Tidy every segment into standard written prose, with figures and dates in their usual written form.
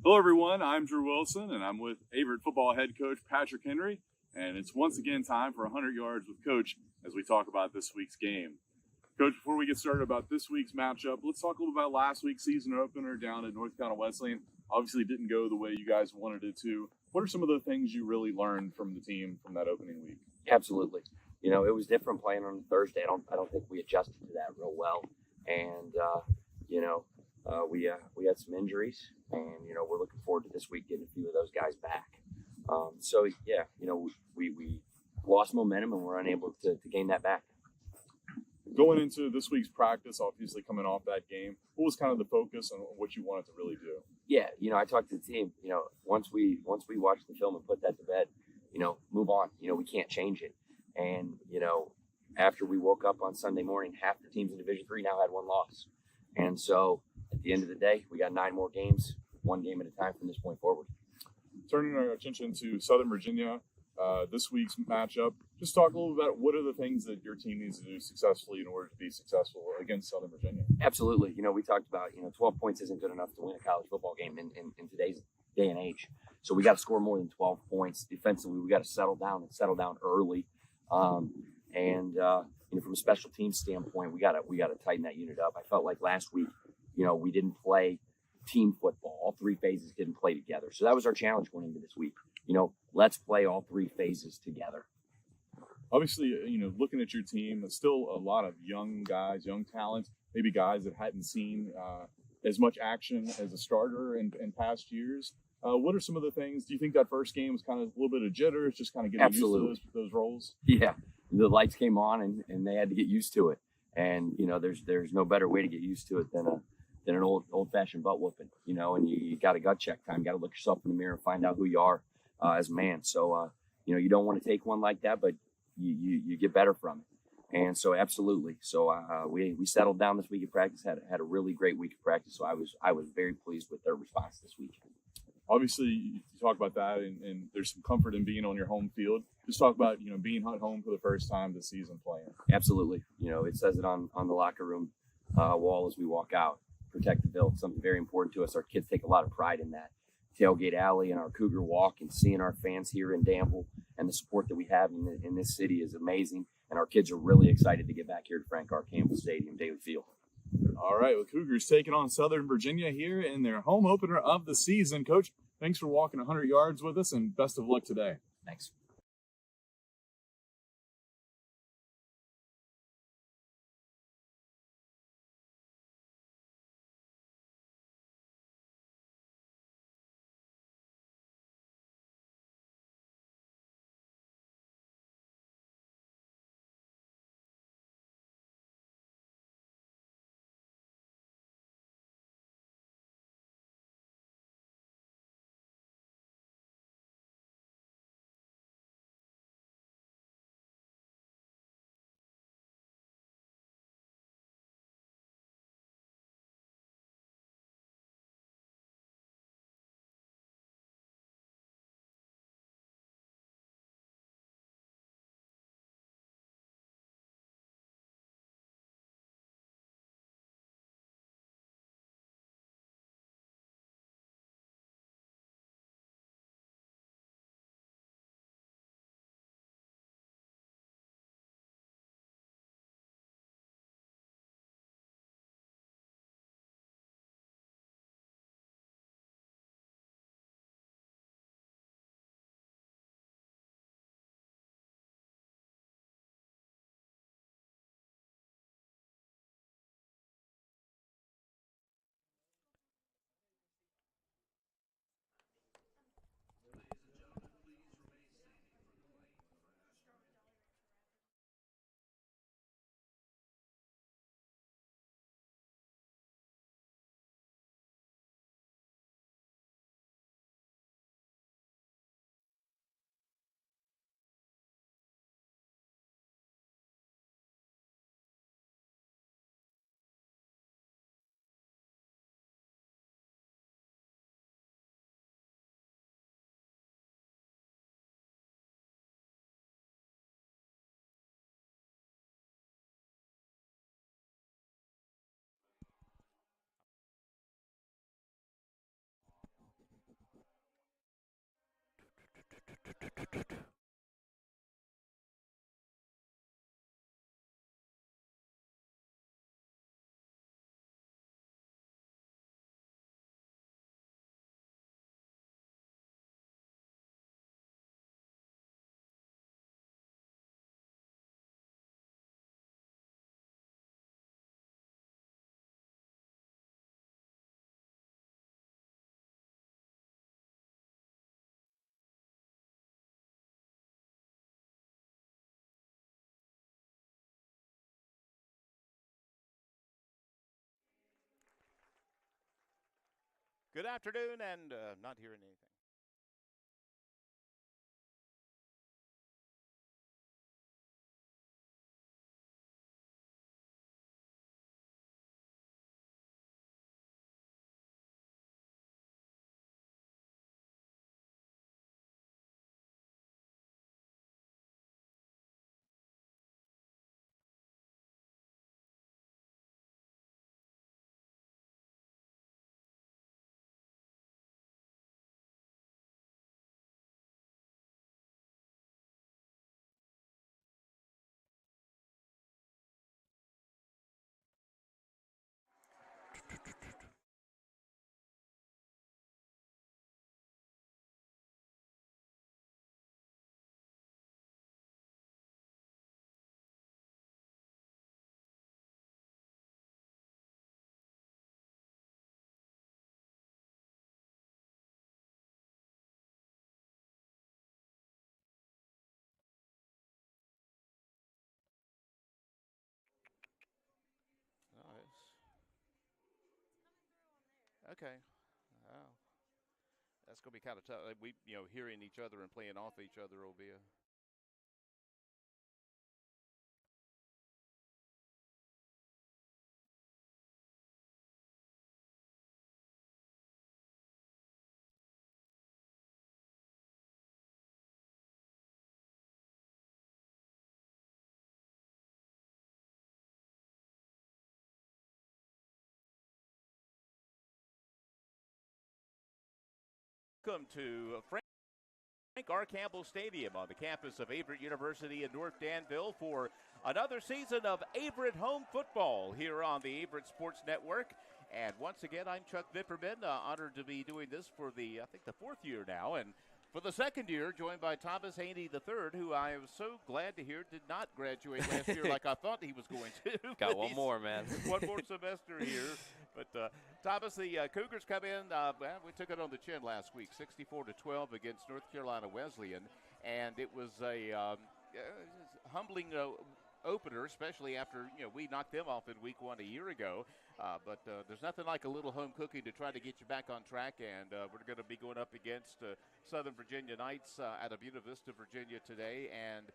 Hello, everyone. I'm Drew Wilson, and I'm with Averett football head coach Patrick Henry. And it's once again time for 100 Yards with Coach as we talk about this week's game. Coach, before we get started about this week's matchup, let's talk a little about last week's season opener down at North Carolina Wesleyan. Obviously, didn't go the way you guys wanted it to. What are some of the things you really learned from the team from that opening week? Absolutely. You know, it was different playing on Thursday. I don't think we adjusted to that real well. And, we had some injuries, and, we're looking forward to this week getting a few of those guys back. We lost momentum, and we're unable to gain that back. Going into this week's practice, obviously coming off that game, what was kind of the focus on what you wanted to really do? Yeah, I talked to the team, once we watched the film and put that to bed, move on. We can't change it. And, after we woke up on Sunday morning, half the teams in Division III now had one loss. And so at the end of the day, we got 9 more games, one game at a time from this point forward. Turning our attention to Southern Virginia, this week's matchup, just talk a little about what are the things that your team needs to do successfully in order to be successful against Southern Virginia. Absolutely. We talked about, 12 points isn't good enough to win a college football game in today's day and age. So we got to score more than 12 points. Defensively, we got to settle down early. From a special teams standpoint, we got to tighten that unit up. I felt like last week, we didn't play team football. All 3 phases didn't play together. So that was our challenge going into this week. Let's play all 3 phases together. Obviously, looking at your team, there's still a lot of young guys, young talent, maybe guys that hadn't seen as much action as a starter in past years. What are some of the things? Do you think that first game was kind of a little bit of jitters, just kind of getting used to those roles? Yeah, the lights came on and they had to get used to it. And there's no better way to get used to it than an old-fashioned butt whooping. And you got a gut check time. You got to look yourself in the mirror and find out who you are as a man. So you don't want to take one like that, but you get better from it. And so absolutely. So we settled down this week of practice. Had a really great week of practice. So I was very pleased with their response this week. Obviously, you talk about that, and there's some comfort in being on your home field. Just talk about, being at home for the first time this season playing. Absolutely. It says it on the locker room wall as we walk out. Protect the Ville. It's something very important to us. Our kids take a lot of pride in that. Tailgate Alley and our Cougar Walk and seeing our fans here in Danville and the support that we have in this city is amazing. And our kids are really excited to get back here to Frank R. Campbell Stadium, Daily Field. All right, well, Cougars taking on Southern Virginia here in their home opener of the season. Coach, thanks for walking 100 yards with us, and best of luck today. Thanks. Good afternoon, and not hearing anything. Oh, okay. Oh, that's going to be kind of tough. We, hearing each other and playing off each other will be a. Welcome to Frank R. Campbell Stadium on the campus of Averett University in North Danville for another season of Averett home football here on the Averett Sports Network. And once again, I'm Chuck Vipperman, honored to be doing this for the fourth year now. And for the second year, joined by Thomas Haney III, who I was so glad to hear did not graduate last year like I thought he was going to. Got one more, man. One more semester here. But Thomas, the Cougars come in. We took it on the chin last week, 64-12 against North Carolina Wesleyan, and it was a humbling opener, especially after we knocked them off in week 1 a year ago. But there's nothing like a little home cooking to try to get you back on track, and we're going to be going up against Southern Virginia Knights out of Buena Vista, Virginia today. And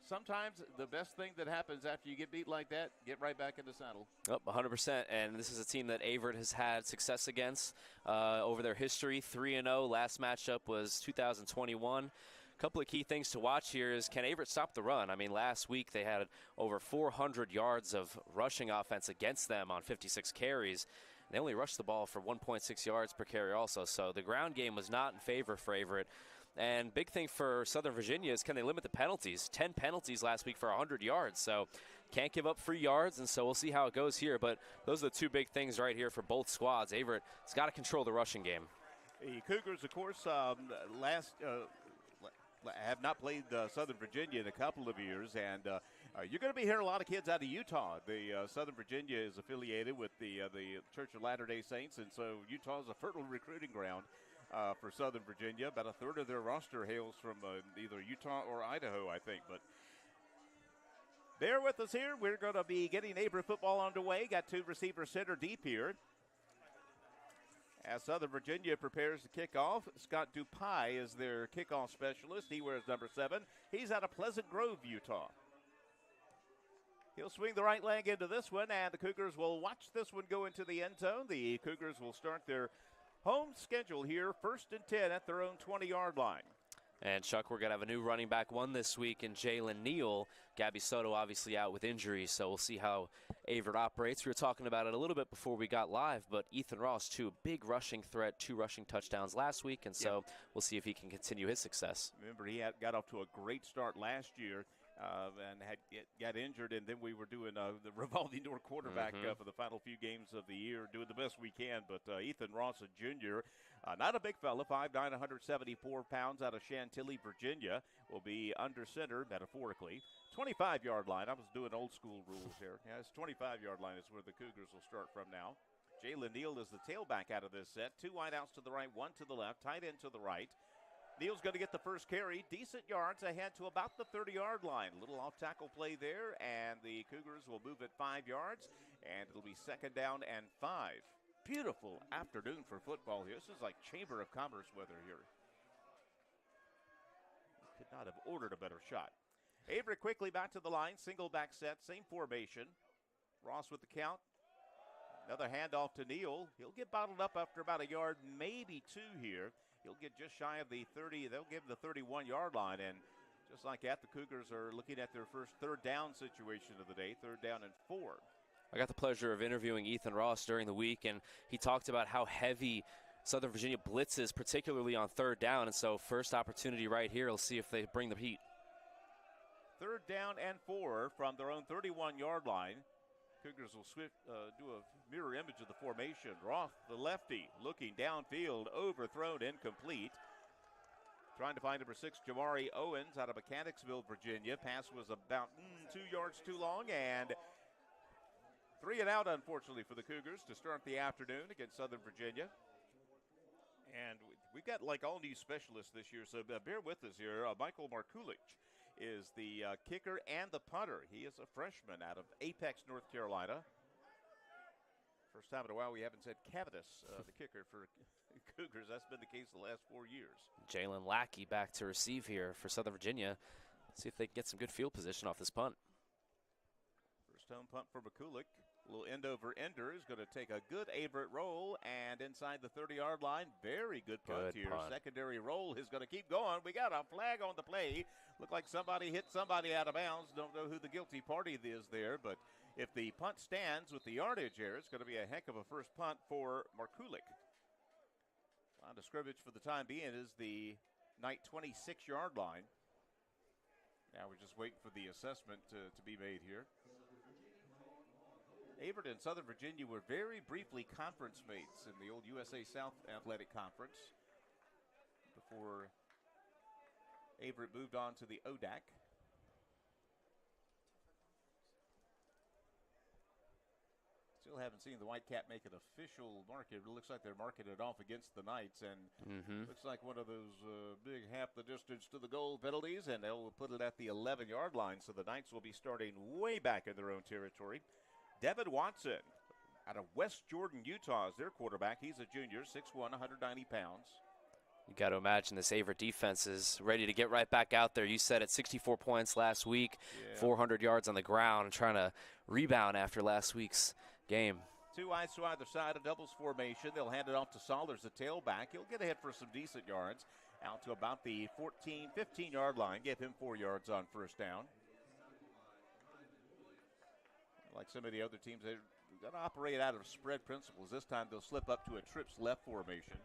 sometimes the best thing that happens after you get beat like that, get right back in the saddle. 100%. And this is a team that Averett has had success against over their history. 3-0. Last matchup was 2021. A couple of key things to watch here is, can Averett stop the run? I mean, last week they had over 400 yards of rushing offense against them on 56 carries. They only rushed the ball for 1.6 yards per carry also. So the ground game was not in favor for Averett. And big thing for Southern Virginia is, can they limit the penalties? 10 penalties last week for 100 yards. So can't give up free yards, and so we'll see how it goes here. But those are the two big things right here for both squads. Averett has got to control the rushing game. The Cougars, of course, have not played Southern Virginia in a couple of years, and you're going to be hearing a lot of kids out of Utah. The Southern Virginia is affiliated with the Church of Latter-day Saints, and so Utah is a fertile recruiting ground for Southern Virginia. About a third of their roster hails from either Utah or Idaho, I think. But bear with us here. We're going to be getting Averett football underway. Got two receivers center deep here. As Southern Virginia prepares to kick off, Scott Dupai is their kickoff specialist. He wears number 7. He's out of Pleasant Grove, Utah. He'll swing the right leg into this one, and the Cougars will watch this one go into the end zone. The Cougars will start their home schedule here, 1st and 10 at their own 20-yard line. And, Chuck, we're going to have a new running back one this week in Jalen Neal. Gabby Soto obviously out with injury, so we'll see how Averett operates. We were talking about it a little bit before we got live, but Ethan Ross, too, big rushing threat, 2 rushing touchdowns last week, and so we'll see if he can continue his success. Remember, he got off to a great start last year and got injured, and then we were doing the revolving door quarterback for the final few games of the year, doing the best we can. But Ethan Ross, a junior, not a big fella, 5'9", 174 pounds, out of Chantilly, Virginia, will be under center, metaphorically. 25-yard line. I was doing old school rules here. Yeah, it's 25-yard line is where the Cougars will start from now. Jalen Neal is the tailback out of this set. 2 wideouts to the right, 1 to the left, tight end to the right. Neal's going to get the first carry. Decent yards ahead to about the 30-yard line. Little off-tackle play there, and the Cougars will move it 5 yards, and it'll be 2nd down and 5. beautiful afternoon for football here. This is like Chamber of Commerce weather here. Could not have ordered a better shot. Averett quickly back to the line, single back set, same formation. Ross with the count. Another handoff to Neal. He'll get bottled up after about a yard, maybe 2 here. He'll get just shy of the 30. They'll give him the 31-yard line. And just like that, the Cougars are looking at their first third down situation of the day, 3rd down and 4. I got the pleasure of interviewing Ethan Ross during the week, and he talked about how heavy Southern Virginia blitzes, particularly on 3rd down. And so first opportunity right here, we'll see if they bring the heat. 3rd down and 4 from their own 31-yard line. Cougars will do a mirror image of the formation. Roth, the lefty, looking downfield, overthrown, incomplete. Trying to find number 6, Jamari Owens out of Mechanicsville, Virginia. Pass was about 2 yards too long, and 3 and out, unfortunately, for the Cougars to start the afternoon against Southern Virginia. And we've got like all new specialists this year, so bear with us here. Michael Markulich is the kicker and the punter. He is a freshman out of Apex, North Carolina. First time in a while we haven't said Cavitus, the kicker for Cougars. That's been the case the last 4 years. Jalen Lackey back to receive here for Southern Virginia. See if they can get some good field position off this punt. First home punt for McCulick. A little end over ender is going to take a good Averett roll, and inside the 30-yard line, very good punt here. Punt. Secondary roll is going to keep going. We got a flag on the play. Looked like somebody hit somebody out of bounds. Don't know who the guilty party is there, but if the punt stands with the yardage here, it's going to be a heck of a first punt for Markulik. Line of scrimmage for the time being is the Knight 26-yard line. Now we're just waiting for the assessment to be made here. Averett and Southern Virginia were very briefly conference mates in the old USA South Athletic Conference before Averett moved on to the ODAC. Still haven't seen the Whitecap make an official market. It looks like they're marking it off against the Knights, and looks like one of those big half the distance to the goal penalties, and they'll put it at the 11-yard line, so the Knights will be starting way back in their own territory. Devin Watson out of West Jordan, Utah is their quarterback. He's a junior, 6'1", 190 pounds. You got to imagine this Averett defense is ready to get right back out there. You said it, 64 points last week, 400 yards on the ground, trying to rebound after last week's game. 2 eyes to either side, a doubles formation. They'll hand it off to Saunders, the tailback. He'll get ahead for some decent yards, out to about the 14, 15-yard line. Give him 4 yards on first down. Like some of the other teams, they're going to operate out of spread principles. This time they'll slip up to a trips left formation.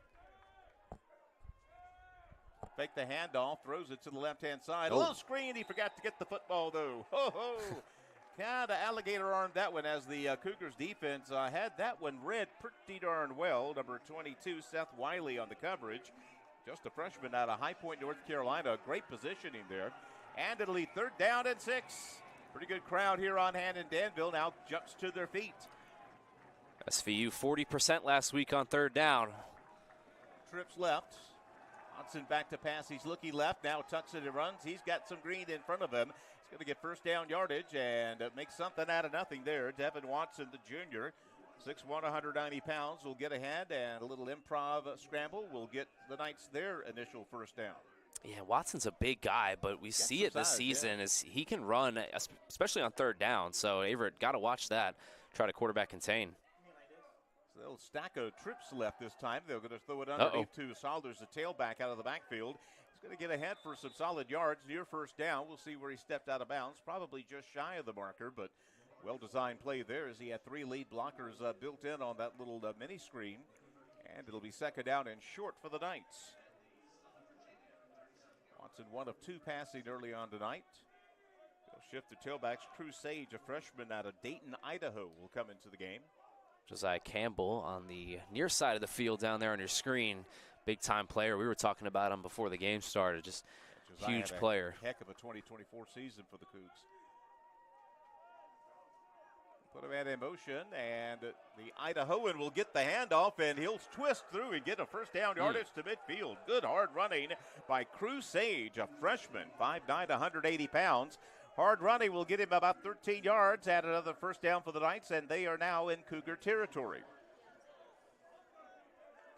Fake the handoff, throws it to the left-hand side. A little screen, he forgot to get the football, though. Ho-ho! Kind of alligator armed that one as the Cougars defense had that one read pretty darn well. Number 22, Seth Wiley on the coverage. Just a freshman out of High Point, North Carolina. Great positioning there. And it'll be 3rd down and 6. Pretty good crowd here on hand in Danville. Now jumps to their feet. SVU 40% last week on 3rd down. Trips left. Johnson back to pass. He's looking left. Now tucks it and runs. He's got some green in front of him. He's going to get first down yardage and make something out of nothing there. Devin Watson, the junior, 6'1", 190 pounds, will get ahead, and a little improv scramble will get the Knights their initial first down. Yeah, Watson's a big guy, but we see it this season is he can run, especially on 3rd down. So Averett got to watch that, try to quarterback contain. So they'll stack a trips left this time. They're going to throw it underneath to Saunders, the tailback out of the backfield. He's going to get ahead for some solid yards near first down. We'll see where he stepped out of bounds, probably just shy of the marker, but well-designed play there as he had 3 lead blockers built in on that little mini screen. And it'll be 2nd down and short for the Knights. Watson 1 of 2 passing early on tonight. They'll shift the tailbacks. Cruz Sage, a freshman out of Dayton, Idaho, will come into the game. Josiah Campbell on the near side of the field down there on your screen. Big-time player. We were talking about him before the game started. Just huge player. Heck of a 2024 season for the Cougs. Put him in motion, and the Idahoan will get the handoff, and he'll twist through and get a first down yardage to midfield. Good hard running by Cruz Sage, a freshman, 5'9", 180 pounds. Hard running will get him about 13 yards, add another first down for the Knights, and they are now in Cougar territory.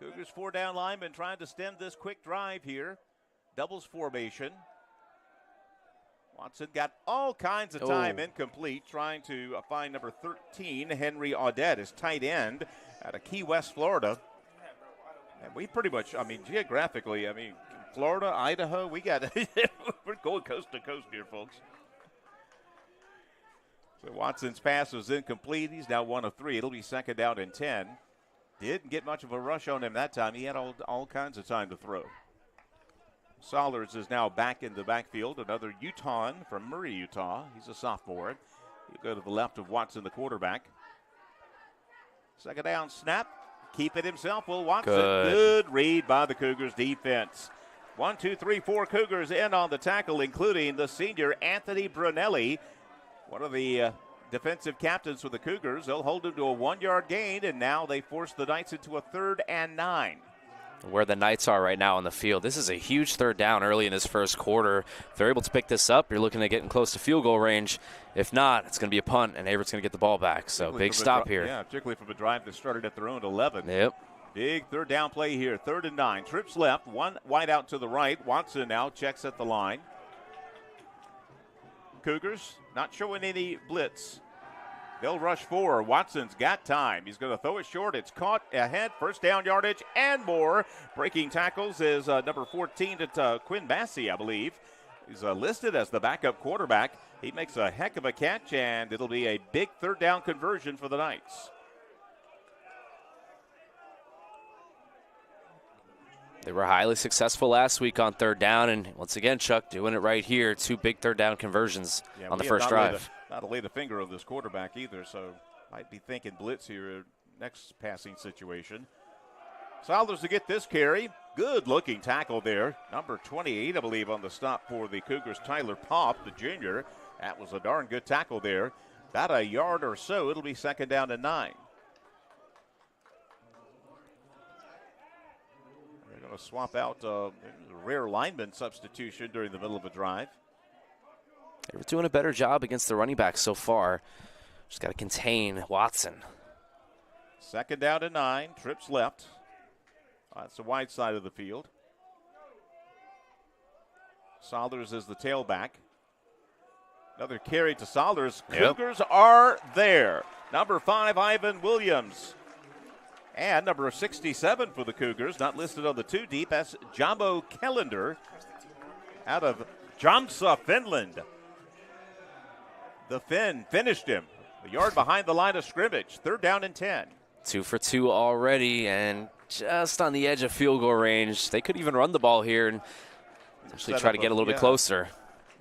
Cougars 4 down linemen trying to stem this quick drive here. Doubles formation. Watson got all kinds of time incomplete, trying to find number 13, Henry Audette, his tight end out of Key West, Florida. And we pretty much, geographically, Florida, Idaho, we're going coast to coast here, folks. So Watson's pass was incomplete. He's now 1 of 3. It'll be second down and 10. Didn't get much of a rush on him that time. He had all kinds of time to throw. Sollers is now back in the backfield. Another Utahn from Murray, Utah. He's a sophomore. He'll go to the left of Watson, the quarterback. Second down snap. Keep it himself, Will Watson. Good read by the Cougars defense. 1, 2, 3, 4 Cougars in on the tackle, including the senior Anthony Brunelli, one of the defensive captains for the Cougars. They'll hold him to a 1-yard gain, and now they force the Knights into a 3rd and 9. Where the Knights are right now on the field. This is a huge third down early in this first quarter. If they're able to pick this up, you're looking at getting close to field goal range. If not, it's going to be a punt, and Averett's going to get the ball back. So big stop here. Yeah, particularly from a drive that started at their own 11. Yep. Big third down play here. 3rd and 9. Trips left, one wide out to the right. Watson now checks at the line. Cougars not showing any blitz. They'll rush 4. Watson's got time. He's going to throw it short. It's caught ahead. First down yardage and more. Breaking tackles is number 14, Quinn Massey, I believe. He's listed as the backup quarterback. He makes a heck of a catch, and it'll be a big third down conversion for the Knights. They were highly successful last week on third down, and once again, Chuck doing it right here. 2 big third down conversions on the first drive. Not to lay the finger of this quarterback either, so might be thinking blitz here next passing situation. Sollers to get this carry. Good looking tackle there. Number 28, I believe, on the stop for the Cougars, Tyler Popp, the junior. That was a darn good tackle there. About a yard or so. It'll be second down and 9. They're going to swap out a rare lineman substitution during the middle of a drive. They were doing a better job against the running backs so far. Just got to contain Watson. Second down and 9. Trips left. That's the wide side of the field. Sollers is the tailback. Another carry to Sollers. Yep. Cougars are there. Number 5, Ivan Williams. And number 67 for the Cougars, not listed on the 2 deep, that's Jumbo Kellender out of Jamsa, Finland. The Finn finished him. A yard behind the line of scrimmage. 3rd down and 10. 2 for 2 already, and just on the edge of field goal range. They could even run the ball here and actually try to get a little bit closer.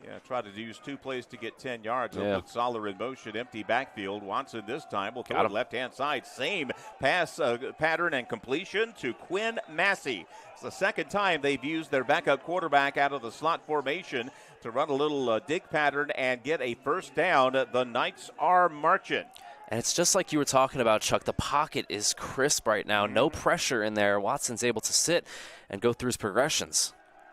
Yeah, try to use 2 plays to get 10 yards. Yeah. Put Soller in motion, empty backfield. Watson this time will throw it left-hand side. Same pass pattern and completion to Quinn Massey. It's the second time they've used their backup quarterback out of the slot formation to run a little dig pattern and get a first down. The Knights are marching. And it's just like you were talking about, Chuck. The pocket is crisp right now. No pressure in there. Watson's able to sit and go through his progressions.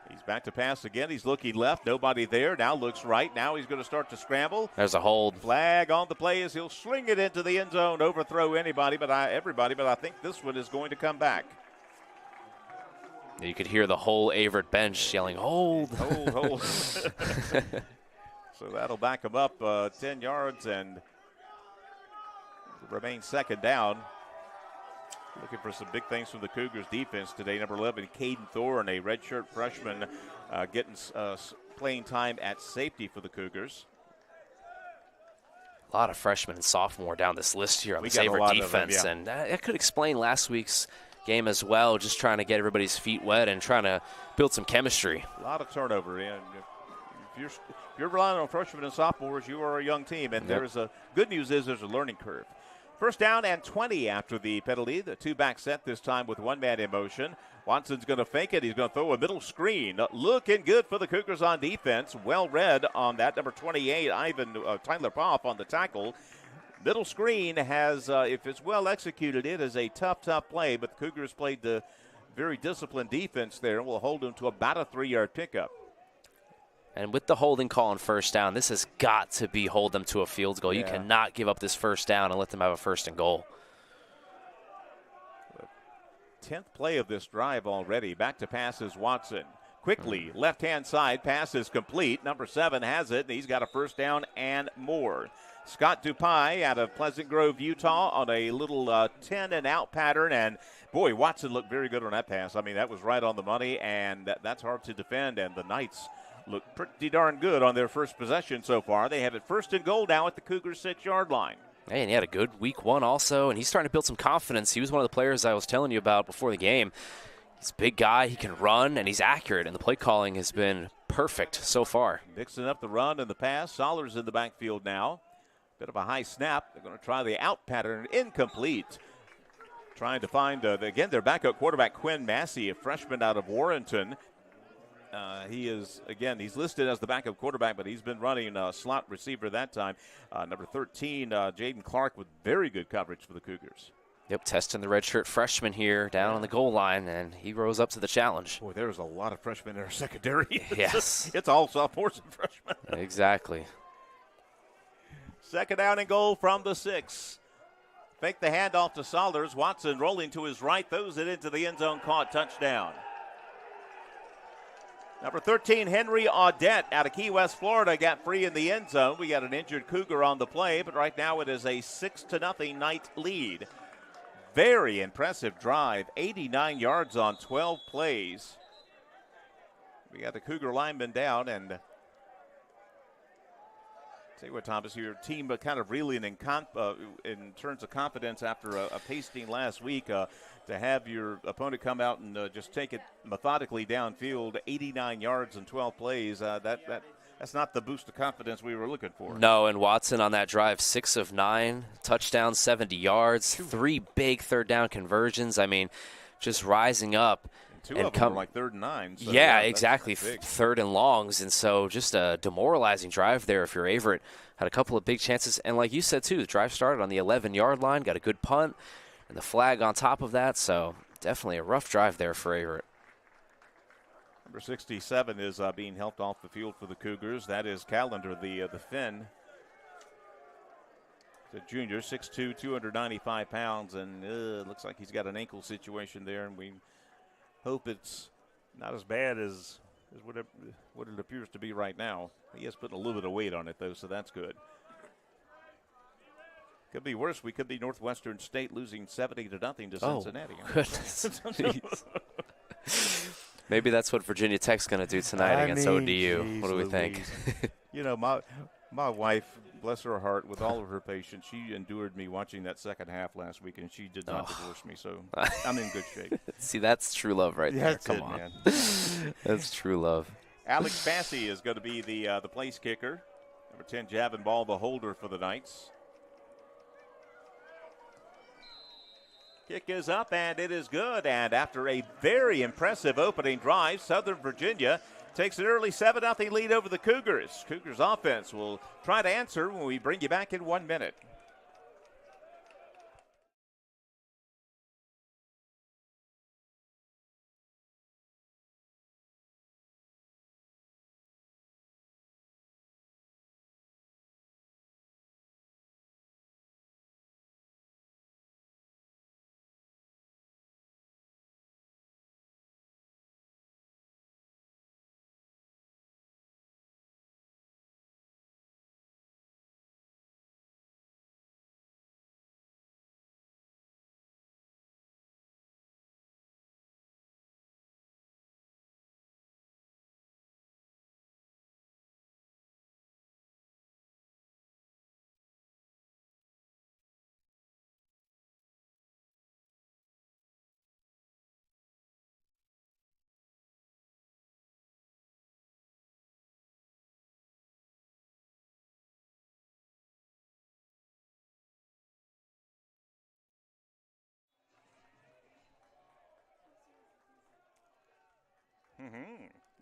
He's back to pass again. He's looking left. Nobody there. Now looks right. Now he's going to start to scramble. There's a hold. Flag on the play as he'll sling it into the end zone. Overthrow everybody, but I think this one is going to come back. You could hear the whole Averett bench yelling, hold. Hold. So that'll back him up 10 yards and remain second down. Looking for some big things from the Cougars defense today. Number 11, Caden Thorne, a redshirt freshman, getting playing time at safety for the Cougars. A lot of freshmen and sophomore down this list here on the Averett defense. And that could explain last week's game as well, just trying to get everybody's feet wet and trying to build some chemistry. A lot of turnover. And if you're relying on freshmen and sophomores, you are a young team. And there's a good news is there's a learning curve. First down and 20 after the penalty. The 2-back set this time with 1 man in motion. Watson's going to fake it. He's going to throw a middle screen. Looking good for the Cougars on defense. Well read on that. Number 28, Tyler Popp on the tackle. Middle screen has, if it's well executed, it is a tough play. But the Cougars played the very disciplined defense there and will hold them to about a 3-yard pickup. And with the holding call on first down, this has got to be hold them to a field goal. Yeah. You cannot give up this first down and let them have a 1st and goal. 10th play of this drive already. Back to pass is Watson. Quickly, left-hand side, pass is complete. Number 7 has it, and he's got a first down and more. Scott Dupai out of Pleasant Grove, Utah on a little 10 and out pattern, and boy, Watson looked very good on that pass. I mean, that was right on the money, and that's hard to defend, and the Knights look pretty darn good on their first possession so far. They have it 1st and goal now at the Cougars 6-yard line. Hey, and he had a good week 1 also, and he's starting to build some confidence. He was one of the players I was telling you about before the game. He's a big guy, he can run, and he's accurate, and the play calling has been perfect so far. Mixing up the run and the pass. Sollers in the backfield now. Bit of a high snap. They're going to try the out pattern. Incomplete. Trying to find, again, their backup quarterback, Quinn Massey, a freshman out of Warrenton. He's listed as the backup quarterback, but he's been running slot receiver that time. Number 13, Jaden Clark, with very good coverage for the Cougars. Yep, testing the redshirt freshman here down on the goal line, and he rose up to the challenge. Boy, there's a lot of freshmen in our secondary. Yes. It's all sophomores and freshmen. Exactly. 2nd down and goal from the 6. Fake the handoff to Sollers. Watson rolling to his right, throws it into the end zone, caught, touchdown. Number 13, Henry Audette out of Key West, Florida, got free in the end zone. We got an injured Cougar on the play, but right now it is a 6-0 Knight lead. Very impressive drive, 89 yards on 12 plays. We got the Cougar lineman down, and tell you what, Thomas, your team kind of reeling in terms of confidence after a pasting last week. To have your opponent come out and just take it methodically downfield, 89 yards and 12 plays, that's not the boost of confidence we were looking for. No, and Watson on that drive, 6 of 9, touchdown, 70 yards, 3 big 3rd down conversions. I mean, just rising up. And 2 of them were like 3rd and 9. So yeah, exactly, 3rd and longs. And so just a demoralizing drive there if you're Averett. Had a couple of big chances. And like you said, too, the drive started on the 11-yard line, got a good punt, and the flag on top of that. So definitely a rough drive there for Averett. Number 67 is being helped off the field for the Cougars. That is Callender, the Finn. The junior, 6'2", 295 pounds, and looks like he's got an ankle situation there, and we hope it's not as bad as what it appears to be right now. He is putting a little bit of weight on it, though, so that's good. Could be worse. We could be Northwestern State losing 70-0 to Cincinnati. Oh, goodness. Maybe that's what Virginia Tech's going to do tonight against ODU. Geez, what do we think? You know, my wife, bless her heart, with all of her patience, she endured me watching that second half last week, and she did not divorce me, so I'm in good shape. See, that's true love right there. Come on. Man. That's true love. Alex Massey is going to be the place kicker. Number 10, Javin Ball, the holder for the Knights. Kick is up, and it is good. And after a very impressive opening drive, Southern Virginia takes an early 7-0 lead over the Cougars. Cougars offense will try to answer when we bring you back in 1 minute.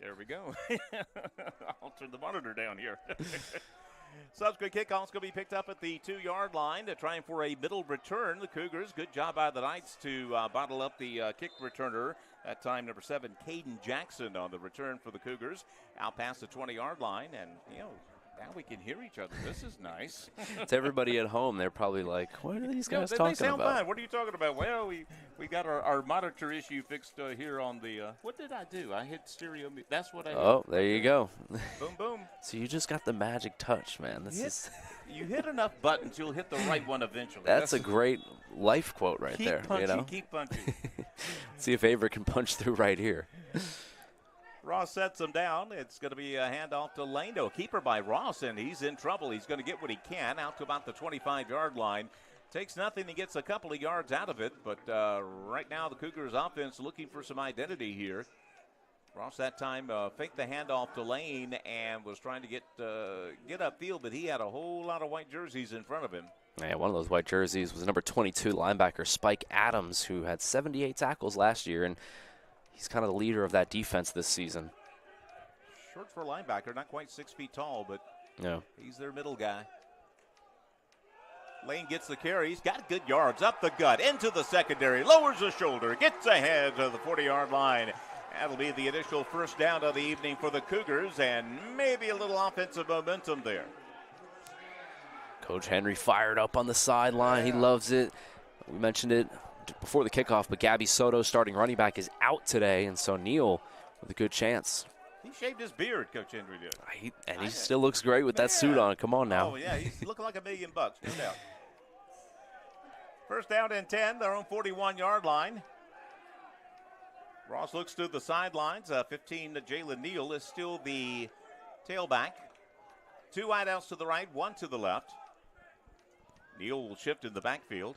There we go. I'll turn the monitor down here. Subsequent kickoff's going to be picked up at the 2-yard line to trying for a middle return. The Cougars, good job by the Knights to bottle up the kick returner. That time, number 7, Caden Jackson on the return for the Cougars. Out past the 20-yard line, and, Now we can hear each other. This is nice. To everybody at home, they're probably like, what are these guys talking they sound about? fine. What are you talking about? Well, we got our monitor issue fixed here on the what did I do? I hit stereo. That's what I did. Oh, there you go. Boom, boom. So you just got the magic touch, man. You hit enough buttons, you'll hit the right one eventually. That's a great life quote right there. Keep punching. See if Averett can punch through right here. Ross sets him down. It's going to be a handoff to Lano. Keeper by Ross, and he's in trouble. He's going to get what he can out to about the 25-yard line. Takes nothing. He gets a couple of yards out of it, but right now the Cougars offense looking for some identity here. Ross that time faked the handoff to Lane and was trying to get upfield, but he had a whole lot of white jerseys in front of him. Yeah, one of those white jerseys was number 22 linebacker Spike Adams, who had 78 tackles last year, and he's kind of the leader of that defense this season. Short for a linebacker, not quite 6 feet tall, but yeah, he's their middle guy. Lane gets the carry. He's got good yards up the gut, into the secondary, lowers the shoulder, gets ahead to the 40-yard line. That'll be the initial first down of the evening for the Cougars, and maybe a little offensive momentum there. Coach Henry fired up on the sideline. He loves it. We mentioned it before the kickoff, but Gabby Soto, starting running back, is out today, and so Neal with a good chance. He shaved his beard, Coach Henry did. He still looks great with that suit on. Come on now. Oh, yeah, he's looking like $1 million, no doubt. First down and 10, their own 41-yard line. Ross looks to the sidelines. 15, Jalen Neal is still the tailback. 2 wideouts to the right, 1 to the left. Neal will shift in the backfield.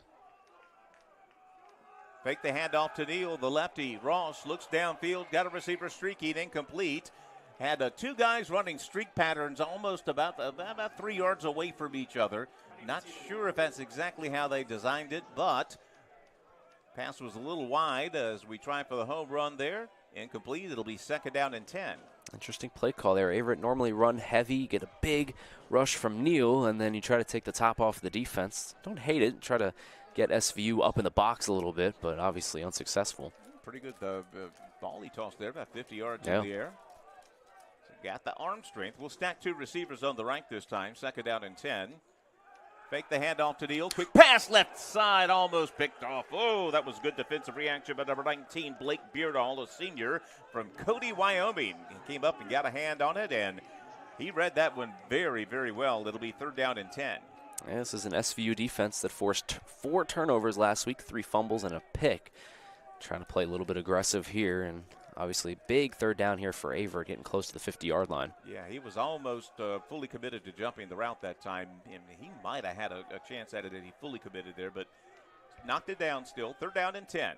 Fake the handoff to Neal, the lefty. Ross looks downfield, got a receiver streaking, incomplete. Had 2 guys running streak patterns almost about 3 yards away from each other. Not sure if that's exactly how they designed it, but pass was a little wide as we try for the home run there. Incomplete. It'll be second down and 10. Interesting play call there. Averett normally run heavy, get a big rush from Neal, and then you try to take the top off the defense. Don't hate it. Try to get SVU up in the box a little bit, but obviously unsuccessful. Pretty good ball he tossed there, about 50 yards in the air. So got the arm strength. We'll stack 2 receivers on the right this time. Second down and 10. Fake the handoff to Neal. Quick pass left side, almost picked off. Oh, that was good defensive reaction by number 19, Blake Beardall, a senior from Cody, Wyoming. He came up and got a hand on it, and he read that one very, very well. It'll be third down and 10. Yeah, this is an SVU defense that forced 4 turnovers last week, 3 fumbles and a pick. Trying to play a little bit aggressive here, and obviously big third down here for Averett, getting close to the 50-yard line. Yeah, he was almost fully committed to jumping the route that time. And he might have had a chance at it if he fully committed there, but knocked it down still. Third down and 10.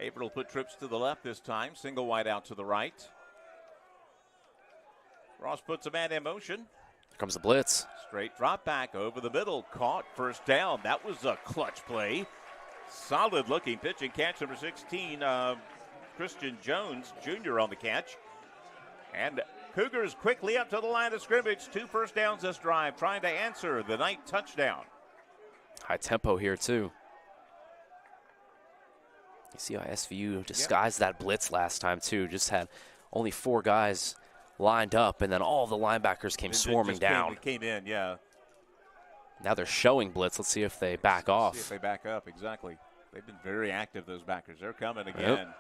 Averett will put trips to the left this time. Single wide out to the right. Ross puts a man in motion. Here comes the blitz. Straight drop back over the middle. Caught first down. That was a clutch play. Solid looking pitch and catch. Number 16, Christian Jones Jr. on the catch. And Cougars quickly up to the line of scrimmage. 2 first downs this drive, trying to answer the night touchdown. High tempo here too. You see how SVU disguised that blitz last time too. Just had only 4 guys lined up, and then all the linebackers came swarming down. Came in, yeah. Now they're showing blitz. Let's see if they back off. See if they back up, exactly. They've been very active, those backers. They're coming again. Yep.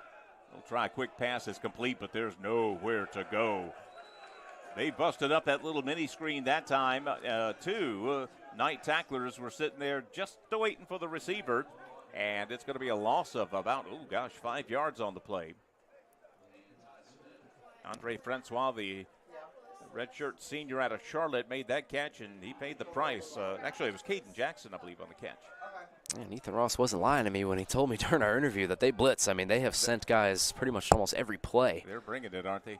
They'll try a quick pass. It's complete, but there's nowhere to go. They busted up that little mini screen that time. 2 night tacklers were sitting there just waiting for the receiver, and it's going to be a loss of about, 5 yards on the play. Andre Francois, the redshirt senior out of Charlotte, made that catch, and he paid the price. Actually, it was Caden Jackson, I believe, on the catch. And Ethan Ross wasn't lying to me when he told me during our interview that they blitz. I mean, they have sent guys pretty much almost every play. They're bringing it, aren't they?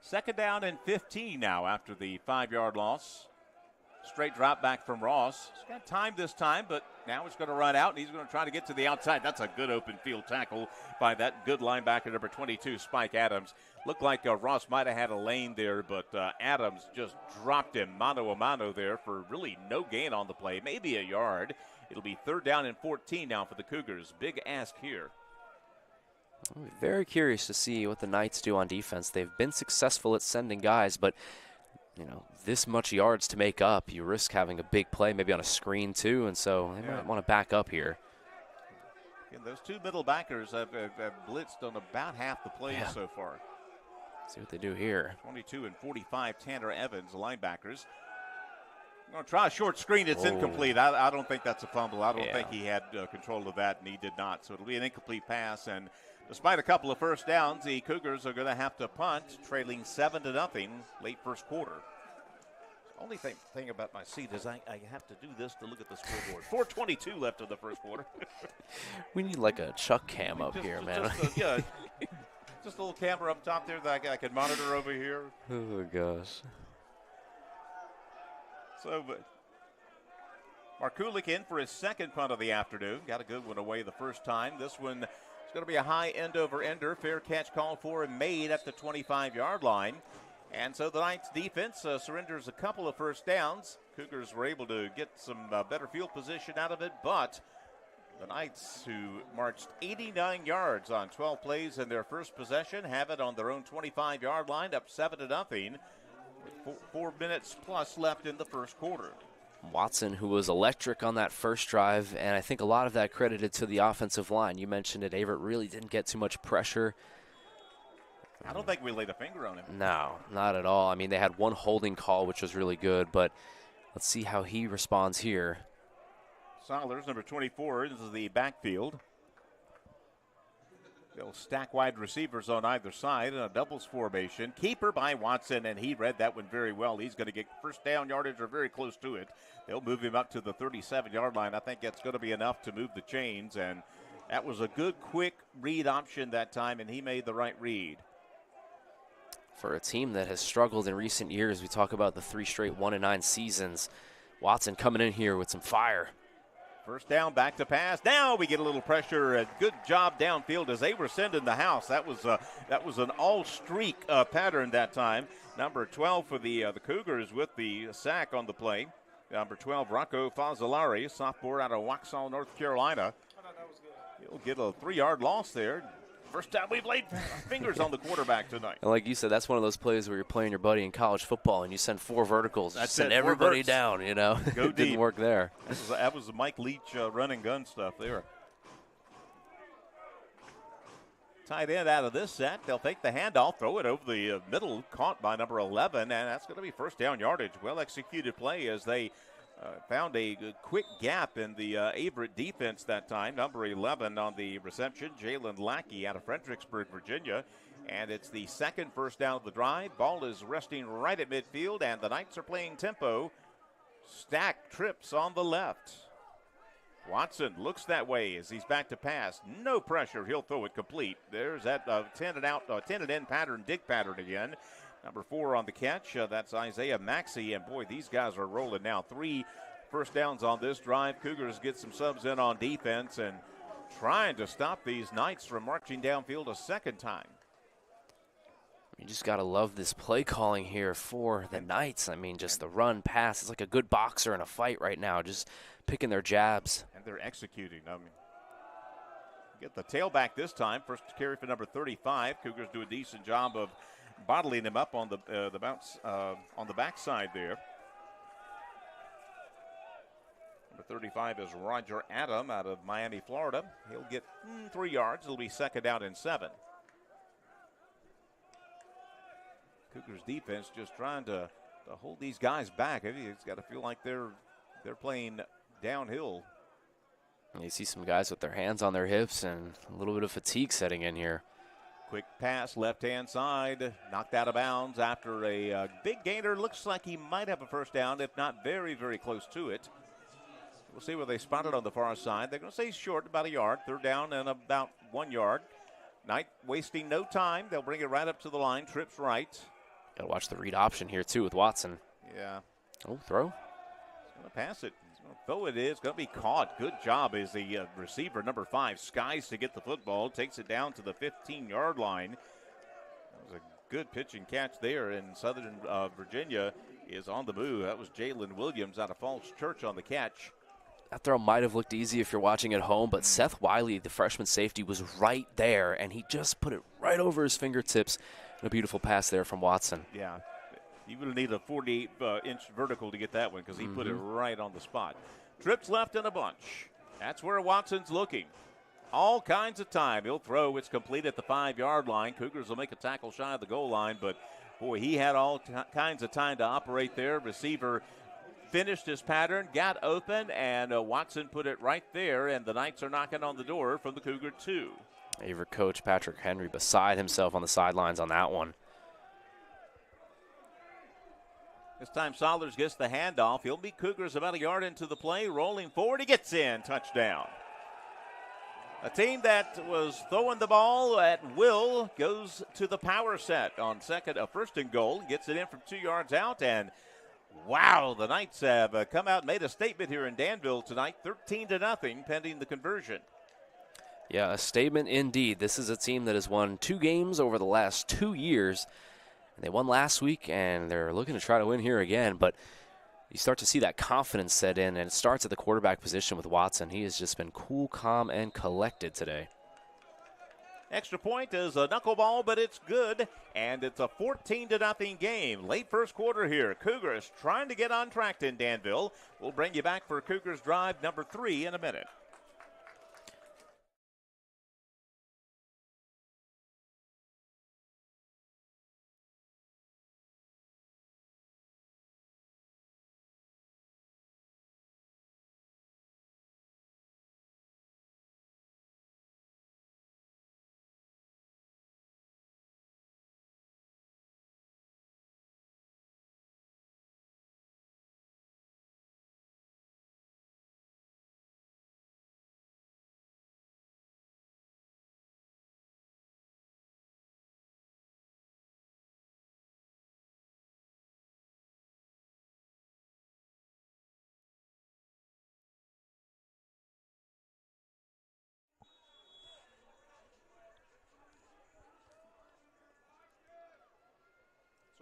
Second down and 15 now after the 5-yard loss. Straight drop back from Ross. He's got time this time, but now it's going to run out, and he's going to try to get to the outside. That's a good open field tackle by that good linebacker, number 22, Spike Adams. Looked like Ross might have had a lane there, but Adams just dropped him mano a mano there for really no gain on the play, maybe a yard. It'll be third down and 14 now for the Cougars. Big ask here. I'm very curious to see what the Knights do on defense. They've been successful at sending guys, but this much yards to make up, you risk having a big play, maybe on a screen too, and so they might want to back up here. And those two middle backers have blitzed on about half the plays so far. See what they do here. 22 and 45, Tanner Evans, linebackers. I'm going to try a short screen. It's incomplete. I don't think that's a fumble. I don't think he had control of that, and he did not. So it'll be an incomplete pass. And despite a couple of first downs, the Cougars are going to have to punt, trailing 7-0 late first quarter. Only thing about my seat is I have to do this to look at the scoreboard. 4:22 left in the first quarter. We need like a Chuck cam up here, man. Just a little camera up top there that I can monitor over here. Oh, gosh. So, Markulik in for his second punt of the afternoon. Got a good one away the first time. This one is going to be a high end-over-ender. Fair catch called for and made at the 25-yard line. And so the Knights defense surrenders a couple of first downs. Cougars were able to get some better field position out of it, but the Knights, who marched 89 yards on 12 plays in their first possession, have it on their own 25-yard line, up 7-0, with 4 minutes plus left in the first quarter. Watson, who was electric on that first drive, and I think a lot of that credited to the offensive line. You mentioned it, Averett really didn't get too much pressure. I don't think we laid a finger on him. No, not at all. I mean, they had one holding call, which was really good, but let's see how he responds here. Solers, number 24, into the backfield. They'll stack wide receivers on either side in a doubles formation. Keeper by Watson, and he read that one very well. He's going to get first down yardage or very close to it. They'll move him up to the 37-yard line. I think that's going to be enough to move the chains, and that was a good, quick read option that time, and he made the right read. For a team that has struggled in recent years, we talk about the 3 straight 1-9 seasons. Watson coming in here with some fire. First down, back to pass. Now we get a little pressure. A good job downfield as they were sending the house. That was an all-streak pattern that time. Number 12 for the Cougars with the sack on the play. Number 12, Rocco Fazzolari, sophomore out of Waxhaw, North Carolina. He'll get a 3-yard loss there. First time we've laid fingers on the quarterback tonight. And like you said, that's one of those plays where you're playing your buddy in college football and you send 4 verticals. You send everybody down, you know. Go It didn't work there. That was the Mike Leach run and gun stuff there. Tight end out of this set. They'll take the handoff, throw it over the middle, caught by number 11, and that's going to be first down yardage. Well-executed play as they found a quick gap in the Averett defense that time. Number 11 on the reception, Jalen Lackey out of Fredericksburg, Virginia. And it's the second first down of the drive. Ball is resting right at midfield, and the Knights are playing tempo. Stack trips on the left. Watson looks that way as he's back to pass. No pressure. He'll throw it complete. There's that 10 and in pattern, dig pattern again. Number 4 on the catch, that's Isaiah Maxey, and boy, these guys are rolling now. 3 first downs on this drive. Cougars get some subs in on defense and trying to stop these Knights from marching downfield a second time. You just got to love this play calling here for the Knights. I mean, just the run, pass. It's like a good boxer in a fight right now, just picking their jabs. And they're executing. I mean, get the tailback this time. First carry for number 35. Cougars do a decent job of bottling him up on the bounce on the backside there. Number 35 is Roger Adam out of Miami, Florida. He'll get 3 yards. It'll be second down and 7. Cougars defense just trying to hold these guys back. It's got to feel like they're playing downhill. You see some guys with their hands on their hips and a little bit of fatigue setting in here. Quick pass, left-hand side, knocked out of bounds after a big gainer. Looks like he might have a first down, if not very, very close to it. We'll see where they spot it on the far side. They're going to say short, about a yard. Third down and about 1 yard. Knight wasting no time. They'll bring it right up to the line. Trips right. Got to watch the read option here, too, with Watson. Yeah. Oh, throw. He's going to pass it. Though it is going to be caught. Good job as the receiver, number 5, skies to get the football, takes it down to the 15-yard line. That was a good pitch and catch there, and Southern Virginia is on the move. That was Jalen Williams out of Falls Church on the catch. That throw might have looked easy if you're watching at home, but Seth Wiley, the freshman safety, was right there, and he just put it right over his fingertips. And a beautiful pass there from Watson. Yeah, you would need a 48-inch vertical to get that one because he put it right on the spot. Trips left in a bunch. That's where Watson's looking. All kinds of time. He'll throw. It's complete at the 5-yard line. Cougars will make a tackle shy of the goal line, but, boy, he had all kinds of time to operate there. Receiver finished his pattern, got open, and Watson put it right there, and the Knights are knocking on the door from the Cougar 2. Averett coach Patrick Henry beside himself on the sidelines on that one. This time Saunders gets the handoff. He'll beat Cougars about a yard into the play. Rolling forward, he gets in. Touchdown. A team that was throwing the ball at will goes to the power set on first and goal. Gets it in from 2 yards out, and wow, the Knights have come out and made a statement here in Danville tonight, 13-0, pending the conversion. Yeah, a statement indeed. This is a team that has won 2 games over the last 2 years. And they won last week, and they're looking to try to win here again. But you start to see that confidence set in, and it starts at the quarterback position with Watson. He has just been cool, calm, and collected today. Extra point is a knuckleball, but it's good, and it's a 14-0 game. Late first quarter here. Cougars trying to get on track in Danville. We'll bring you back for Cougars drive number 3 in a minute.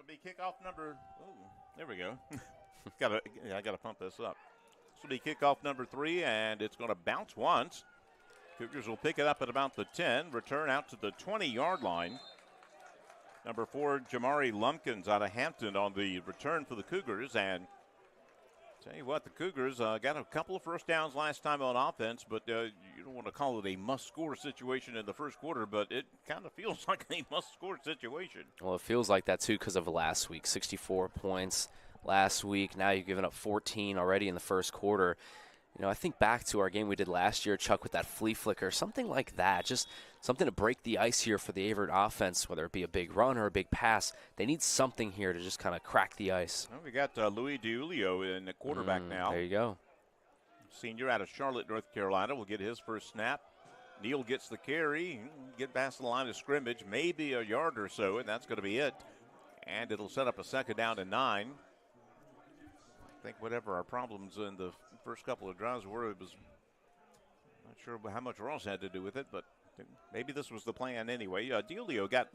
Be kickoff number. Oh, there we go. I gotta pump this up. This will be kickoff number 3, and it's going to bounce once. Cougars will pick it up at about the 10, return out to the 20-yard line. Number 4, Jamari Lumpkins out of Hampton on the return for the Cougars, and tell you what, the Cougars got a couple of first downs last time on offense, but you don't want to call it a must-score situation in the first quarter, but it kind of feels like a must-score situation. Well, it feels like that, too, because of last week. 64 points last week. Now you've given up 14 already in the first quarter. You know, I think back to our game we did last year, Chuck, with that flea flicker, something like that. Just something to break the ice here for the Averett offense, whether it be a big run or a big pass. They need something here to just kind of crack the ice. Well, we got Louis DiUlio in the quarterback now. There you go. Senior out of Charlotte, North Carolina, will get his first snap. Neal gets the carry, get past the line of scrimmage, maybe a yard or so, and that's going to be it. And it'll set up a second down and 9. I think whatever our problems in the first couple of drives were, it was not sure how much Ross had to do with it, but maybe this was the plan anyway. DiUlio got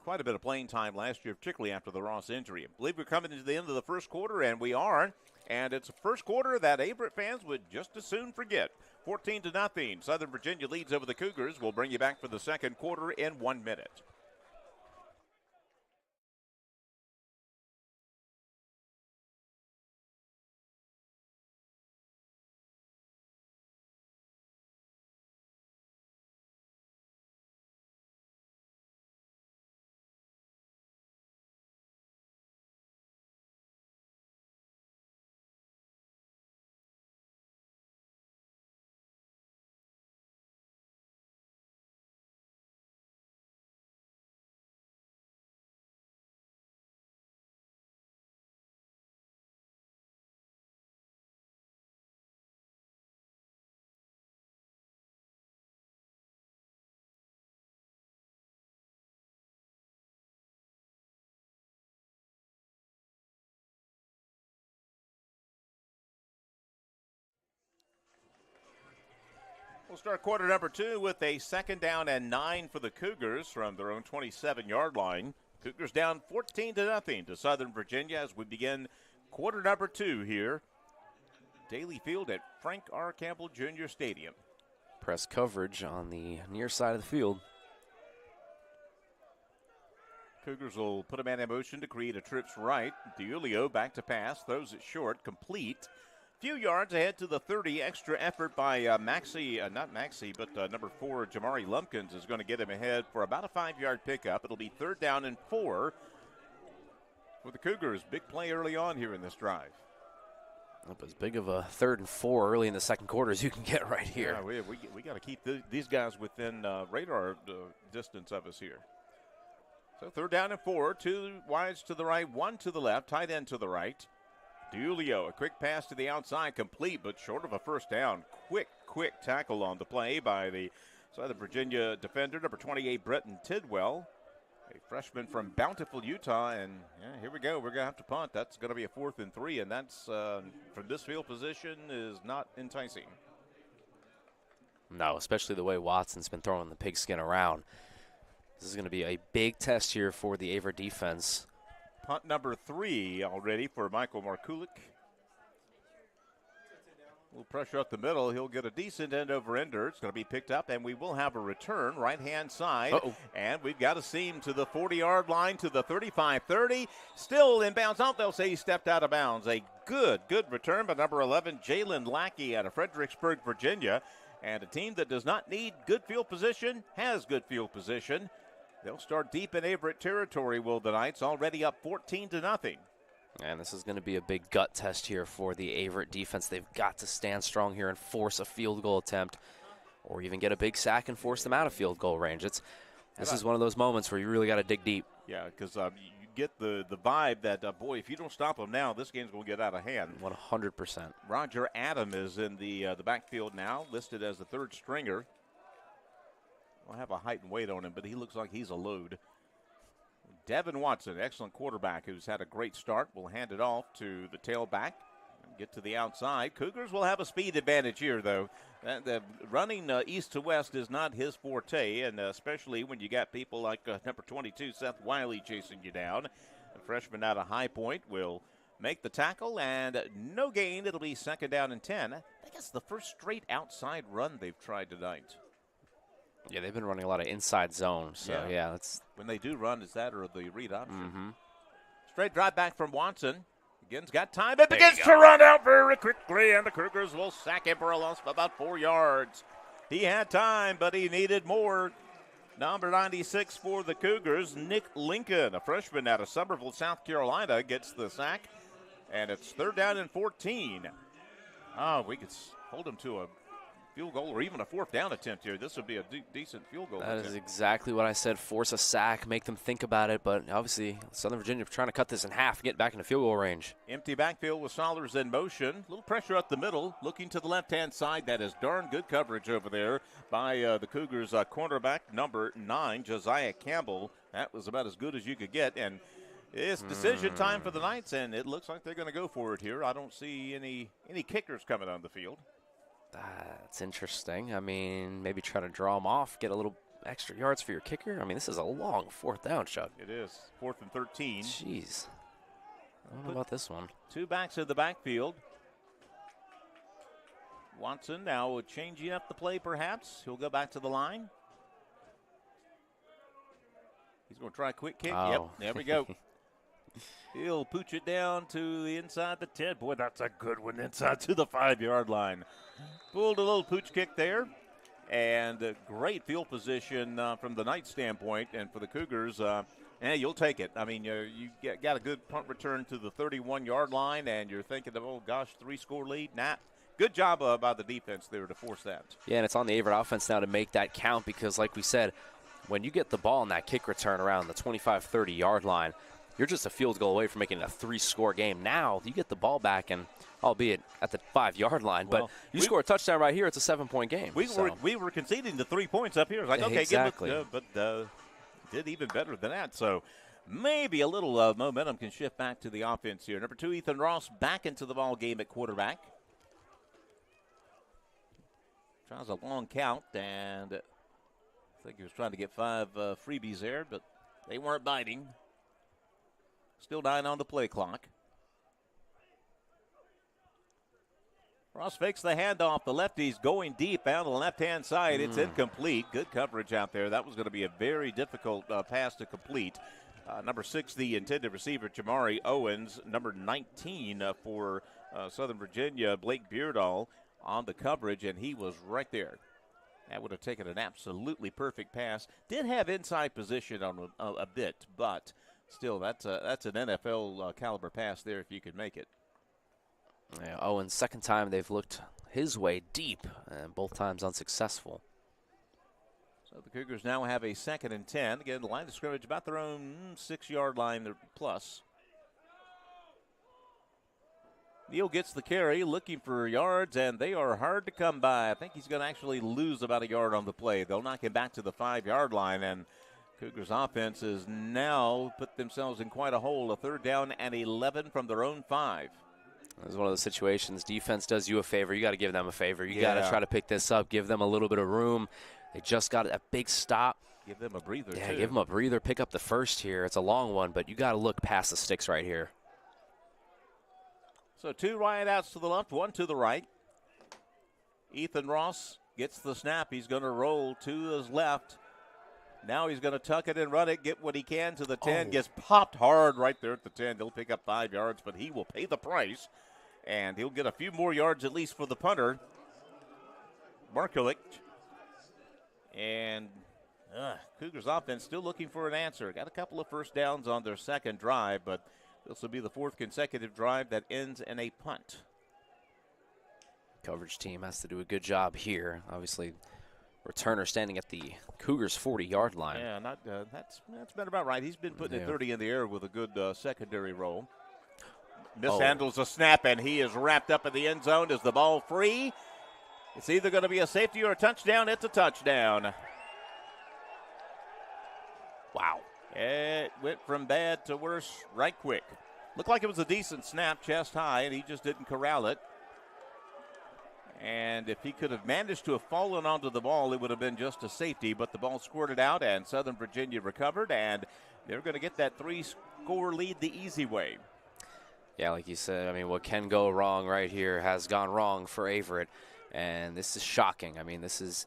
quite a bit of playing time last year, particularly after the Ross injury. I believe we're coming to the end of the first quarter, and we are. And it's a first quarter that Averett fans would just as soon forget. 14-0. Southern Virginia leads over the Cougars. We'll bring you back for the second quarter in 1 minute. We'll start quarter number 2 with a second down and 9 for the Cougars from their own 27-yard line. Cougars down 14-0 to Southern Virginia as we begin quarter number 2 here. Daly Field at Frank R. Campbell Jr. Stadium. Press coverage on the near side of the field. Cougars will put a man in motion to create a trips right. DiUlio back to pass, throws it short, complete. Few yards ahead to the 30. Extra effort by number 4, Jamari Lumpkins is going to get him ahead for about a 5-yard pickup. It'll be 3rd down and 4 for the Cougars. Big play early on here in this drive. Up as big of a 3rd and 4 early in the second quarter as you can get right here. Yeah, we got to keep these guys within radar distance of us here. So 3rd down and 4, 2 wides to the right, 1 to the left, tight end to the right. DiUlio, a quick pass to the outside, complete, but short of a 1st down. Quick tackle on the play by the Southern Virginia defender, number 28, Bretton Tidwell, a freshman from Bountiful, Utah. And here we go. We're going to have to punt. That's going to be a 4th and 3, and that's from this field position is not enticing. No, especially the way Watson's been throwing the pigskin around. This is going to be a big test here for the Averett defense. Punt number 3 already for Michael Markulik. A little pressure up the middle. He'll get a decent end-over-ender. It's going to be picked up, and we will have a return right-hand side. And we've got a seam to the 40-yard line, to the 35-30. Still in bounds. They'll say he stepped out of bounds. A good return by number 11, Jalen Lackey out of Fredericksburg, Virginia. And a team that does not need good field position has good field position. They'll start deep in Averett territory, will the Knights, already up 14-0. And this is going to be a big gut test here for the Averett defense. They've got to stand strong here and force a field goal attempt, or even get a big sack and force them out of field goal range. This is one of those moments where you really got to dig deep. Yeah, because you get the vibe that, boy, if you don't stop them now, this game's going to get out of hand. 100%. Roger Adam is in the backfield now, listed as the 3rd stringer. I'll have a height and weight on him, but he looks like he's a load. Devin Watson, excellent quarterback who's had a great start, will hand it off to the tailback and get to the outside. Cougars will have a speed advantage here, though. The running east to west is not his forte, and especially when you got people like number 22, Seth Wiley, chasing you down. The freshman out of High Point will make the tackle, and no gain. It'll be 2nd down and 10. I think it's the first straight outside run they've tried tonight. Yeah, they've been running a lot of inside zone. So, yeah that's when they do run, is that or the read option. Mm-hmm. Straight drive back from Watson. Again's got time. It begins to run out very quickly, and the Cougars will sack him for a loss of about 4 yards. He had time, but he needed more. Number 96 for the Cougars, Nick Lincoln, a freshman out of Summerville, South Carolina, gets the sack, and it's 3rd down and 14. We could hold him to a field goal or even a 4th down attempt here. This would be a decent field goal That attempt. is exactly what I said. Force a sack, make them think about it. But obviously, Southern Virginia trying to cut this in half and get back into field goal range. Empty backfield with Sollers in motion. A little pressure up the middle. Looking to the left-hand side. That is darn good coverage over there by the Cougars cornerback, number 9, Josiah Campbell. That was about as good as you could get. And it's decision time for the Knights, and it looks like they're going to go for it here. I don't see any kickers coming on the field. That's interesting. I mean, maybe try to draw them off, get a little extra yards for your kicker. I mean, this is a long 4th down, Chuck. It is. 4th and 13. Jeez. I don't know about this one. 2 backs in the backfield. Watson now changing up the play, perhaps. He'll go back to the line. He's going to try a quick kick. Oh. Yep, there we go. He'll pooch it down to the inside the 10. Boy, that's a good one, inside to the 5-yard line. Pulled a little pooch kick there. And a great field position from the Knights standpoint. And for the Cougars, you'll take it. I mean, you got a good punt return to the 31-yard line, and you're thinking of, 3-score lead. Nah. Good job by the defense there to force that. Yeah, and it's on the Averett offense now to make that count because, like we said, when you get the ball in that kick return around the 25, 30-yard line, you're just a field goal away from making it a 3-score game. Now you get the ball back, and albeit at the 5-yard line, but you score a touchdown right here, it's a 7-point game. We were conceding the 3 points up here. It's like, okay, exactly. but did even better than that. So maybe a little momentum can shift back to the offense here. Number 2, Ethan Ross, back into the ball game at quarterback. Tries a long count, and I think he was trying to get 5 freebies there, but they weren't biting. Still 9 on the play clock. Ross fakes the handoff. The lefty's going deep down the left-hand side. It's incomplete. Good coverage out there. That was going to be a very difficult pass to complete. Number 6, the intended receiver, Jamari Owens. Number 19 for Southern Virginia, Blake Beardall, on the coverage, and he was right there. That would have taken an absolutely perfect pass. Did have inside position on a bit, but still, that's an NFL caliber pass there if you could make it. Yeah, Owens, second time they've looked his way deep, and both times unsuccessful. So the Cougars now have a 2nd and 10. Again, the line of scrimmage about their own 6-yard line plus. Neal gets the carry, looking for yards, and they are hard to come by. I think he's going to actually lose about a yard on the play. They'll knock him back to the 5-yard line, and Cougars offense has now put themselves in quite a hole. A 3rd down and 11 from their own 5. It's one of those situations. Defense does you a favor. You got to give them a favor. You got to try to pick this up, give them a little bit of room. They just got a big stop. Give them a breather, Yeah, too. give them a breather. Pick up the first here. It's a long one, but you got to look past the sticks right here. So 2 wideouts to the left, 1 to the right. Ethan Ross gets the snap. He's going to roll to his left. Now he's going to tuck it and run it, get what he can to the 10. Gets popped hard right there at the 10. He'll pick up 5 yards, but he will pay the price. And he'll get a few more yards at least for the punter, Markovic. And Cougars offense still looking for an answer. Got a couple of first downs on their 2nd drive, but this will be the 4th consecutive drive that ends in a punt. Coverage team has to do a good job here. Obviously, returner standing at the Cougars' 40-yard line. Yeah, that's been about right. He's been putting it 30 in the air with a good secondary roll. Mishandles a snap, and he is wrapped up in the end zone. Is the ball free? It's either going to be a safety or a touchdown. It's a touchdown. Wow. It went from bad to worse right quick. Looked like it was a decent snap, chest high, and he just didn't corral it. And if he could have managed to have fallen onto the ball, it would have been just a safety. But the ball squirted out, and Southern Virginia recovered, and they're going to get that 3-score lead the easy way. Yeah, like you said, I mean, what can go wrong right here has gone wrong for Averett. And this is shocking. I mean, this is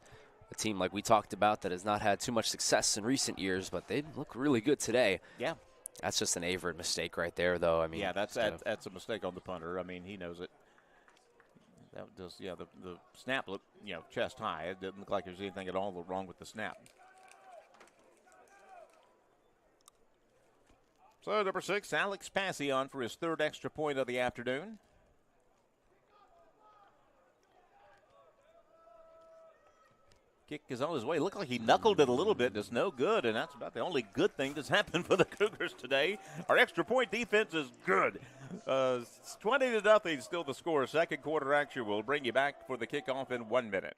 a team like we talked about that has not had too much success in recent years, but they look really good today. Yeah. That's just an Averett mistake right there, though. I mean, yeah, that's a mistake on the punter. I mean, he knows it. That does, the snap looked, chest high. It didn't look like there's anything at all wrong with the snap. So number 6, Alex Passy on for his 3rd extra point of the afternoon. Kick is on his way. Looked like he knuckled it a little bit, and it's no good, and that's about the only good thing that's happened for the Cougars today. Our extra point defense is good. 20-0 still the score. 2nd quarter action. We'll bring you back for the kickoff in 1 minute.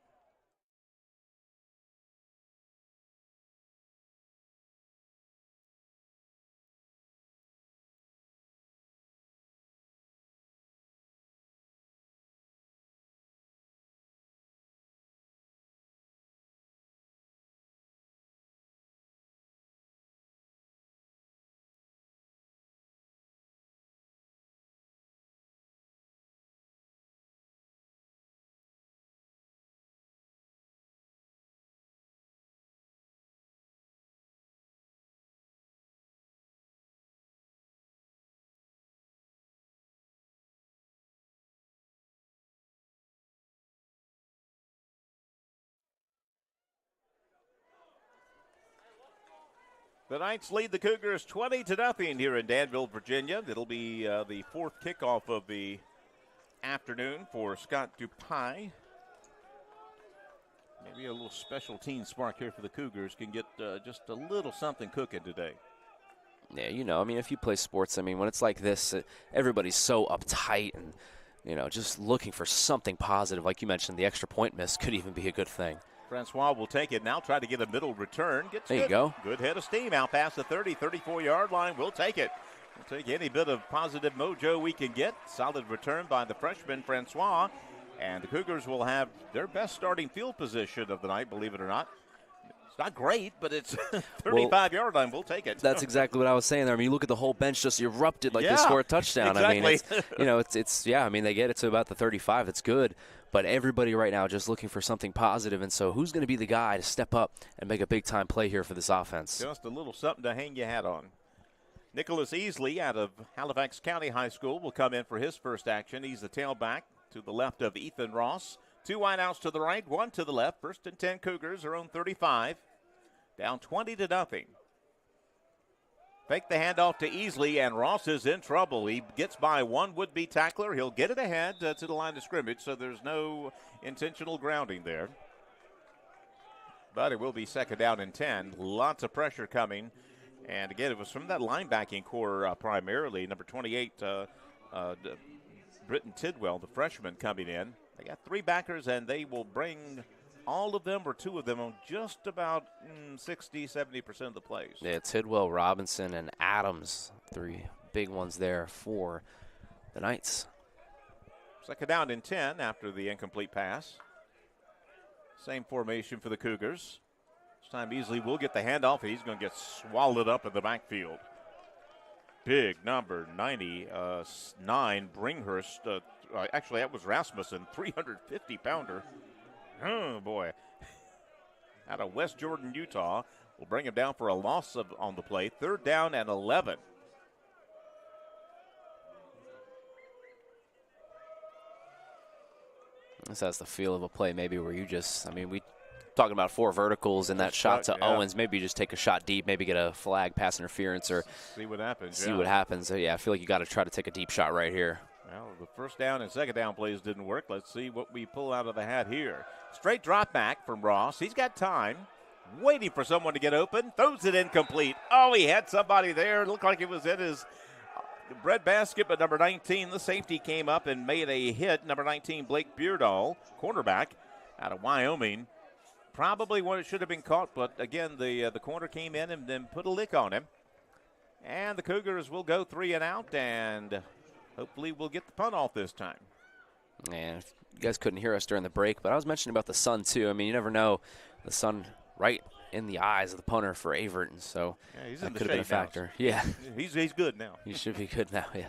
The Knights lead the Cougars 20-0 here in Danville, Virginia. It'll be the 4th kickoff of the afternoon for Scott Dupai. Maybe a little special team spark here for the Cougars can get just a little something cooking today. Yeah, I mean, if you play sports, I mean, when it's like this, everybody's so uptight and, just looking for something positive. Like you mentioned, the extra point miss could even be a good thing. Francois will take it now, try to get a middle return. There you go. Good head of steam out past the 34-yard line. We'll take it. We'll take any bit of positive mojo we can get. Solid return by the freshman, Francois. And the Cougars will have their best starting field position of the night, believe it or not. not great, but it's 35-yard line. We'll take it. That's exactly what I was saying there. I mean, you look at the whole bench just erupted like they score a touchdown. Exactly. I mean, I mean, they get it to about the 35. That's good. But everybody right now just looking for something positive. And so who's going to be the guy to step up and make a big-time play here for this offense? Just a little something to hang your hat on. Nicholas Easley out of Halifax County High School will come in for his first action. He's the tailback to the left of Ethan Ross. 2 wideouts to the right, 1 to the left. 1st and 10 Cougars, their own 35. Down 20-0. Fake the handoff to Easley, and Ross is in trouble. He gets by one would-be tackler. He'll get it ahead to the line of scrimmage, so there's no intentional grounding there. But it will be 2nd down and 10. Lots of pressure coming. And, again, it was from that linebacking core primarily. Number 28, Britton Tidwell, the freshman, coming in. They got 3 backers, and they will bring all of them or 2 of them on just about 60-70% of the plays. Yeah, Tidwell, Robinson, and Adams, 3 big ones there for the Knights. 2nd down and 10 after the incomplete pass. Same formation for the Cougars. This time Easley will get the handoff. He's going to get swallowed up in the backfield. Big number 99, Bringhurst. Actually, that was Rasmussen, 350-pounder. Oh, boy. Out of West Jordan, Utah. Will bring him down for a loss on the play. 3rd down and 11. This has the feel of a play maybe where you just, I mean, we talking about 4 verticals and that shot to Owens. Maybe you just take a shot deep, maybe get a flag, pass interference, or see what happens. See what happens. So, yeah, I feel like you got to try to take a deep shot right here. Well, the 1st down and 2nd down plays didn't work. Let's see what we pull out of the hat here. Straight drop back from Ross. He's got time. Waiting for someone to get open. Throws it incomplete. Oh, he had somebody there. Looked like it was in his breadbasket, but number 19, the safety, came up and made a hit. Number 19, Blake Beardall, cornerback out of Wyoming. Probably one that should have been caught, but again, the corner came in and then put a lick on him. And the Cougars will go 3 and out, and hopefully we'll get the punt off this time. And you guys couldn't hear us during the break, but I was mentioning about the sun, too. I mean, you never know. The sun right in the eyes of the punter for Averett, and so he's that in the could have been a factor. Now. Yeah. He's good now. He should be good now, yeah.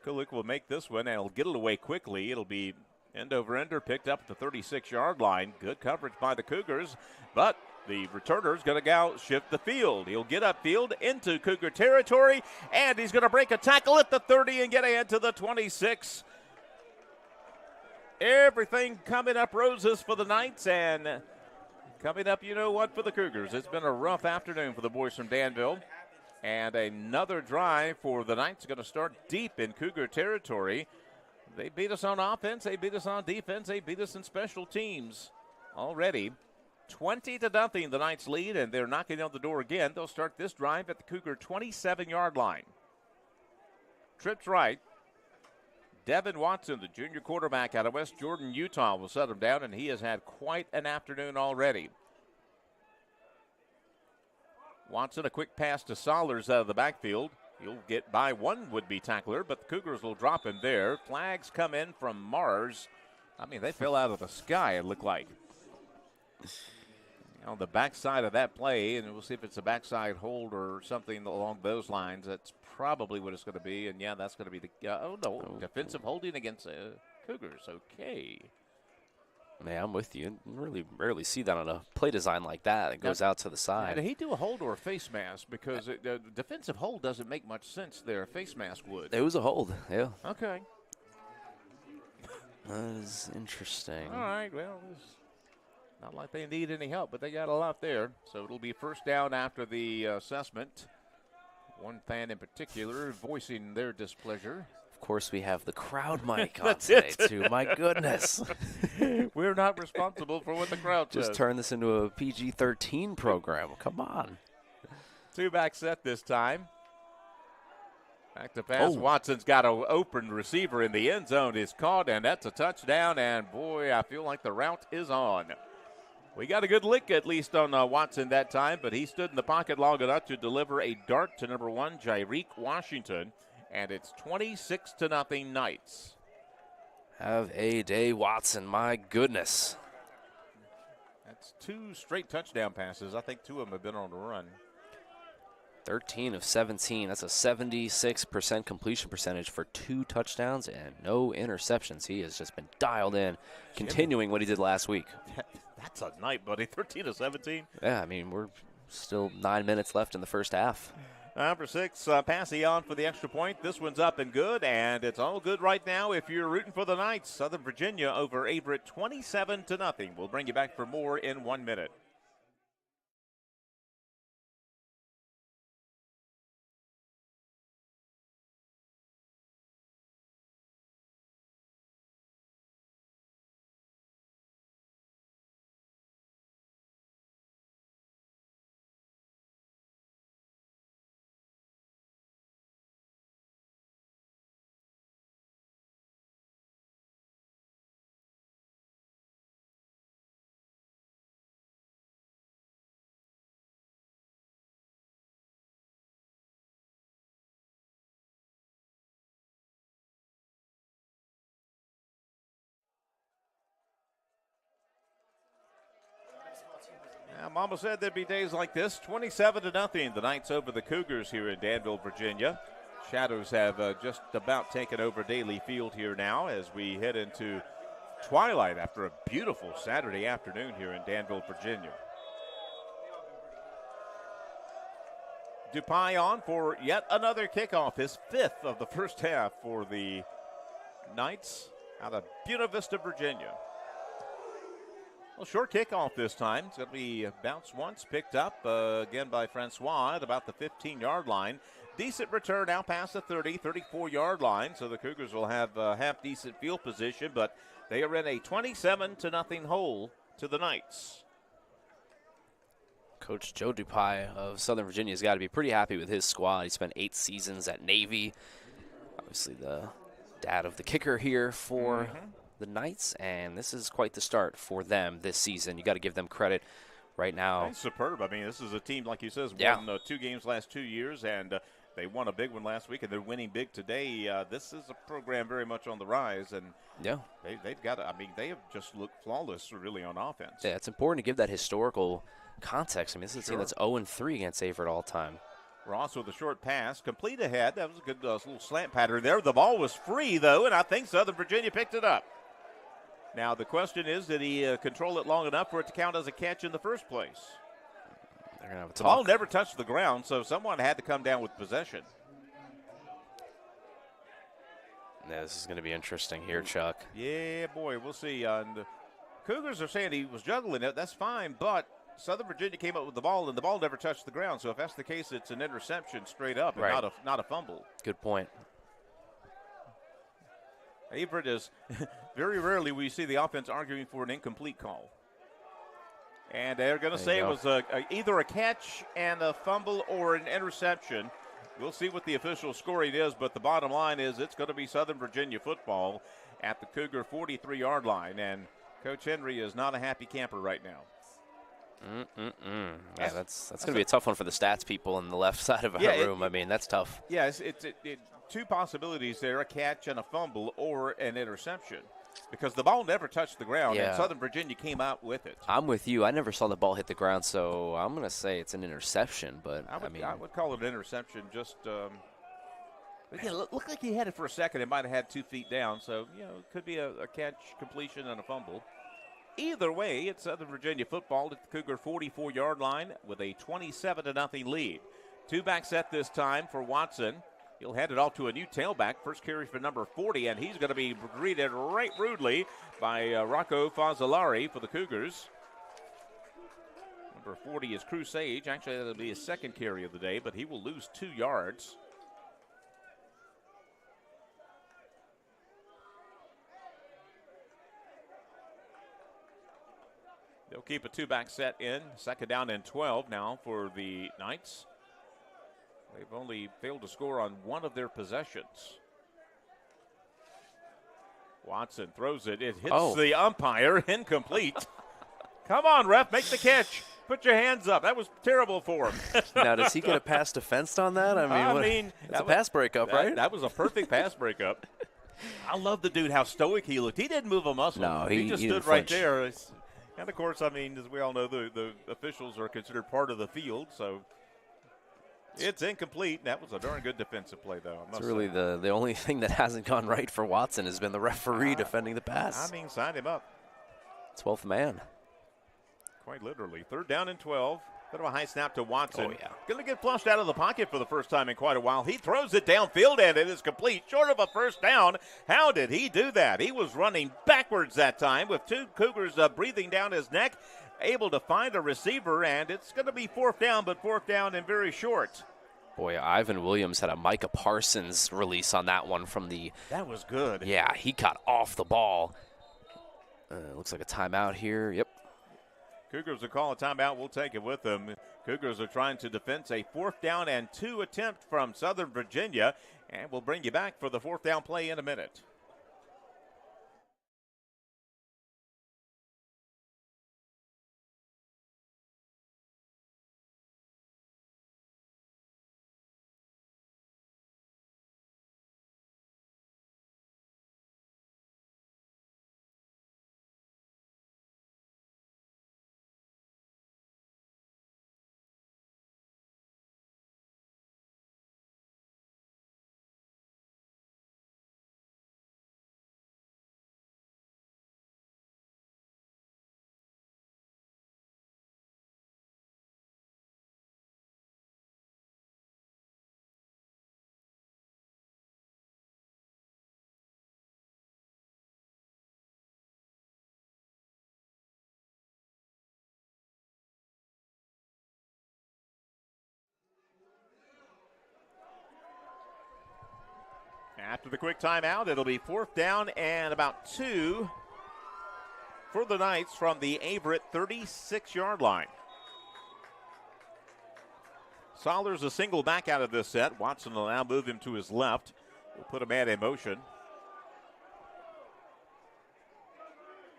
Kulik will make this one, and he'll get it away quickly. It'll be end over ender, picked up at the 36-yard line. Good coverage by the Cougars, but the returner's going to go shift the field. He'll get upfield into Cougar territory, and he's going to break a tackle at the 30 and get ahead to the 26. Everything coming up roses for the Knights, and coming up, you know what, for the Cougars. It's been a rough afternoon for the boys from Danville. And another drive for the Knights going to start deep in Cougar territory. They beat us on offense. They beat us on defense. They beat us in special teams already. 20-0, the Knights lead, and they're knocking on the door again. They'll start this drive at the Cougar 27-yard line. Trips right. Devin Watson, the junior quarterback out of West Jordan, Utah, will set him down, and he has had quite an afternoon already. Watson, a quick pass to Sollers out of the backfield. He'll get by one would-be tackler, but the Cougars will drop him there. Flags come in from Mars. I mean, they fell out of the sky, it looked like. On the backside of that play, and we'll see if it's a backside hold or something along those lines. That's probably what it's going to be, and yeah, that's going to be the defensive holding against Cougars. Okay. Man, I'm with you. Really rarely see that on a play design like that. It goes out to the side. Did he do a hold or a face mask? Because the defensive hold doesn't make much sense there. A face mask would. It was a hold, yeah. Okay. That is interesting. All right, well, it's not like they need any help, but they got a lot there. So it'll be 1st down after the assessment. One fan in particular voicing their displeasure. Of course, we have the crowd mic on today, too. My goodness. We're not responsible for what the crowd says. Just turn this into a PG-13 program. Come on. 2-back set this time. Back to pass. Watson's got an open receiver in the end zone. Is caught, and that's a touchdown. And, boy, I feel like the route is on. We got a good lick, at least, on Watson that time, but he stood in the pocket long enough to deliver a dart to number 1, Jairique Washington. And it's 26-0 Knights. Have a day, Watson. My goodness. That's 2 straight touchdown passes. I think 2 of them have been on the run. 13 of 17. That's a 76% completion percentage for 2 touchdowns and no interceptions. He has just been dialed in, continuing what he did last week. That's a night, buddy. 13 of 17. Yeah, I mean, we're still 9 minutes left in the first half. Number 6, passing on for the extra point. This one's up and good, and it's all good right now if you're rooting for the Knights. Southern Virginia over Averett 27-0. We'll bring you back for more in 1 minute. Mama said there'd be days like this. 27-0. The Knights over the Cougars here in Danville, Virginia. Shadows have just about taken over Daly Field here now as we head into twilight after a beautiful Saturday afternoon here in Danville, Virginia. Dupai on for yet another kickoff, his 5th of the first half for the Knights out of Buena Vista, Virginia. Well, short kickoff this time. It's going to be bounced once, picked up again by Francois at about the 15-yard line. Decent return now past the 30, 34-yard line, so the Cougars will have half-decent field position, but they are in a 27-0 hole to the Knights. Coach Joe Dupai of Southern Virginia has got to be pretty happy with his squad. He spent 8 seasons at Navy. Obviously the dad of the kicker here for the Knights, and this is quite the start for them this season. You got to give them credit right now. That's superb. I mean, this is a team, like you said, won 2 games last 2 years, and they won a big one last week, and they're winning big today. This is a program very much on the rise, and they've got to, I mean, they have just looked flawless really on offense. Yeah, it's important to give that historical context. I mean, this is a team that's 0-3 against Averett all time. Ross with a short pass, complete ahead. That was a good little slant pattern there. The ball was free, though, and I think Southern Virginia picked it up. Now, the question is, did he control it long enough for it to count as a catch in the first place? They're gonna have a the ball never touched the ground, so someone had to come down with possession. Yeah, this is going to be interesting here, Chuck. Yeah, boy, we'll see. And the Cougars are saying he was juggling it. That's fine, but Southern Virginia came up with the ball, and the ball never touched the ground. So if that's the case, it's an interception straight up and not a fumble. Good point. Averett is very rarely we see the offense arguing for an incomplete call. And they're going to say it was either a catch and a fumble or an interception. We'll see what the official scoring is, but the bottom line is it's going to be Southern Virginia football at the Cougar 43-yard line. And Coach Henry is not a happy camper right now. Yeah, that's going to be a tough one for the stats people in the left side of our room. I mean, that's tough. Yeah, it's 2 possibilities there, a catch and a fumble or an interception, because the ball never touched the ground, and Southern Virginia came out with it. I'm with you. I never saw the ball hit the ground, so I'm going to say it's an interception, but I would call it an interception. Just it looked like he had it for a second. It might have had 2 feet down, so it could be a catch, completion, and a fumble. Either way, it's Southern Virginia football at the Cougar 44-yard line with a 27-0 lead. 2-back set this time for Watson. He'll hand it off to a new tailback. First carry for number 40, and he's going to be greeted right rudely by Rocco Fazzolari for the Cougars. Number 40 is Crusage. Actually, that'll be his 2nd carry of the day, but he will lose 2 yards. They'll keep a 2-back set in. 2nd down and 12 now for the Knights. They've only failed to score on 1 of their possessions. Watson throws it. It hits the umpire. Incomplete. Come on, ref. Make the catch. Put your hands up. That was terrible for him. Now, does he get a pass defense on that? I mean, it's a pass breakup, right? That was a perfect pass breakup. I love the dude, how stoic he looked. He didn't move a muscle. No, he just stood right there. And, of course, I mean, as we all know, the officials are considered part of the field, so it's incomplete. That was a darn good defensive play, though. It's really the only thing that hasn't gone right for Watson has been the referee defending the pass. I mean, sign him up. 12th man. Quite literally. 3rd down and 12. Bit of a high snap to Watson. Oh, yeah. Going to get flushed out of the pocket for the first time in quite a while. He throws it downfield, and it is complete. Short of a first down. How did he do that? He was running backwards that time with 2 Cougars breathing down his neck, able to find a receiver, and it's going to be 4th down, but 4th down and very short. Boy, Ivan Williams had a Micah Parsons release on that one from the... That was good. Yeah, he got off the ball. Looks like a timeout here. Yep. Cougars will call a timeout. We'll take it with them. Cougars are trying to defend a 4th down and 2 attempt from Southern Virginia, and we'll bring you back for the 4th down play in a minute. After the quick timeout, it'll be 4th down and about 2 for the Knights from the Averett 36-yard line. Saunders a single back out of this set. Watson will now move him to his left. We'll put a man in motion.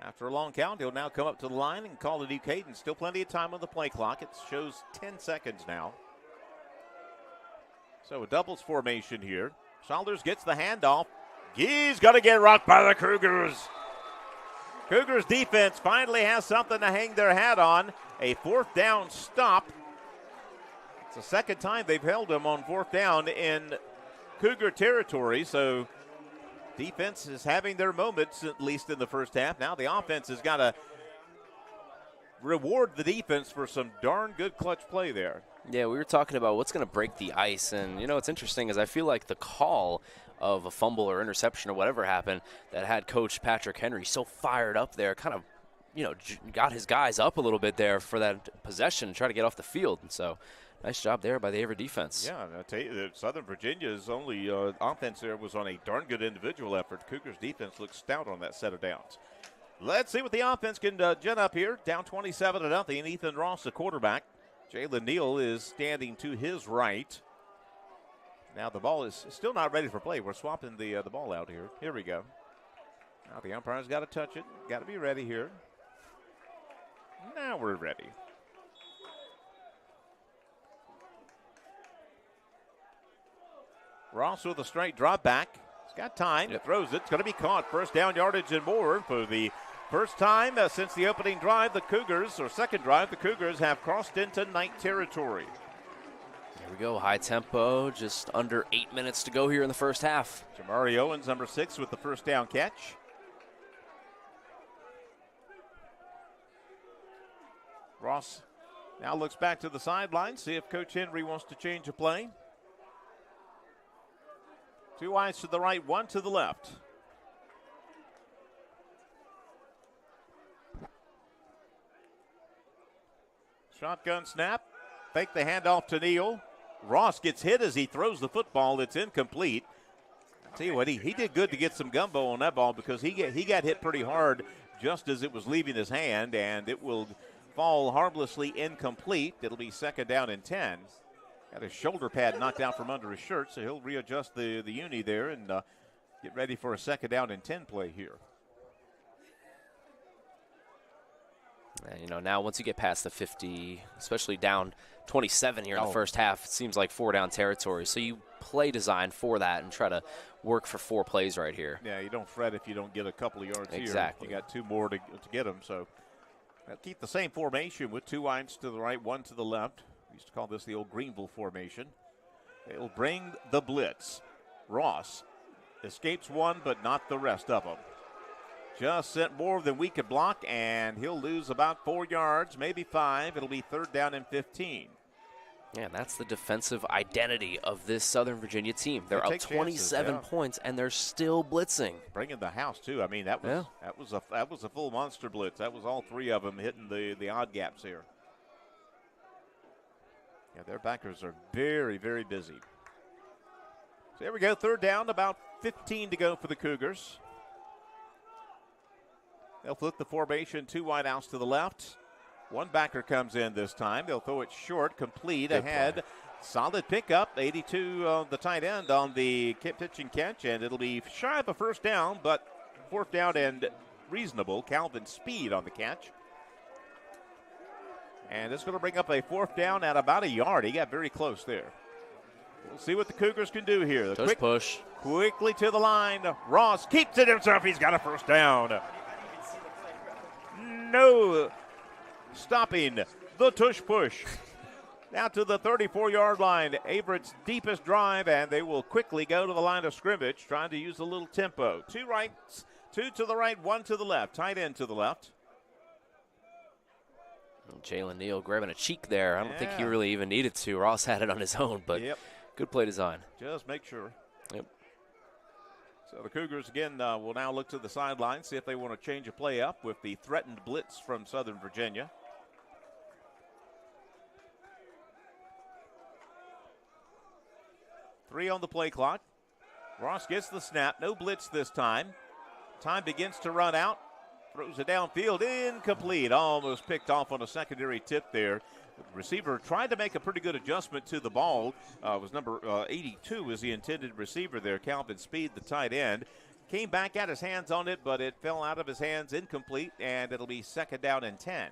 After a long count, he'll now come up to the line and call a new cadence. Still plenty of time on the play clock. It shows 10 seconds now. So a doubles formation here. Saunders gets the handoff. He's going to get rocked by the Cougars. Cougars defense finally has something to hang their hat on. A 4th down stop. It's the second time they've held him on 4th down in Cougar territory. So defense is having their moments, at least in the first half. Now the offense has got to reward the defense for some darn good clutch play there. Yeah, we were talking about what's going to break the ice. And, you know, what's interesting is I feel like the call of a fumble or interception or whatever happened that had Coach Patrick Henry so fired up there, kind of, you know, got his guys up a little bit there for that possession, try to get off the field. And so nice job there by the Averett defense. Yeah, I'll tell you, Southern Virginia's only offense there was on a darn good individual effort. Cougars defense looks stout on that set of downs. Let's see what the offense can gen up here. Down 27-0. Ethan Ross, the quarterback. Jalen Neal is standing to his right. Now the ball is still not ready for play. We're swapping the ball out here. Here we go. Now the umpire's got to touch it. Got to be ready here. Now we're ready. Ross with a straight drop back. He's got time. Yep. Throws it. It's going to be caught. First down yardage and more for the first time since the opening drive. The Cougars, or second drive, the Cougars have crossed into Knight territory. There we go. High tempo. Just under 8 minutes to go here in the first half. Jamari Owens, number 6, with the first down catch. Ross now looks back to the sideline, see if Coach Henry wants to change a play. 2 wides to the right, 1 to the left. Shotgun snap. Fake the handoff to Neal. Ross gets hit as he throws the football. It's incomplete. I'll tell you what, he did good to get some gumbo on that ball because he got hit pretty hard just as it was leaving his hand, and it will fall harmlessly incomplete. It'll be second down and 10. Got his shoulder pad knocked out from under his shirt, so he'll readjust the uni there and get ready for a second down and 10 play here. You know, now once you get past the 50, especially down 27 here in the first half, it seems like 4 down territory. So you play design for that and try to work for 4 plays right here. Yeah, you don't fret if you don't get a couple of yards exactly. Here. You got 2 more to get them. So They'll keep the same formation with 2 wides to the right, 1 to the left. We used to call this the old Greenville formation. They'll bring the blitz. Ross escapes one, but not the rest of them. Just sent more than we could block, and he'll lose about 4 yards, maybe 5. It'll be 3rd down and 15. Yeah, that's the defensive identity of this Southern Virginia team. They're up 27 points, and they're still blitzing. Bringing the house too. I mean, that was a full monster blitz. That was all 3 of them hitting the odd gaps here. Yeah, their backers are very, very busy. So there we go. 3rd down, about 15 to go for the Cougars. They'll flip the formation, 2 wide outs to the left. 1 backer comes in this time. They'll throw it short, complete, good ahead. Play. Solid pickup, 82 the tight end on the pitch and catch, and it'll be shy of a 1st down, but 4th down and reasonable. Calvin Speed on the catch. And it's going to bring up a 4th down at about 1 yard. He got very close there. We'll see what the Cougars can do here. The push. Quickly to the line. Ross keeps it himself. He's got a 1st down. No stopping the tush push. Now to the 34-yard line. Averett's deepest drive, and they will quickly go to the line of scrimmage, trying to use a little tempo. 2 rights, 2 to the right, 1 to the left. Tight end to the left. Jalen Neal grabbing a cheek there. I don't think he really even needed to. Ross had it on his own, but good play design. Just make sure. Yep. So the Cougars, again, will now look to the sideline, see if they want to change a play up with the threatened blitz from Southern Virginia. Three on the play clock. Ross gets the snap. No blitz this time. Time begins to run out. Throws it downfield. Incomplete. Almost picked off on a secondary tip there. The receiver tried to make a pretty good adjustment to the ball. Was number 82 was the intended receiver there. Calvin Speed, the tight end. Came back, got his hands on it, but it fell out of his hands. Incomplete, and it'll be 2nd down and 10.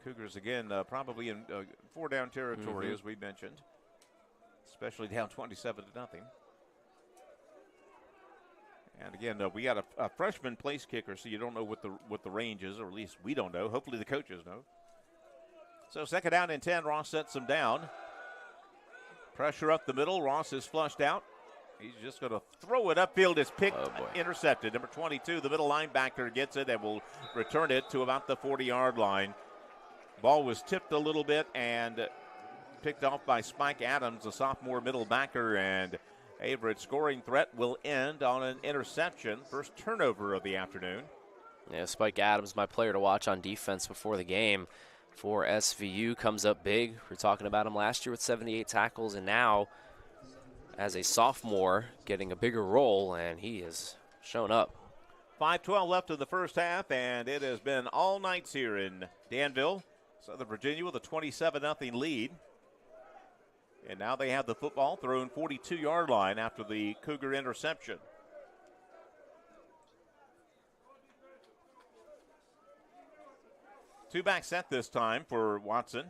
Cougars, again, probably in 4-down territory, as we mentioned. Especially down 27-0. And again, we got a freshman place kicker, so you don't know what the range is, or at least we don't know. Hopefully the coaches know. So 2nd down and 10. Ross sets them down. Pressure up the middle. Ross is flushed out. He's just going to throw it upfield. It's picked, intercepted. Number 22, the middle linebacker, gets it and will return it to about the 40-yard line. Ball was tipped a little bit and picked off by Spike Adams, a sophomore middle backer, and Averett's scoring threat will end on an interception. First turnover of the afternoon. Yeah, Spike Adams, my player to watch on defense before the game for SVU, comes up big. We were talking about him last year with 78 tackles, and now as a sophomore getting a bigger role, and he has shown up. 5:12 left of the first half, and it has been all nights here in Danville. Southern Virginia with a 27-0 lead. And now they have the football thrown 42-yard line after the Cougar interception. Two-back set this time for Watson.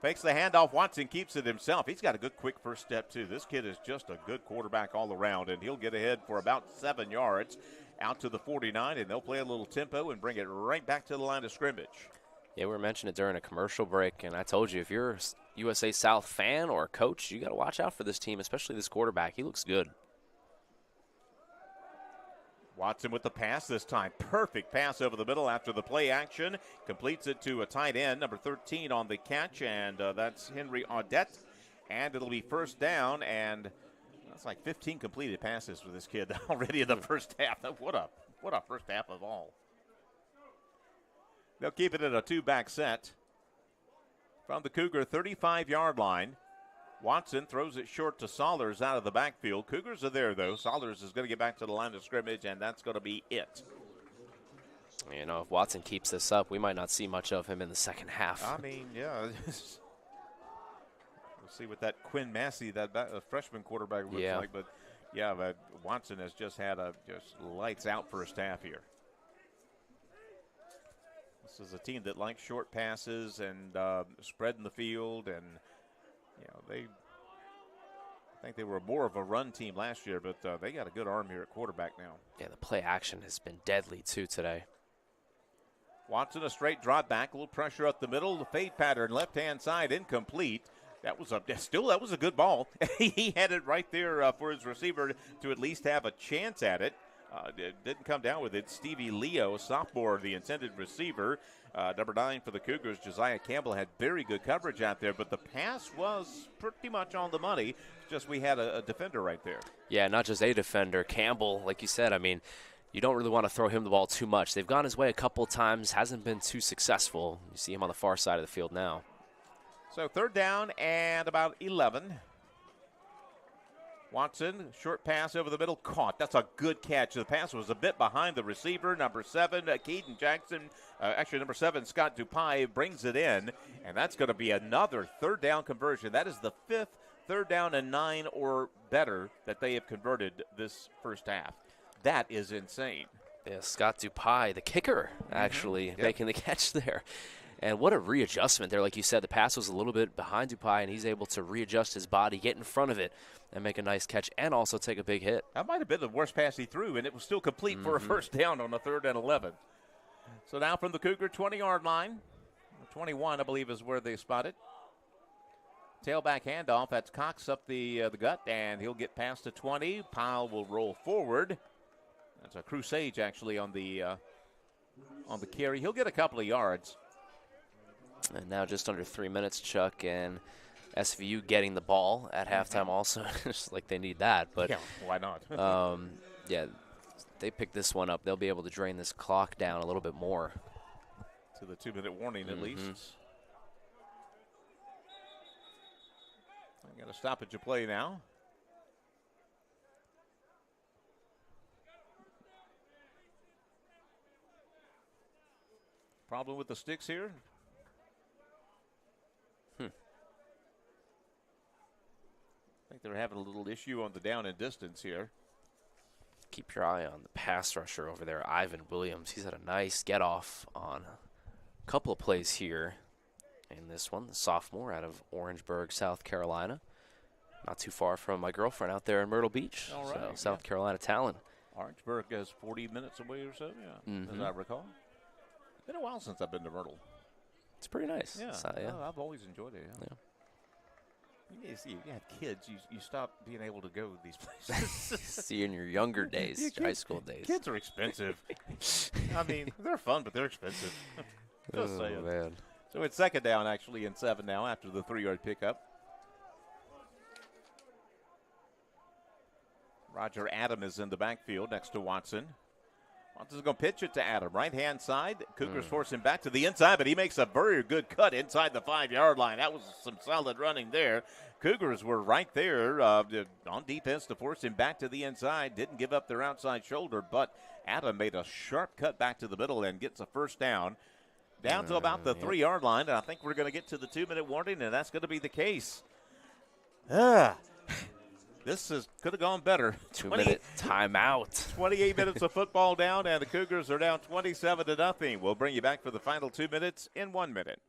Fakes the handoff. Watson keeps it himself. He's got a good quick first step, too. This kid is just a good quarterback all around, and he'll get ahead for about 7 yards out to the 49, and they'll play a little tempo and bring it right back to the line of scrimmage. Yeah, we were mentioning it during a commercial break, and I told you, if you're a USA South fan or a coach, you got to watch out for this team, especially this quarterback. He looks good. Watson with the pass this time. Perfect pass over the middle after the play action. Completes it to a tight end, number 13 on the catch, and that's Henry Audette. And it'll be 1st down, and that's like 15 completed passes for this kid already in the first half. What a first half of all. They'll keep it at a 2-back set. From the Cougar 35-yard line, Watson throws it short to Saunders out of the backfield. Cougars are there, though. Saunders is going to get back to the line of scrimmage, and that's going to be it. You know, if Watson keeps this up, we might not see much of him in the second half. I mean, yeah. We'll see what that Quinn Massey, that freshman quarterback, looks like. But, yeah, but Watson has just had a just lights-out first half here. This is a team that likes short passes and spreading the field, and they I think they were more of a run team last year, but they got a good arm here at quarterback now. Yeah, the play action has been deadly, too, today. Watson, a straight drop back, a little pressure up the middle. The fade pattern, left-hand side, incomplete. That was a good ball. He had it right there for his receiver to at least have a chance at it. Didn't come down with it. Stevie Leo, sophomore, the intended receiver. Number 9 for the Cougars, Josiah Campbell, had very good coverage out there, but the pass was pretty much on the money. Just we had a defender right there. Yeah, not just a defender. Campbell, like you said, I mean, you don't really want to throw him the ball too much. They've gone his way a couple times, hasn't been too successful. You see him on the far side of the field now. So 3rd down and about 11. Watson, short pass over the middle, caught. That's a good catch. The pass was a bit behind the receiver. Number 7, Keaton Jackson, number 7, Scott Dupai brings it in, and that's going to be another 3rd down conversion. That is the 5th 3rd down and 9 or better that they have converted this first half. That is insane. Yeah, Scott Dupai, the kicker, actually making the catch there. And what a readjustment there. Like you said, the pass was a little bit behind Dupai, and he's able to readjust his body, get in front of it, and make a nice catch, and also take a big hit. That might have been the worst pass he threw, and it was still complete for a 1st down on the 3rd and 11. So now from the Cougar 20-yard line, 21, I believe, is where they spot it. Tailback handoff. That's Cox up the gut, and he'll get past the 20. Powell will roll forward. That's a Crusade, actually, on the carry. He'll get a couple of yards. And now just under 3 minutes, Chuck, and SVU getting the ball at halftime also. Just like they need that. But yeah, why not? yeah, they pick this one up. They'll be able to drain this clock down a little bit more. To the 2-minute warning, at least. I got to stop at your play now. Problem with the sticks here? I think they're having a little issue on the down and distance here. Keep your eye on the pass rusher over there, Ivan Williams. He's had a nice get-off on a couple of plays here. In this one, the sophomore out of Orangeburg, South Carolina. Not too far from my girlfriend out there in Myrtle Beach. All right, so South Carolina talent. Orangeburg is 40 minutes away or so, as I recall. Been a while since I've been to Myrtle. It's pretty nice. Yeah, So, I've always enjoyed it. Yeah. You see, you have kids, you stop being able to go to these places. See, in your younger days, high school days. Kids are expensive. I mean, they're fun, but they're expensive. Just saying. Man. So it's 2nd down, actually, and 7 now after the 3-yard pickup. Roger Adam is in the backfield next to Watson. Watson's going to pitch it to Adam. Right-hand side. Cougars force him back to the inside, but he makes a very good cut inside the 5-yard line. That was some solid running there. Cougars were right there on defense to force him back to the inside. Didn't give up their outside shoulder, but Adam made a sharp cut back to the middle and gets a 1st down. Down to about the 3-yard line, and I think we're going to get to the 2-minute warning, and that's going to be the case. This could have gone better. 2-minute timeout. 28 minutes of football down, and the Cougars are down 27-0. We'll bring you back for the final 2 minutes in 1 minute.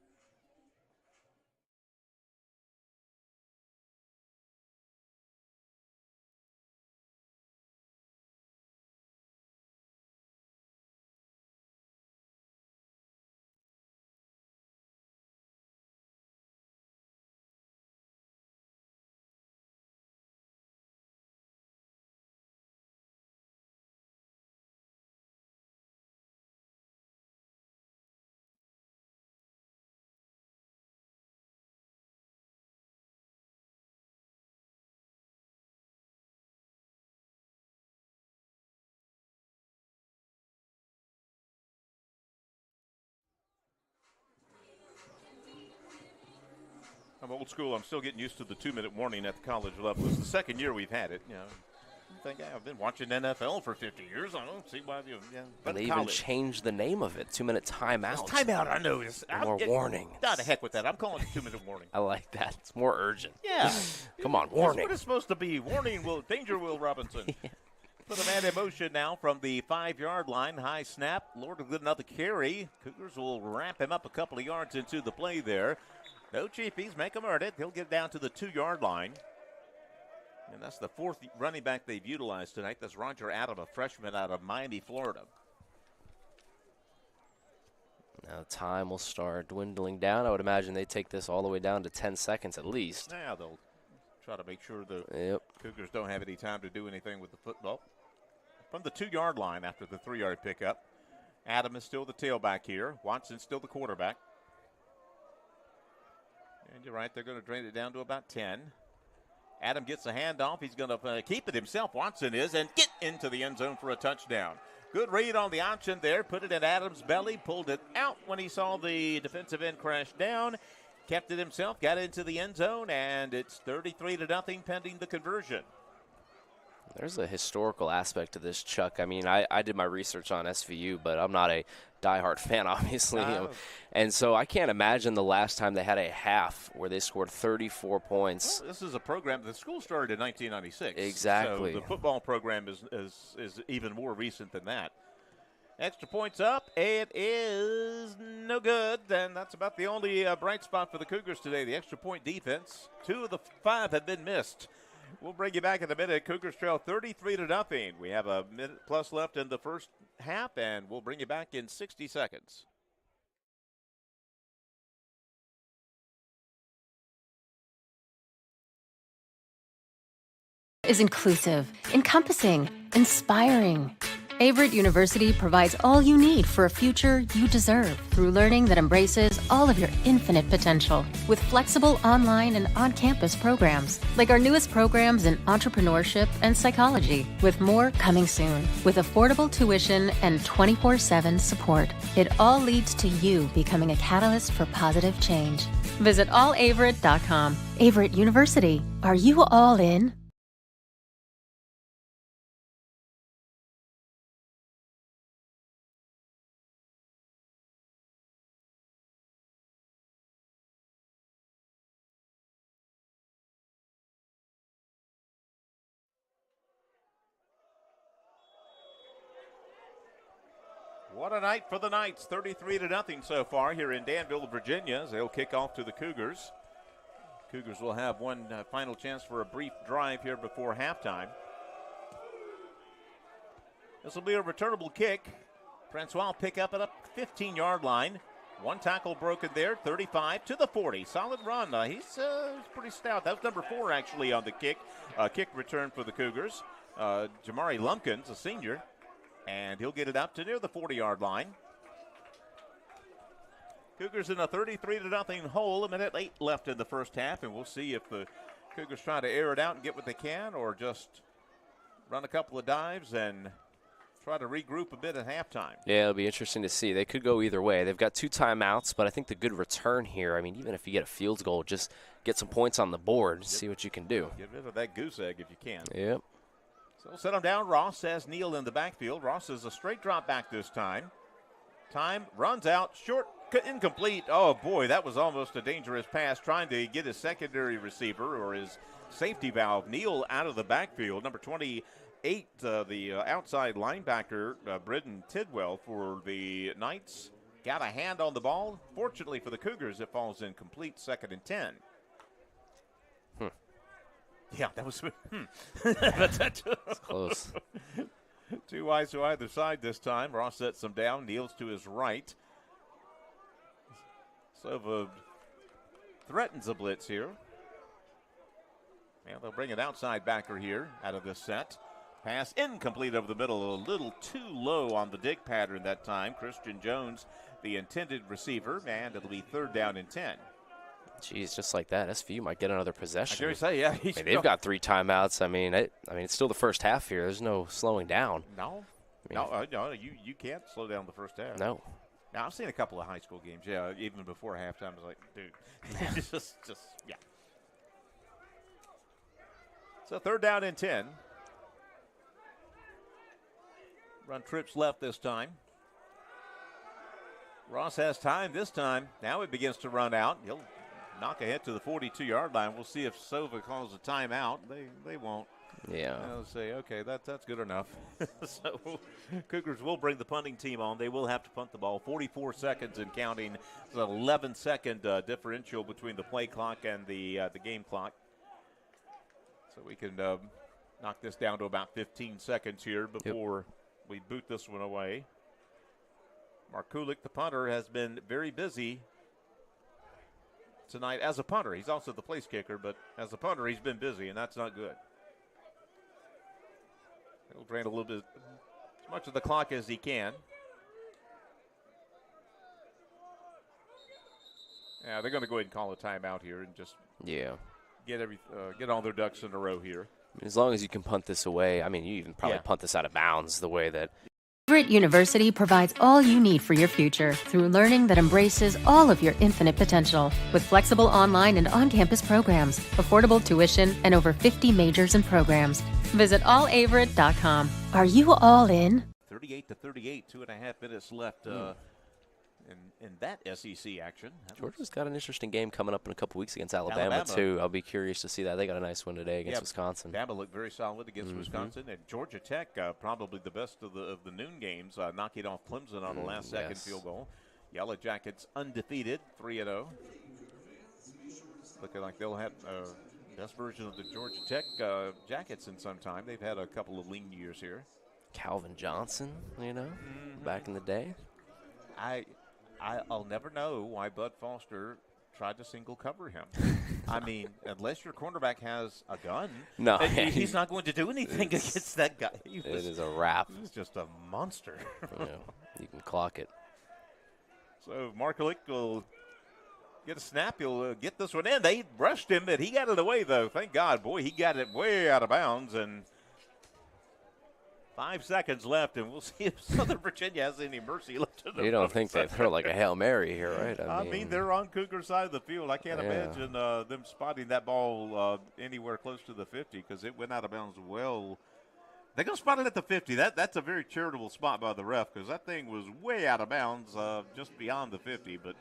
I'm old school. I'm still getting used to the 2-minute warning at the college level. It's the second year we've had it. You know, I think I've been watching NFL for 50 years. I don't see why you. Yeah, And they even changed the name of it. 2-minute timeout. It's timeout. I know. More warning. Not the heck with that. I'm calling it 2-minute warning. I like that. It's more urgent. Yeah. Come on, That's warning. what it's supposed to be. Warning, danger, Will Robinson. Put a man in motion now from the 5-yard line. High snap. Lord of good, another carry. Cougars will wrap him up a couple of yards into the play there. No cheapies. Make him earn it. He'll get down to the 2-yard line. And that's the fourth running back they've utilized tonight. That's Roger Adam, a freshman out of Miami, Florida. Now time will start dwindling down. I would imagine they take this all the way down to 10 seconds at least. Now they'll try to make sure the Cougars don't have any time to do anything with the football. From the 2-yard line after the 3-yard pickup. Adam is still the tailback here. Watson's still the quarterback. And you're right, they're going to drain it down to about 10. Adam gets a handoff. He's going to keep it himself, Watson is, and get into the end zone for a touchdown. Good read on the option there. Put it in Adams' belly, pulled it out when he saw the defensive end crash down. Kept it himself, got into the end zone, and it's 33-0 pending the conversion. There's a historical aspect to this, Chuck. I mean, I did my research on SVU, but I'm not a diehard fan, obviously. And so I can't imagine the last time they had a half where they scored 34 points. Well, this is a program, the school started in 1996. Exactly. So the football program is even more recent than that. Extra points up. It is no good. And that's about the only bright spot for the Cougars today, the extra point defense. 2 of the 5 have been missed. We'll bring you back in a minute. Cougars trail 33-0. We have a minute plus left in the first half, and we'll bring you back in 60 seconds. Is inclusive, encompassing, inspiring. Averett University provides all you need for a future you deserve through learning that embraces all of your infinite potential with flexible online and on-campus programs like our newest programs in entrepreneurship and psychology, with more coming soon, with affordable tuition and 24/7 support. It all leads to you becoming a catalyst for positive change. Visit allaverett.com. Averett University. Are you all in? What a night for the Knights. 33-0 so far here in Danville, Virginia, as they'll kick off to the Cougars. Cougars will have one final chance for a brief drive here before halftime. This will be a returnable kick. Francois will pick up at a 15-yard line. One tackle broken there, 35 to the 40. Solid run. He's pretty stout. That was number 4 actually on the kick return for the Cougars. Jamari Lumpkins, a senior. And he'll get it up to near the 40-yard line. Cougars in a 33-0 hole. 1:08 left in the first half, and we'll see if the Cougars try to air it out and get what they can, or just run a couple of dives and try to regroup a bit at halftime. Yeah, it'll be interesting to see. They could go either way. They've got 2 timeouts, but I think the good return here, I mean, even if you get a field goal, just get some points on the board, see what you can do. Get rid of that goose egg if you can. Yep. So we'll set him down. Ross has Neal in the backfield. Ross is a straight drop back this time. Time runs out. Short, incomplete. Oh, boy, that was almost a dangerous pass, trying to get his secondary receiver or his safety valve. Neal out of the backfield. Number 28, the outside linebacker, Bridden Tidwell for the Knights. Got a hand on the ball. Fortunately for the Cougars, it falls incomplete, 2nd and 10. Yeah, that was That's close. 2 eyes to either side this time. Ross sets them down, kneels to his right. Sova threatens a blitz here. And they'll bring an outside backer here out of this set. Pass incomplete over the middle, a little too low on the dig pattern that time. Christian Jones, the intended receiver, and it'll be 3rd down and 10. Jeez, just like that, SVU might get another possession. I say, yeah. I mean, they've got 3 timeouts. I mean, it's still the first half here. There's no slowing down. No, you can't slow down the first half. No. Now, I've seen a couple of high school games, yeah, even before halftime. I was like, dude, just, yeah. So 3rd down and 10. Run trips left this time. Ross has time this time. Now it begins to run out. He'll knock ahead to the 42-yard line. We'll see if Sova calls a timeout. They won't. Yeah. They'll say, okay, that's good enough. So Cougars will bring the punting team on. They will have to punt the ball. 44 seconds and counting. It's an 11-second differential between the play clock and the game clock. So we can knock this down to about 15 seconds here before we boot this one away. Markulik, the punter, has been very busy tonight as a punter. He's also the place kicker, but as a punter, he's been busy, and that's not good. He'll drain a little bit, as much of the clock as he can. Yeah, they're going to go ahead and call a timeout here and just get all their ducks in a row here. As long as you can punt this away, I mean, you even probably punt this out of bounds the way that. Averett University provides all you need for your future through learning that embraces all of your infinite potential. With flexible online and on-campus programs, affordable tuition, and over 50 majors and programs. Visit allaverett.com. Are you all in? 38-38, 2.5 minutes left in that SEC action. Georgia's got an interesting game coming up in a couple weeks against Alabama, too. I'll be curious to see that. They got a nice win today against Wisconsin. Alabama looked very solid against Wisconsin. And Georgia Tech, probably the best of the noon games, knocking off Clemson on a last-second field goal. Yellow Jackets undefeated, 3-0. Looking like they'll have best version of the Georgia Tech Jackets in some time. They've had a couple of lean years here. Calvin Johnson, back in the day. I'll never know why Bud Foster tried to single cover him. I mean, unless your cornerback has a gun, he's not going to do anything against that guy. It is a wrap. He's just a monster. You can clock it. So Markulik will get a snap. He'll get this one in. They rushed him, but he got it away, though. Thank God. Boy, he got it way out of bounds, and 5 seconds left, and we'll see if Southern Virginia has any mercy left in them. You don't think they throw like a Hail Mary here, right? I mean, they're on Cougar side of the field. I can't imagine them spotting that ball anywhere close to the 50 because it went out of bounds well. They're going to spot it at the 50. That's a very charitable spot by the ref because that thing was way out of bounds just beyond the 50. But,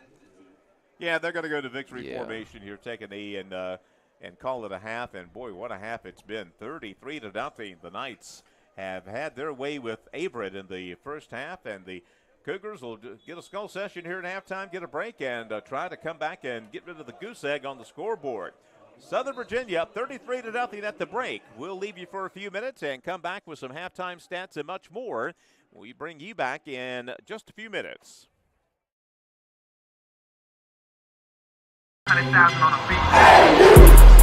yeah, they're going to go to victory formation here, take a knee, and call it a half. And, boy, what a half it's been. 33-0. The Knights have had their way with Averett in the first half, and the Cougars will get a skull session here at halftime, get a break, and try to come back and get rid of the goose egg on the scoreboard. Southern Virginia up 33-0 at the break. We'll leave you for a few minutes and come back with some halftime stats and much more. We bring you back in just a few minutes. 100,000 on a beat.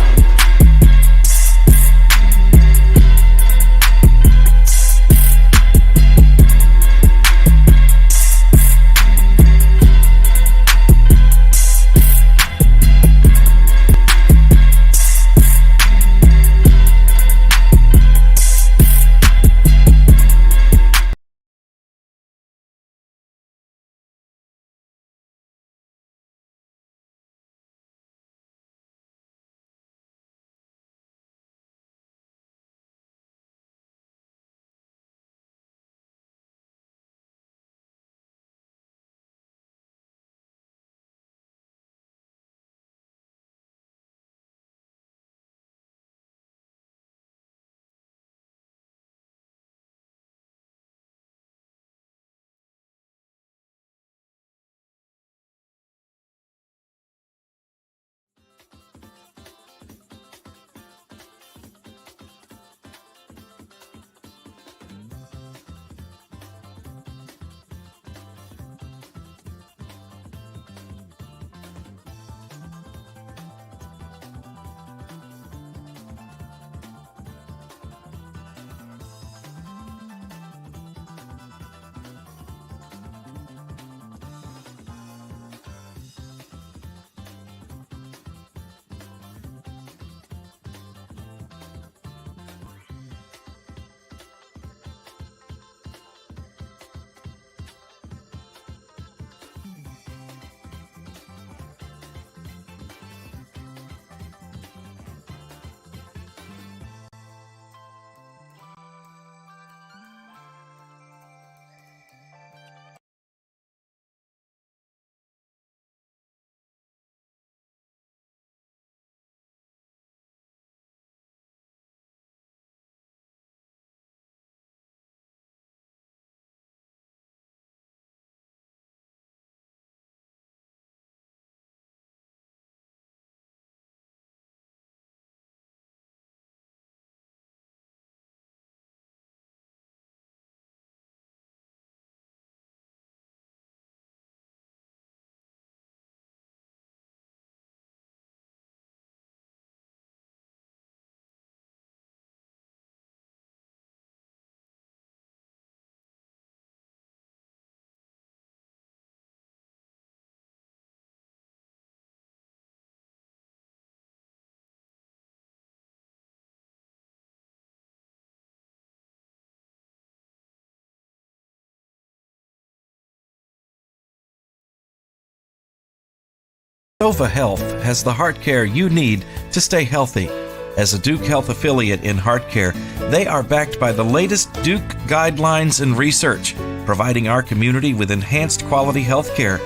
Sova Health has the heart care you need to stay healthy. As a Duke Health affiliate in heart care, they are backed by the latest Duke guidelines and research, providing our community with enhanced quality health care.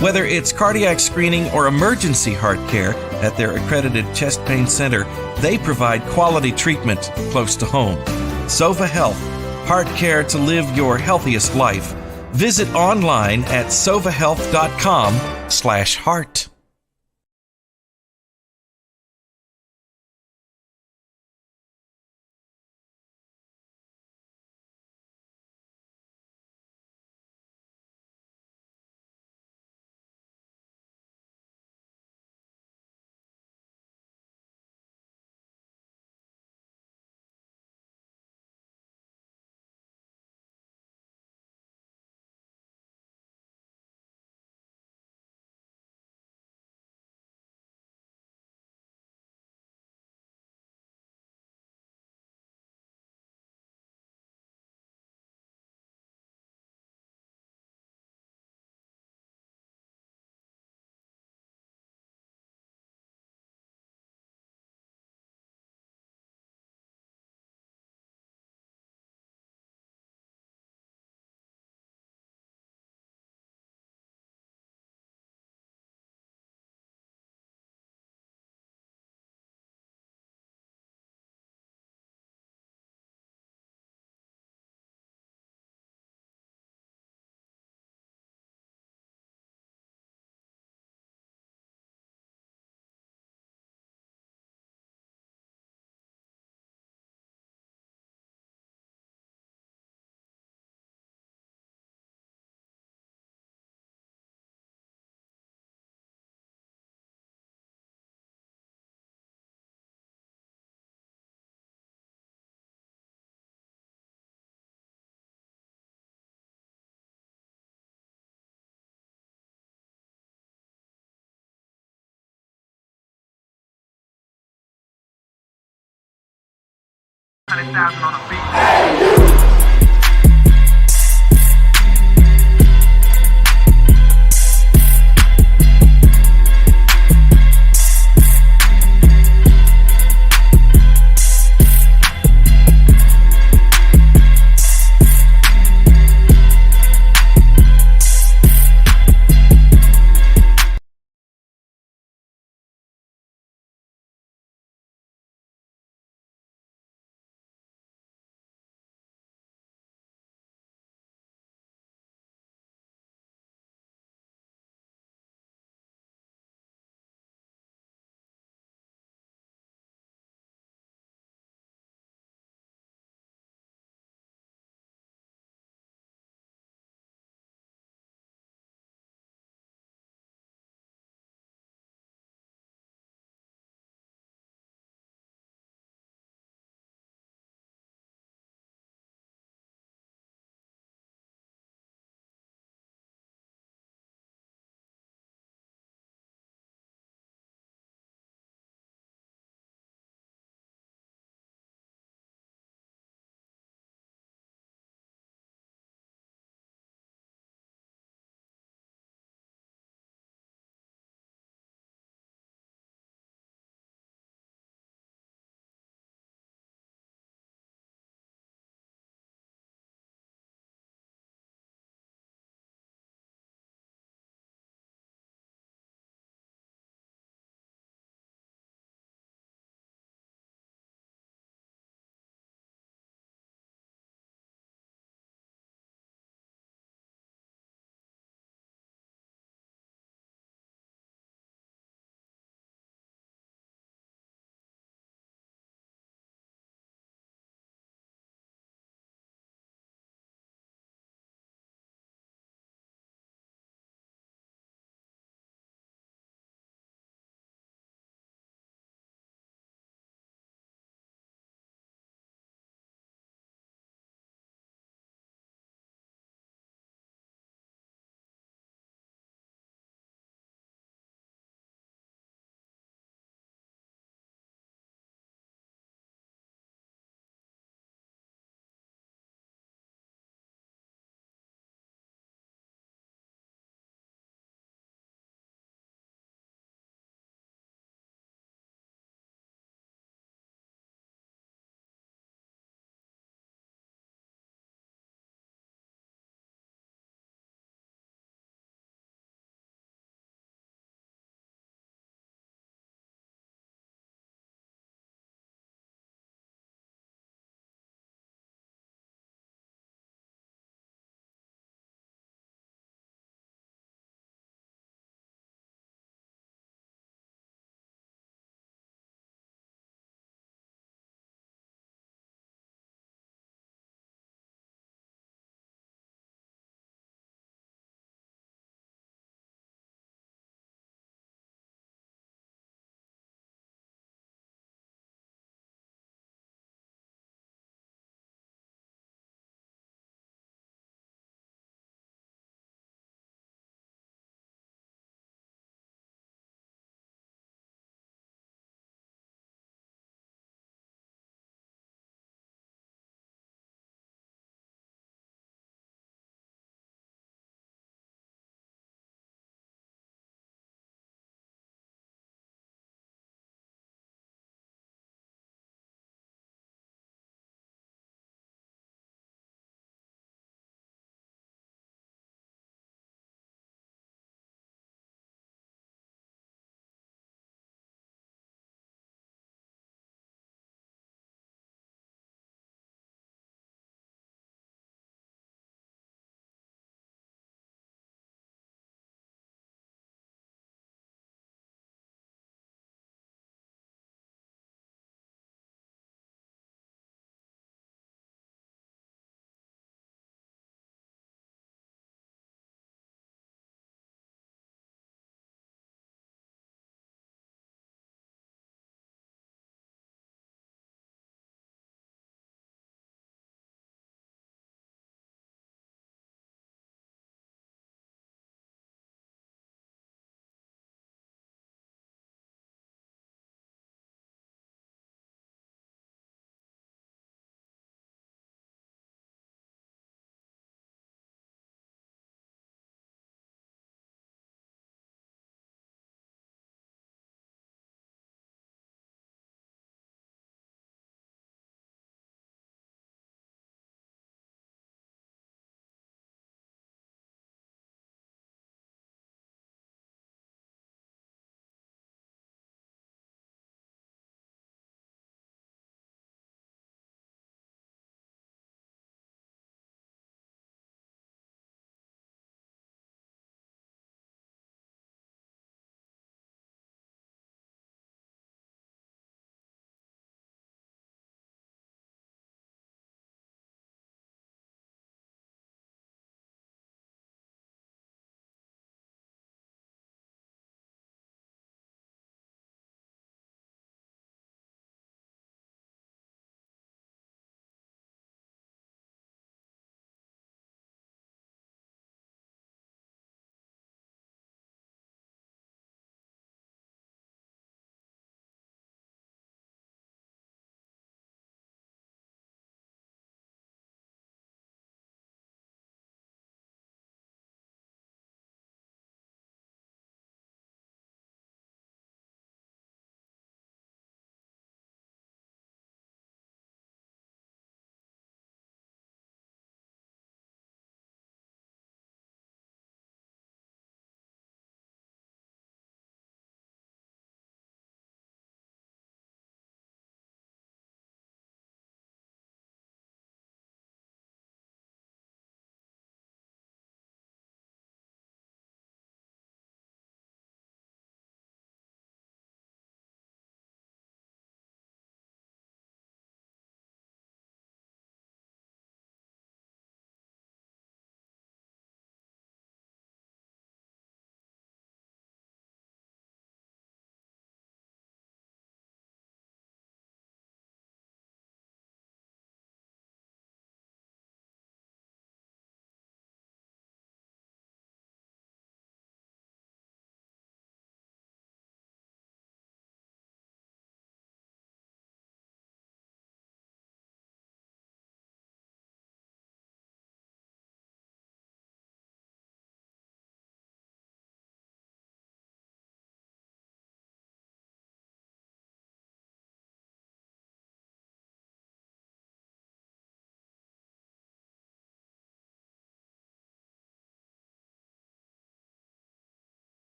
Whether it's cardiac screening or emergency heart care at their accredited chest pain center, they provide quality treatment close to home. Sova Health, heart care to live your healthiest life. Visit online at sovahealth.com/heart. $100,000 on a beat.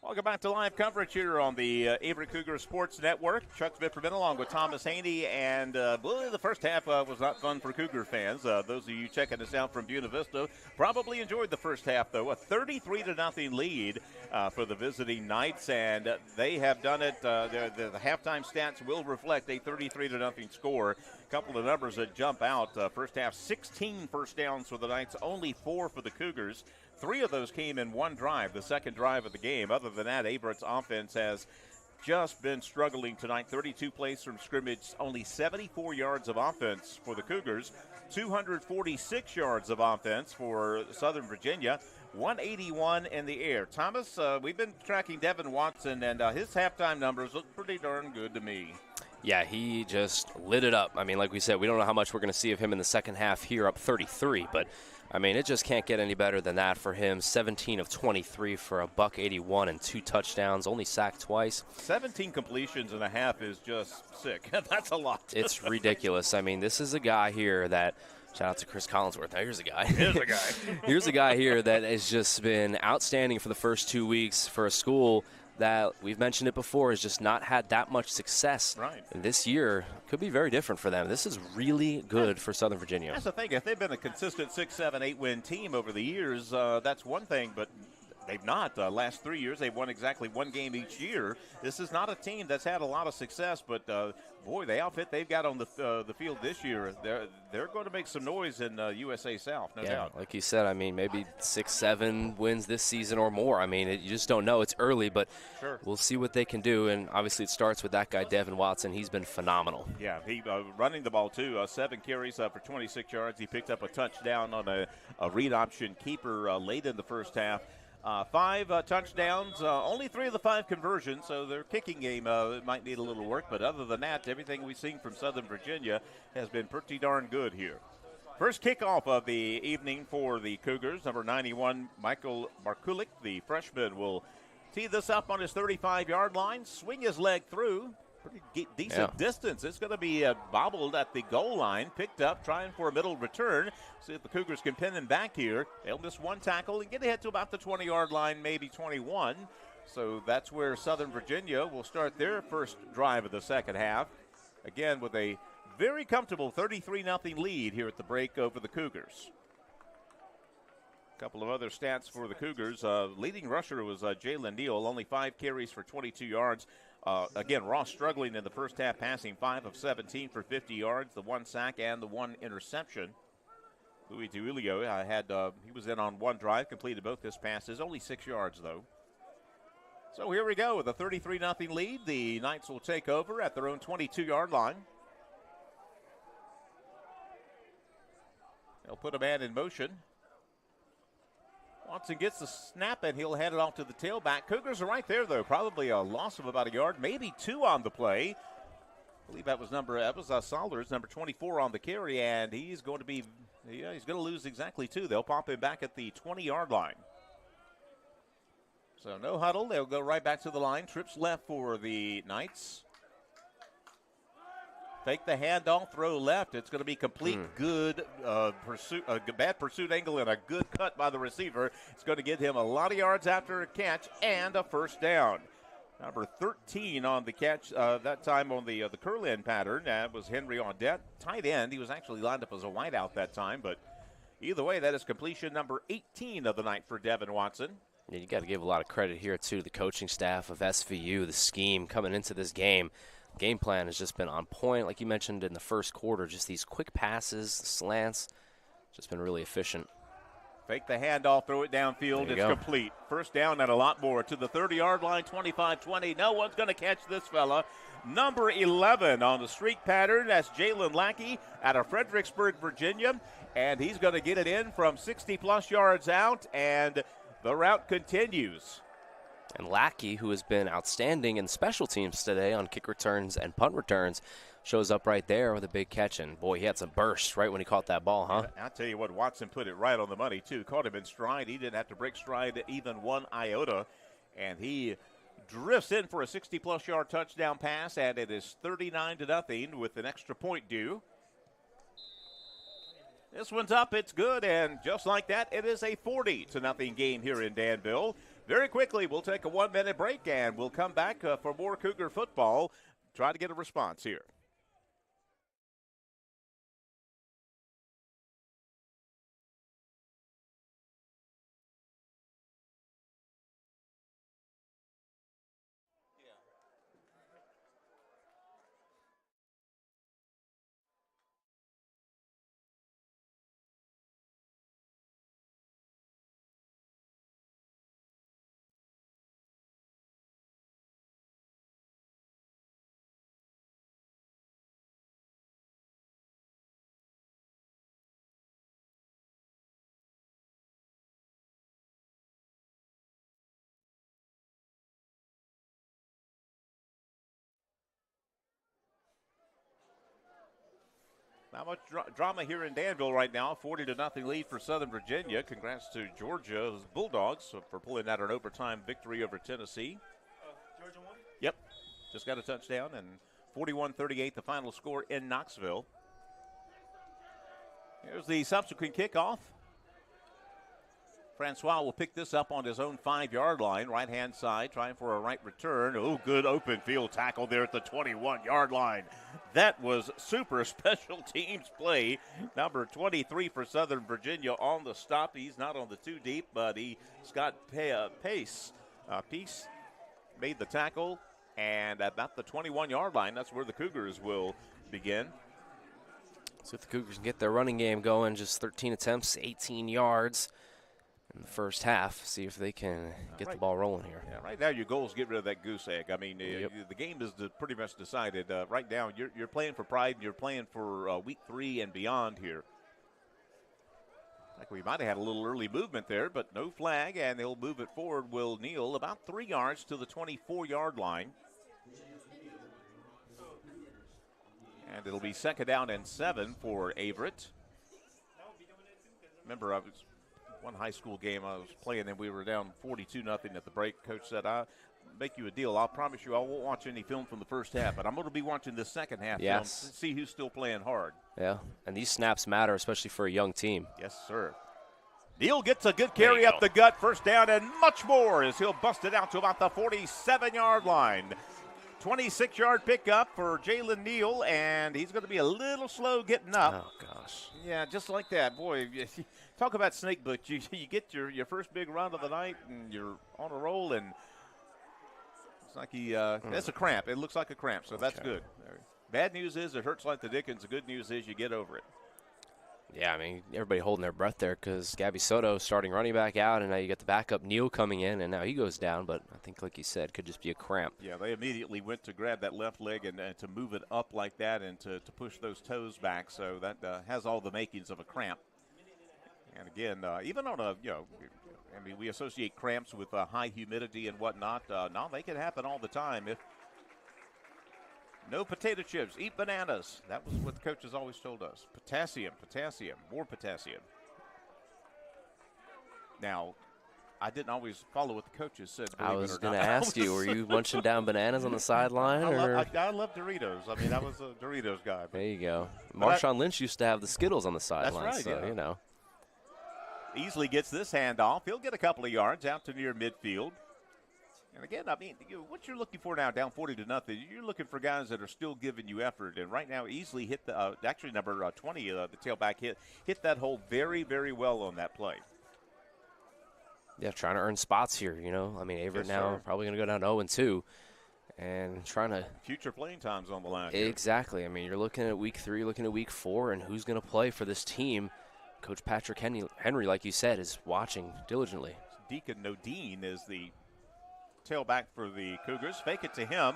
Welcome back to live coverage here on the Averett Sports Network. Chuck Vipperman along with Thomas Haney, and the first half was not fun for Cougar fans. Those of you checking us out from Buena Vista probably enjoyed the first half, though. A 33-0 lead for the visiting Knights, and they have done it. The halftime stats will reflect a 33-0 score. A couple of numbers that jump out. First half, 16 first downs for the Knights, only 4 for the Cougars. 3 of those came in one drive, the second drive of the game. Other than that, Averett's offense has just been struggling tonight. 32 plays from scrimmage, only 74 yards of offense for the Cougars, 246 yards of offense for Southern Virginia, 181 in the air. Thomas, we've been tracking Devin Watson, and his halftime numbers look pretty darn good to me. Yeah, he just lit it up. I mean, like we said, we don't know how much we're going to see of him in the second half here, up 33, but I mean, it just can't get any better than that for him. 17 of 23 for a $181 and 2 touchdowns, only sacked twice. 17 completions and a half is just sick. That's a lot. It's ridiculous. I mean, this is a guy here that, shout out to Chris Collinsworth. Now, here's a guy. Here's a guy here that has just been outstanding for the first 2 weeks for a school that, we've mentioned it before, has just not had that much success. Right. This year could be very different for them. This is really good for Southern Virginia. That's the thing. If they've been a consistent 6, 7, 8 win team over the years, that's one thing, but they've not. Last 3 years, they've won exactly 1 game each year. This is not a team that's had a lot of success, but boy, the outfit they've got on the field this year, they're going to make some noise in USA South, no doubt. Like you said, I mean, maybe 6, 7 wins this season or more. I mean, you just don't know. It's early, but sure, we'll see what they can do. And obviously, it starts with that guy, Devin Watson. He's been phenomenal. Yeah, he running the ball too. 7 carries for 26 yards. He picked up a touchdown on a read option keeper late in the first half. 5 touchdowns, only 3 of the 5 conversions, so their kicking game might need a little work, but other than that, everything we've seen from Southern Virginia has been pretty darn good here. First kickoff of the evening for the Cougars, number 91, Michael Markulik, the freshman, will tee this up on his 35-yard line, swing his leg through. Pretty decent distance. It's going to be bobbled at the goal line, picked up, trying for a middle return. See if the Cougars can pin him back here. They'll miss 1 tackle and get ahead to about the 20-yard line, maybe 21. So that's where Southern Virginia will start their first drive of the second half. Again, with a very comfortable 33-0 lead here at the break over the Cougars. A couple of other stats for the Cougars. Leading rusher was Jalen Neal, only 5 carries for 22 yards. Again, Ross struggling in the first half, passing 5 of 17 for 50 yards, the 1 sack and the 1 interception. Louis DiUlio he was in on 1 drive, completed both his passes, only 6 yards though. So here we go with a 33-0 lead. The Knights will take over at their own 22-yard line. They'll put a man in motion. Watson gets the snap, and he'll hand it off to the tailback. Cougars are right there, though. Probably a loss of about a yard, maybe 2 on the play. I believe that was Saunders, number 24 on the carry, and he's going to lose exactly 2. They'll pop him back at the 20-yard line. So no huddle. They'll go right back to the line. Trips left for the Knights. Fake the handoff, throw left. It's going to be complete. Good pursuit, a bad pursuit angle, and a good cut by the receiver. It's going to get him a lot of yards after a catch and a first down. Number 13 on the catch, that time on the curl-in pattern. That was Henry Audette, tight end. He was actually lined up as a wideout that time, but either way, that is completion number 18 of the night for Devin Watson. Yeah, you got to give a lot of credit here to the coaching staff of SVU, the scheme coming into this game. Game plan has just been on point, like you mentioned in the first quarter. Just these quick passes, slants, just been really efficient. Fake the handoff, throw it downfield. It's complete. First down and a lot more to the 30-yard line, 25-20. No one's going to catch this fella. Number 11 on the streak pattern. That's Jalen Lackey out of Fredericksburg, Virginia. And he's going to get it in from 60-plus yards out, and the route continues. And Lackey, who has been outstanding in special teams today on kick returns and punt returns, shows up right there with a big catch. And, boy, he had some burst right when he caught that ball, huh? I'll tell you what, Watson put it right on the money, too. Caught him in stride. He didn't have to break stride even 1 iota. And he drifts in for a 60-plus yard touchdown pass, and it is 39-0 with an extra point due. This one's up. It's good. And just like that, it is a 40-0 game here in Danville. Very quickly, we'll take a 1-minute break, and we'll come back for more Cougar football. Try to get a response here. Not much drama here in Danville right now. 40-0 lead for Southern Virginia. Congrats to Georgia's Bulldogs for pulling out an overtime victory over Tennessee. Georgia won? Yep. Just got a touchdown, and 41-38 the final score in Knoxville. Here's the subsequent kickoff. Francois will pick this up on his own 5-yard line, right-hand side, trying for a right return. Oh, good open field tackle there at the 21-yard line. That was super special teams play. Number 23 for Southern Virginia on the stop. He's not on the too deep, but Scott Peace made the tackle, and at about the 21-yard line, that's where the Cougars will begin. So if the Cougars can get their running game going, just 13 attempts, 18 yards in the first half, see if they can get the ball rolling here. Yeah, right now your goal is get rid of that goose egg. I mean, the game is pretty much decided. Right now you're playing for pride, and you're playing for week 3 and beyond here. Like we might have had a little early movement there, but no flag, and they'll move it forward. Will Neal about 3 yards to the 24-yard line. And it'll be 2nd down and 7 for Averett. Remember, I was one high school game I was playing, and we were down 42-0 at the break. Coach said, I'll make you a deal. I'll promise you I won't watch any film from the first half, but I'm going to be watching the second half film to see who's still playing hard. Yeah, and these snaps matter, especially for a young team. Yes, sir. Neal gets a good carry up the gut, 1st down, and much more as he'll bust it out to about the 47-yard line. 26-yard pickup for Jalen Neal, and he's going to be a little slow getting up. Oh, gosh. Yeah, just like that. Boy, talk about snake book. You get your first big run of the night, and you're on a roll, and it's like that's a cramp. It looks like a cramp, so that's good. Bad news is it hurts like the dickens. The good news is you get over it. Yeah, I mean, everybody holding their breath there because Gabby Soto starting running back out, and now you get the backup Neal coming in, and now he goes down. But I think, like you said, could just be a cramp. Yeah, they immediately went to grab that left leg and to move it up like that and to push those toes back. So that has all the makings of a cramp. And again, even on we associate cramps with high humidity and whatnot. No, they can happen all the time. No potato chips, eat bananas. That was what the coaches always told us. Potassium, more potassium. Now, I didn't always follow what the coaches said. I was going to ask you, were you munching down bananas on the sideline? I love Doritos. I mean, I was a Doritos guy. There you go. Marshawn Lynch used to have the Skittles on the sideline. That's right, so, you know. Easily gets this handoff. He'll get a couple of yards out to near midfield. And again, I mean, what you're looking for now, down 40-0, you're looking for guys that are still giving you effort. And right now, easily hit the number 20, the tailback hit that hole very, very well on that play. Yeah, trying to earn spots here. You know, I mean, Averett now probably going to go down 0-2, and trying to future playing times on the line. Exactly. I mean, you're looking at week 3, looking at week 4, and who's going to play for this team. Coach Patrick Henry, like you said, is watching diligently. Deacon Nodine is the tailback for the Cougars. Fake it to him.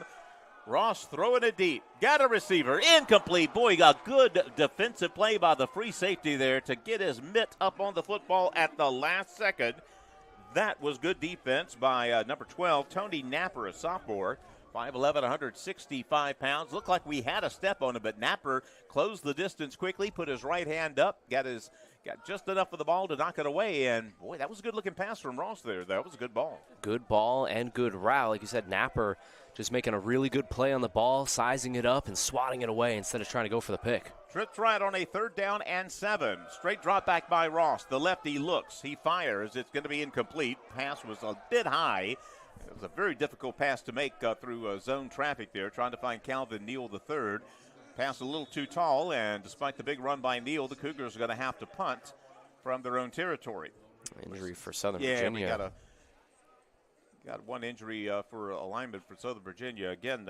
Ross throwing it deep. Got a receiver. Incomplete. Boy, a good defensive play by the free safety there to get his mitt up on the football at the last second. That was good defense by number 12, Tony Napper, a sophomore. 5'11", 165 pounds. Looked like we had a step on him, but Napper closed the distance quickly, put his right hand up, got his got just enough of the ball to knock it away. And, boy, that was a good-looking pass from Ross there. That was a good ball. Good ball and good route. Like you said, Napper just making a really good play on the ball, sizing it up and swatting it away instead of trying to go for the pick. Trips right on a 3rd down and 7. Straight drop back by Ross. The lefty looks. He fires. It's going to be incomplete. Pass was a bit high. It was a very difficult pass to make through zone traffic there, trying to find Calvin Neal III. Pass a little too tall, and despite the big run by Neal, the Cougars are going to have to punt from their own territory. Injury for Southern Virginia. Virginia. We got one injury for alignment for Southern Virginia. Again,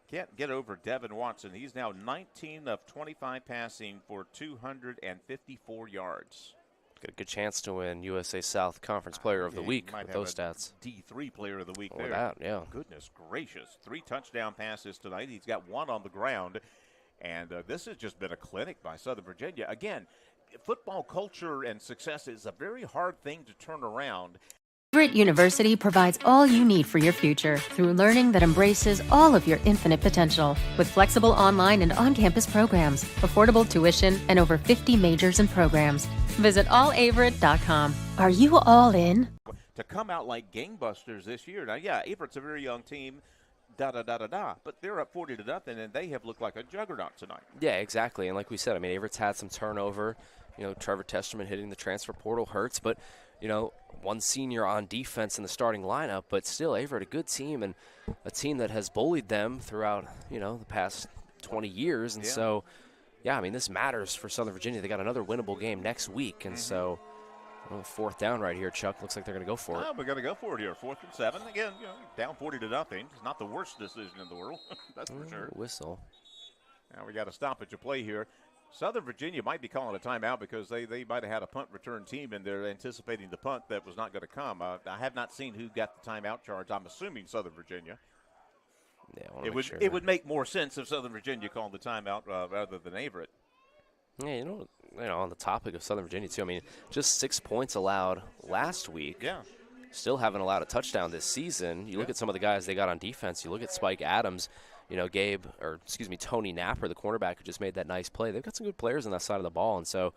can't get over Devin Watson. He's now 19 of 25 passing for 254 yards. Got a good chance to win USA South Conference Player of the Week with those stats. D3 Player of the Week there. That, yeah. Goodness gracious. 3 touchdown passes tonight. He's got 1 on the ground. And this has just been a clinic by Southern Virginia. Again, football culture and success is a very hard thing to turn around. Averett University provides all you need for your future through learning that embraces all of your infinite potential. With flexible online and on-campus programs, affordable tuition, and over 50 majors and programs. Visit allaverett.com. Are you all in? To come out like gangbusters this year. Now, yeah, Averett's a very young team. But they're up 40-0, and they have looked like a juggernaut tonight. Yeah, exactly. And like we said, I mean, Averett's had some turnover. You know, Trevor Testerman hitting the transfer portal hurts, but, you know, one senior on defense in the starting lineup, but still Averett, a good team and a team that has bullied them throughout, you know, the past 20 years. And so, yeah, I mean, this matters for Southern Virginia. They got another winnable game next week, and so – well, 4th down right here, Chuck. Looks like they're going to go for it. We're going to go for it here. 4th and 7. Again, you know, down 40-0. It's not the worst decision in the world. That's for sure. Whistle. Now we got a stoppage of play here. Southern Virginia might be calling a timeout because they might have had a punt return team, and they're anticipating the punt that was not going to come. I have not seen who got the timeout charge. I'm assuming Southern Virginia. Yeah, it would make more sense if Southern Virginia called the timeout rather than Averett. Yeah, you know, on the topic of Southern Virginia, too, I mean, just 6 points allowed last week. Yeah. Still haven't allowed a touchdown this season. You look at some of the guys they got on defense. You look at Spike Adams, you know, Tony Napper, the cornerback, who just made that nice play. They've got some good players on that side of the ball, and so,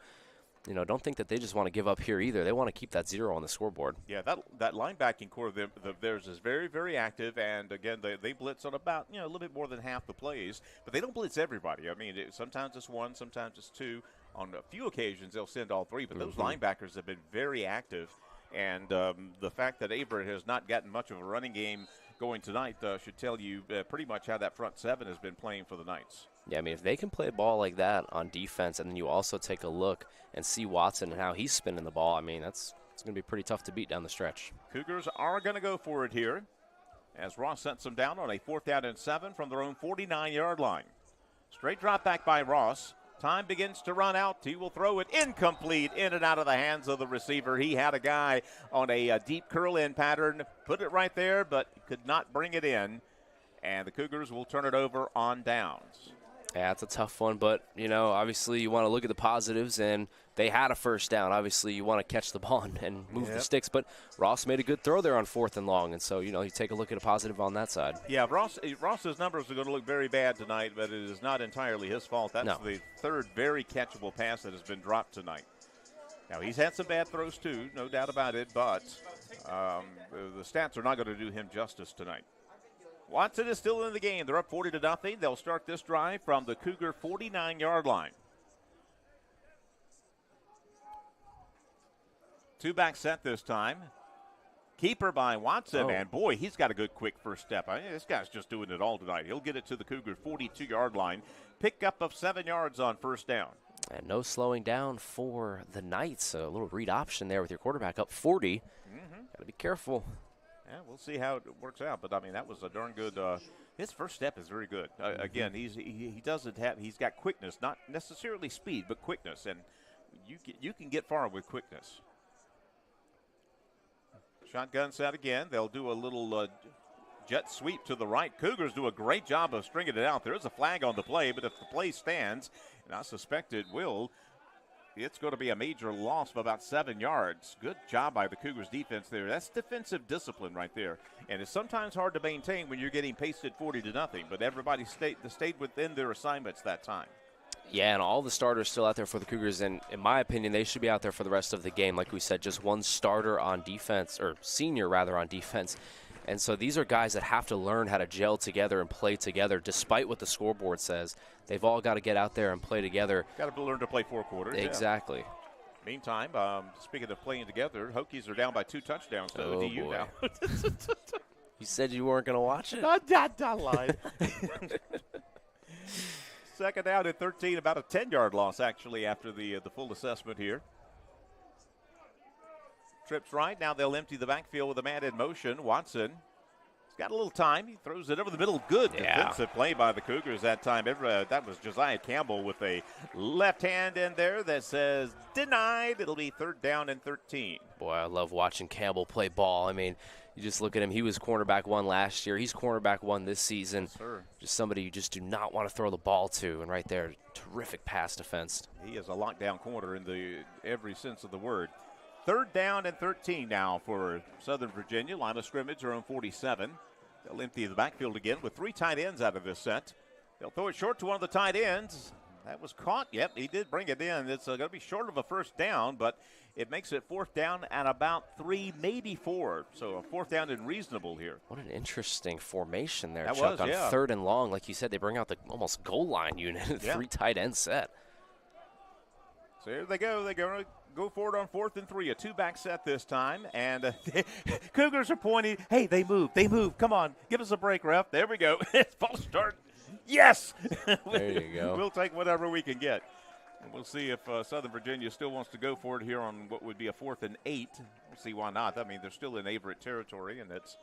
you know, don't think that they just want to give up here either. They want to keep that 0 on the scoreboard. Yeah, that linebacking core of theirs is very, very active, and again, they blitz on about, you know, a little bit more than half the plays, but they don't blitz everybody. I mean, sometimes it's 1, sometimes it's 2. On a few occasions, they'll send all 3, but those linebackers have been very active, and the fact that Averett has not gotten much of a running game going tonight should tell you pretty much how that front 7 has been playing for the Knights. Yeah, I mean, if they can play a ball like that on defense, and then you also take a look and see Watson and how he's spinning the ball, I mean, it's going to be pretty tough to beat down the stretch. Cougars are going to go for it here as Ross sets them down on a 4th down and 7 from their own 49-yard line. Straight drop back by Ross. Time begins to run out. He will throw it incomplete, in and out of the hands of the receiver. He had a guy on a deep curl-in pattern, put it right there, but could not bring it in. And the Cougars will turn it over on downs. Yeah, it's a tough one, but, you know, obviously you want to look at the positives, and they had a first down. Obviously you want to catch the ball and move the sticks, but Ross made a good throw there on 4th and long, and so, you know, you take a look at a positive on that side. Yeah, Ross's numbers are going to look very bad tonight, but it is not entirely his fault. That's the 3rd very catchable pass that has been dropped tonight. Now, he's had some bad throws too, no doubt about it, but the stats are not going to do him justice tonight. Watson is still in the game. They're up 40-0. They'll start this drive from the Cougar 49-yard line. 2-back set this time. Keeper by Watson, and boy, he's got a good quick first step. I mean, this guy's just doing it all tonight. He'll get it to the Cougar 42-yard line. Pickup of 7 yards on first down. And no slowing down for the Knights. A little read option there with your quarterback up 40. Got to be careful. Yeah, we'll see how it works out. But, I mean, that was a darn good his first step is very good. Again, he's got quickness, not necessarily speed, but quickness. And you can get far with quickness. Shotgun set again. They'll do a little jet sweep to the right. Cougars do a great job of stringing it out. There is a flag on the play, but if the play stands, and I suspect it will, it's going to be a major loss of about 7 yards. Good job by the Cougars defense there. That's defensive discipline right there. And it's sometimes hard to maintain when you're getting pasted 40-0, but everybody stayed within their assignments that time. Yeah, and all the starters still out there for the Cougars, and in my opinion, they should be out there for the rest of the game. Like we said, just one starter on defense, or senior rather on defense. And so these are guys that have to learn how to gel together and play together, despite what the scoreboard says. They've all got to get out there and play together. Got to learn to play 4 quarters. Exactly. Yeah. Meantime, speaking of playing together, Hokies are down by 2 touchdowns to ODU boy. now. You said you weren't going to watch it? I lied. Second down at 13, about a 10-yard loss, actually, after the full assessment here. Trips right. Now they'll empty the backfield with a man in motion. Watson. He's got a little time. He throws it over the middle. Good defensive play by the Cougars that time. That was Josiah Campbell with a left hand in there that says denied. It'll be 3rd down and 13. Boy, I love watching Campbell play ball. I mean, you just look at him. He was cornerback 1 last year. He's cornerback 1 this season. Yes, sir. Just somebody you just do not want to throw the ball to. And right there, terrific pass defense. He is a lockdown corner in every sense of the word. 3rd down and 13 now for Southern Virginia. Line of scrimmage around 47. They'll empty the backfield again with 3 tight ends out of this set. They'll throw it short to one of the tight ends. That was caught. Yep, he did bring it in. It's going to be short of a 1st down, but it makes it 4th down and about 3, maybe 4. So a 4th down and reasonable here. What an interesting formation there, That Chuck. was, yeah. On 3rd and long, like you said, they bring out the almost goal line unit. Yeah. 3 tight end set. So here they go. They're going to go forward on 4th and 3, a 2-back set this time. And Cougars are pointing. Hey, they move. They move. Come on. Give us a break, ref. There we go. False start. Yes. There you go. We'll take whatever we can get. And we'll see if Southern Virginia still wants to go for it here on what would be a 4th and 8. We'll see why not. I mean, they're still in Averett territory, and it's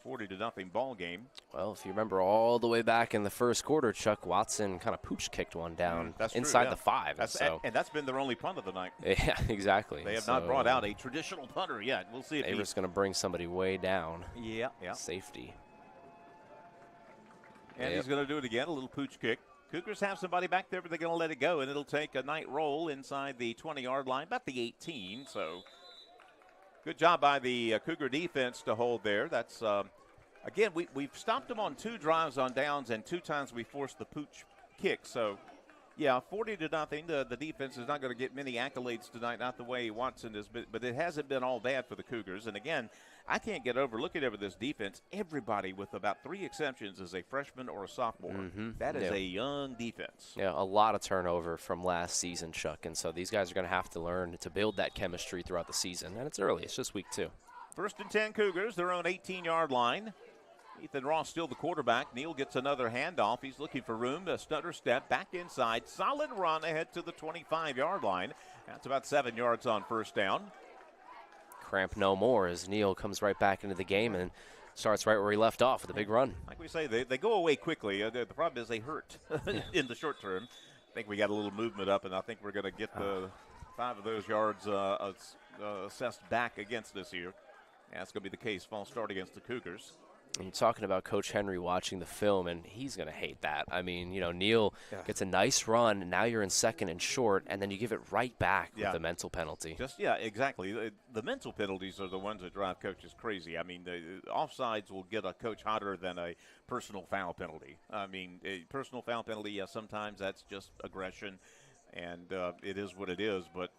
40-0 ball game. Well, if you remember all the way back in the 1st quarter, Chuck Watson kind of pooch kicked one down inside the 5. And that's been their only punt of the night. Yeah, exactly. They have not brought out a traditional punter yet. We'll see if Averett's going to bring somebody way down. Yeah. Safety. And he's going to do it again, a little pooch kick. Cougars have somebody back there, but they're going to let it go, and it'll take a night roll inside the 20-yard line, about the 18. So good job by the Cougar defense to hold there. That's, again, we've stopped them on 2 drives on downs, and 2 times we forced the pooch kick. So, yeah, 40-0. The defense is not going to get many accolades tonight, not the way Watson is, but it hasn't been all bad for the Cougars. And, again, I can't get over looking over this defense. Everybody, with about 3 exceptions, is a freshman or a sophomore. Mm-hmm. That is a young defense. Yeah, a lot of turnover from last season, Chuck. And so these guys are going to have to learn to build that chemistry throughout the season. And it's early. It's just week 2. 1st and 10 Cougars, their own 18-yard line. Ethan Ross still the quarterback. Neal gets another handoff. He's looking for room. A stutter step back inside. Solid run ahead to the 25-yard line. That's about 7 yards on 1st down. Cramp no more as Neal comes right back into the game and starts right where he left off with a big run. Like we say, they go away quickly. The problem is they hurt in the short term. I think we got a little movement up, and I think we're going to get 5 of those yards assessed back against us here. That's going to be the case. False start against the Cougars. And you're talking about Coach Henry watching the film, and he's going to hate that. I mean, Neal gets a nice run, and now you're in 2nd and short, and then you give it right back with the mental penalty. Exactly. The mental penalties are the ones that drive coaches crazy. I mean, the offsides will get a coach hotter than a personal foul penalty. I mean, a personal foul penalty, sometimes that's just aggression, and it is what it is, but,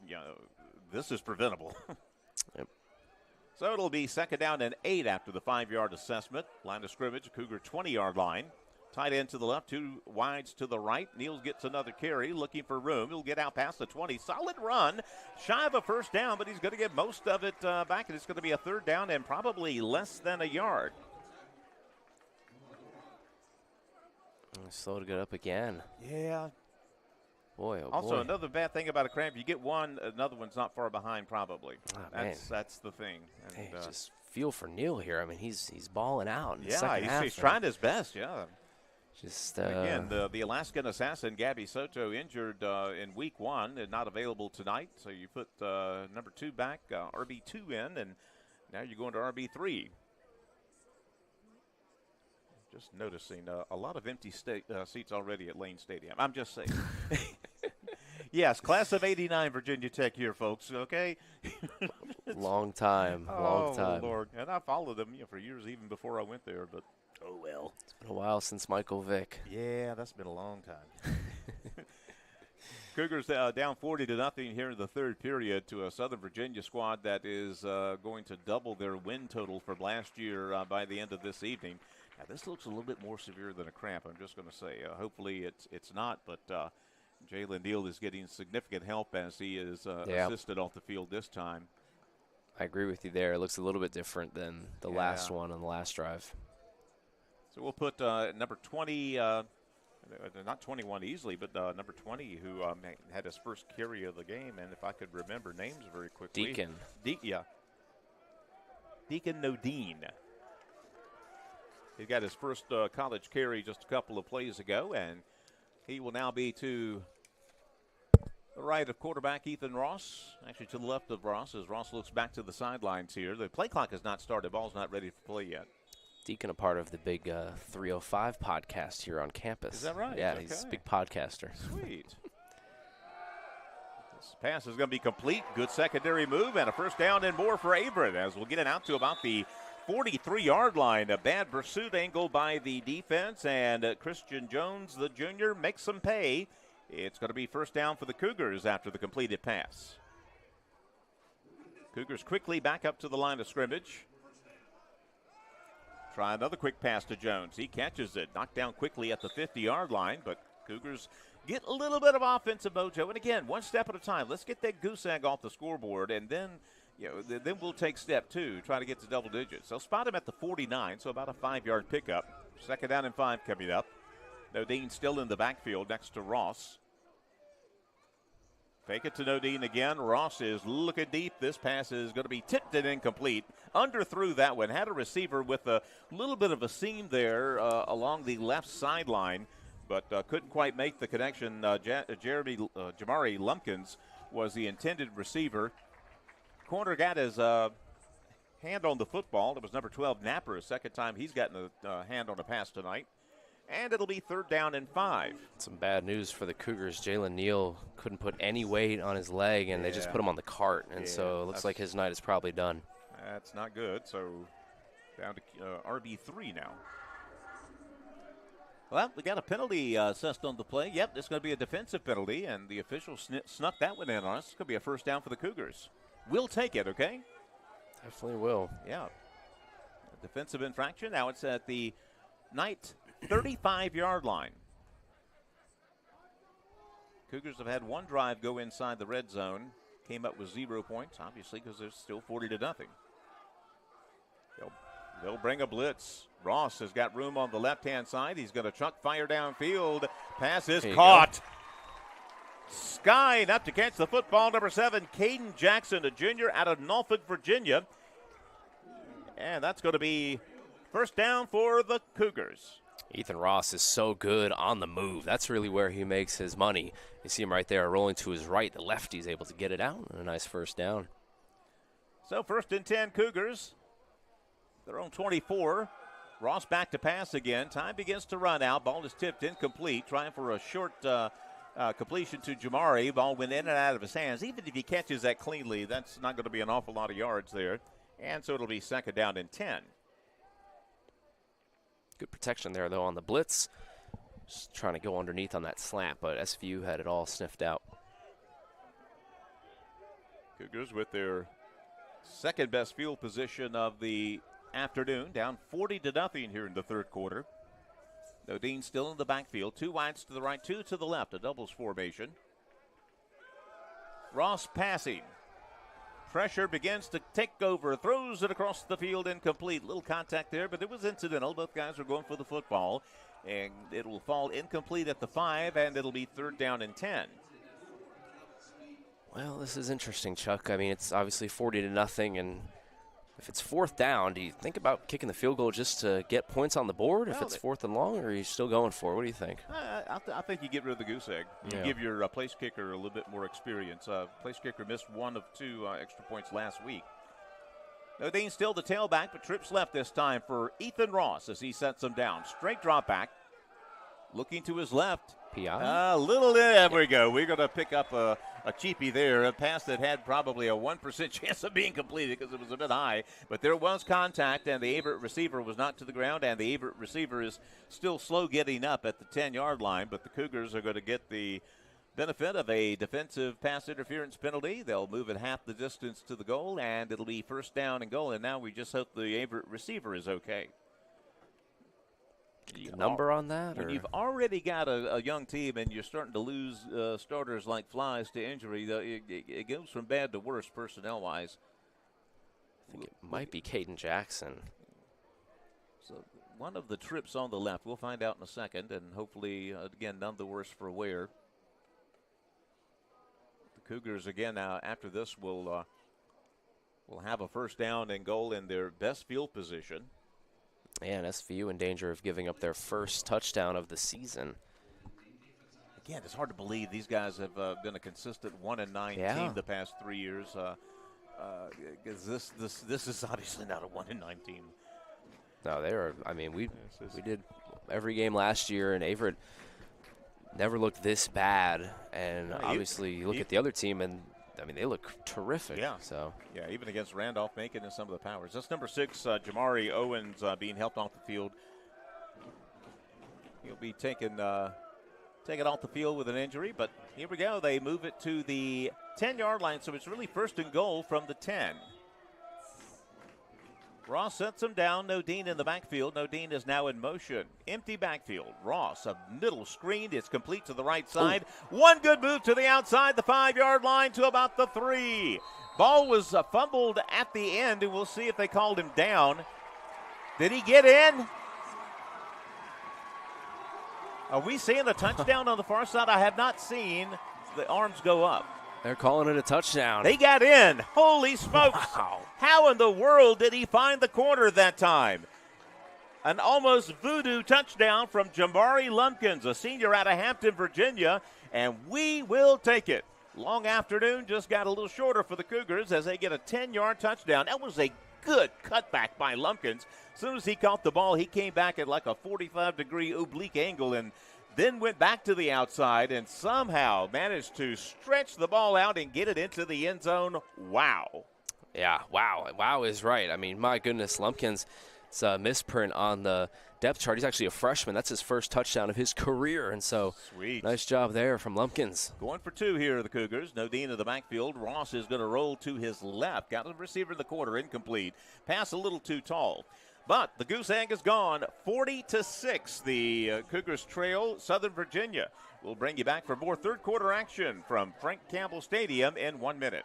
this is preventable. Yep. So it'll be 2nd down and 8 after the 5-yard assessment. Line of scrimmage, Cougar 20-yard line. Tight end to the left, 2 wides to the right. Neal gets another carry, looking for room. He'll get out past the 20. Solid run. Shy of a 1st down, but he's going to get most of it back, and it's going to be a 3rd down and probably less than a yard. Slow to get up again. Yeah. Boy, oh also, boy. another bad thing about a cramp, you get one, another one's not far behind probably. That's the thing. And, hey, just feel for Neal here. I mean, he's balling out in the yeah, second half. He's trying his best, yeah. Just again, the Alaskan assassin, Gabby Soto, injured in week 1 and not available tonight. So you put number 2 back, RB2 in, and now you're going to RB3. Just noticing a lot of empty seats already at Lane Stadium. I'm just saying. Yes, class of 89 Virginia Tech here, folks, okay? Long time. Oh, Lord. And I followed them for years even before I went there, but oh well. It's been a while since Michael Vick. Yeah, that's been a long time. Cougars down 40-0 here in the third period to a Southern Virginia squad that is going to double their win total from last year by the end of this evening. Now, this looks a little bit more severe than a cramp, I'm just going to say. Hopefully it's not, but Jalen Neal is getting significant help as he is assisted off the field this time. I agree with you there. It looks a little bit different than the last one on the last drive. So we'll put number 20, not 21 easily, but number 20 who had his first carry of the game. And if I could remember names very quickly. Deacon. Deacon Nodine. He got his first college carry just a couple of plays ago, and he will now be to the right of quarterback Ethan Ross, actually to the left of Ross, as Ross looks back to the sidelines here. The play clock has not started. Ball's not ready for play yet. Deacon, a part of the big 305 podcast here on campus. Is that right? Yeah, Okay. he's a big podcaster. Sweet. This pass is going to be complete. Good secondary move and a first down and more for Averett as we'll get it out to about the 43-yard line. A bad pursuit angle by the defense, and Christian Jones, the junior, makes some pay. It's going to be first down for the Cougars after the completed pass. Cougars quickly back up to the line of scrimmage. Try another quick pass to Jones. He catches it, knocked down quickly at the 50-yard line, but Cougars get a little bit of offensive mojo. And again, one step at a time. Let's get that goose egg off the scoreboard, and then then we'll take step two, try to get to double digits. They'll spot him at the 49, so about a 5-yard pickup. Second down and 5 coming up. Nodine still in the backfield next to Ross. Fake it to Nodine again. Ross is looking deep. This pass is going to be tipped and incomplete. Underthrew that one. Had a receiver with a little bit of a seam there along the left sideline, but couldn't quite make the connection. Jamari Lumpkins was the intended receiver. Corner got his hand on the football. It was number 12, Napper, a second time he's gotten a hand on a pass tonight. And it'll be third down and 5. Some bad news for the Cougars. Jalen Neal couldn't put any weight on his leg, and they just put him on the cart. And so it looks like his night is probably done. That's not good. So down to RB3 now. Well, we got a penalty assessed on the play. Yep, this is going to be a defensive penalty, and the official snuck that one in on us. It's going to be a first down for the Cougars. We'll take it, okay? Definitely will. Yeah. A defensive infraction. Now it's at the Knight 35-yard line. Cougars have had one drive go inside the red zone. Came up with 0 points, obviously, because they're still 40-0. They'll bring a blitz. Ross has got room on the left-hand side. He's going to chuck fire downfield. Pass is caught. Skying up to catch the football. Number 7, Caden Jackson, a junior out of Norfolk, Virginia. And that's going to be first down for the Cougars. Ethan Ross is so good on the move. That's really where he makes his money. You see him right there rolling to his right. The lefty's able to get it out. And a nice first down. So first and 10 Cougars. Their own 24. Ross back to pass again. Time begins to run out. Ball is tipped incomplete. Trying for a short completion to Jamari. Ball went in and out of his hands. Even if he catches that cleanly, that's not going to be an awful lot of yards there. And so it'll be second down and 10. Good protection there, though, on the blitz. Just trying to go underneath on that slant, but SVU had it all sniffed out. Cougars with their second best field position of the afternoon, down 40-0 here in the third quarter. Nodine still in the backfield. 2 wides to the right, 2 to the left, a doubles formation. Ross passing. Pressure begins to take over. Throws it across the field, incomplete. Little contact there, but it was incidental. Both guys are going for the football. And it will fall incomplete at the 5, and it'll be third down and 10. Well, this is interesting, Chuck. I mean, it's obviously 40-0, and if it's fourth down, do you think about kicking the field goal just to get points on the board? If it's fourth and long, or are you still going for it? What do you think? I think you get rid of the goose egg. You give your place kicker a little bit more experience. Place kicker missed 1 of 2 extra points last week. Nodine still the tailback, but trips left this time for Ethan Ross as he sets him down. Straight drop back. Looking to his left. P.I.? There we go. We're going to pick up a cheapie there, a pass that had probably a 1% chance of being completed because it was a bit high. But there was contact, and the Averett receiver was knocked to the ground, and the Averett receiver is still slow getting up at the 10-yard line. But the Cougars are going to get the benefit of a defensive pass interference penalty. They'll move it half the distance to the goal, and it'll be first down and goal. And now we just hope the Averett receiver is okay. Number on that? When or? you've already got a young team and you're starting to lose starters like flies to injury, it goes from bad to worse personnel-wise. I think it might be Caden Jackson. So one of the trips on the left. We'll find out in a second, and hopefully, again, none the worse for wear. The Cougars, again, after this, will have a first down and goal in their best field position. And SVU in danger of giving up their first touchdown of the season. Again, it's hard to believe these guys have been a consistent 1-9 team the past 3 years. This is obviously not a 1-9 team. No, they are. I mean, we did every game last year, and Averett never looked this bad. And obviously, you look at the other team, and I mean, they look terrific. Yeah. So yeah, even against Randolph, Macon and some of the powers. That's number 6, Jamari Owens, being helped off the field. He'll be taken off the field with an injury, but here we go. They move it to the 10-yard line, so it's really first and goal from the 10. Ross sets him down. Nodine in the backfield. Nodine is now in motion. Empty backfield. Ross, a middle screen. It's complete to the right side. One good move to the outside, the 5-yard line to about the 3. Ball was fumbled at the end, and we'll see if they called him down. Did he get in? Are we seeing a touchdown on the far side? I have not seen the arms go up. they're calling it a touchdown. They got in. Holy smokes. Wow. How in the world did he find the corner that time? An almost voodoo touchdown from Jamari Lumpkins, a senior out of Hampton, Virginia, and we will take it. Long afternoon just got a little shorter for the Cougars as they get a 10-yard touchdown. That was a good cutback by Lumpkins. As soon as he caught the ball, he came back at like a 45-degree oblique angle and then went back to the outside and somehow managed to stretch the ball out and get it into the end zone. Wow. Yeah, wow. Wow is right. I mean, my goodness, Lumpkins, it's a misprint on the depth chart. He's actually a freshman. That's his first touchdown of his career, and so Sweet. Nice job there from Lumpkins. Going for 2 here are the Cougars. Nodine in the backfield. Ross is going to roll to his left. Got the receiver in the quarter, incomplete. Pass a little too tall. But the goose egg is gone. 40-6. The Cougars trail Southern Virginia. We'll bring you back for more third quarter action from Frank Campbell Stadium in 1 minute.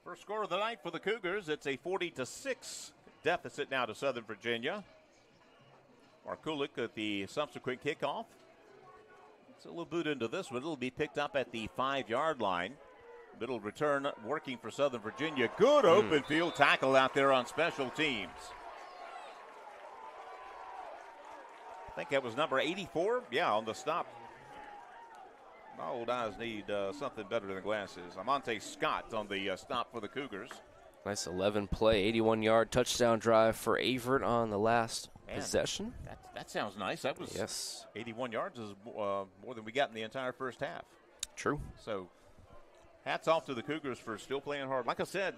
First score of the night for the Cougars. It's a 40-6 deficit now to Southern Virginia. Markulik at the subsequent kickoff. It's a little boot into this one. It'll be picked up at the 5-yard line. Middle return working for Southern Virginia. Good open field tackle out there on special teams. I think that was number 84. Yeah, on the stop. My old eyes need something better than glasses. Amonte Scott on the stop for the Cougars. Nice 11-play, 81-yard touchdown drive for Averett on the last possession. That sounds nice. That was 81 yards is more than we got in the entire first half. True. So hats off to the Cougars for still playing hard. Like I said,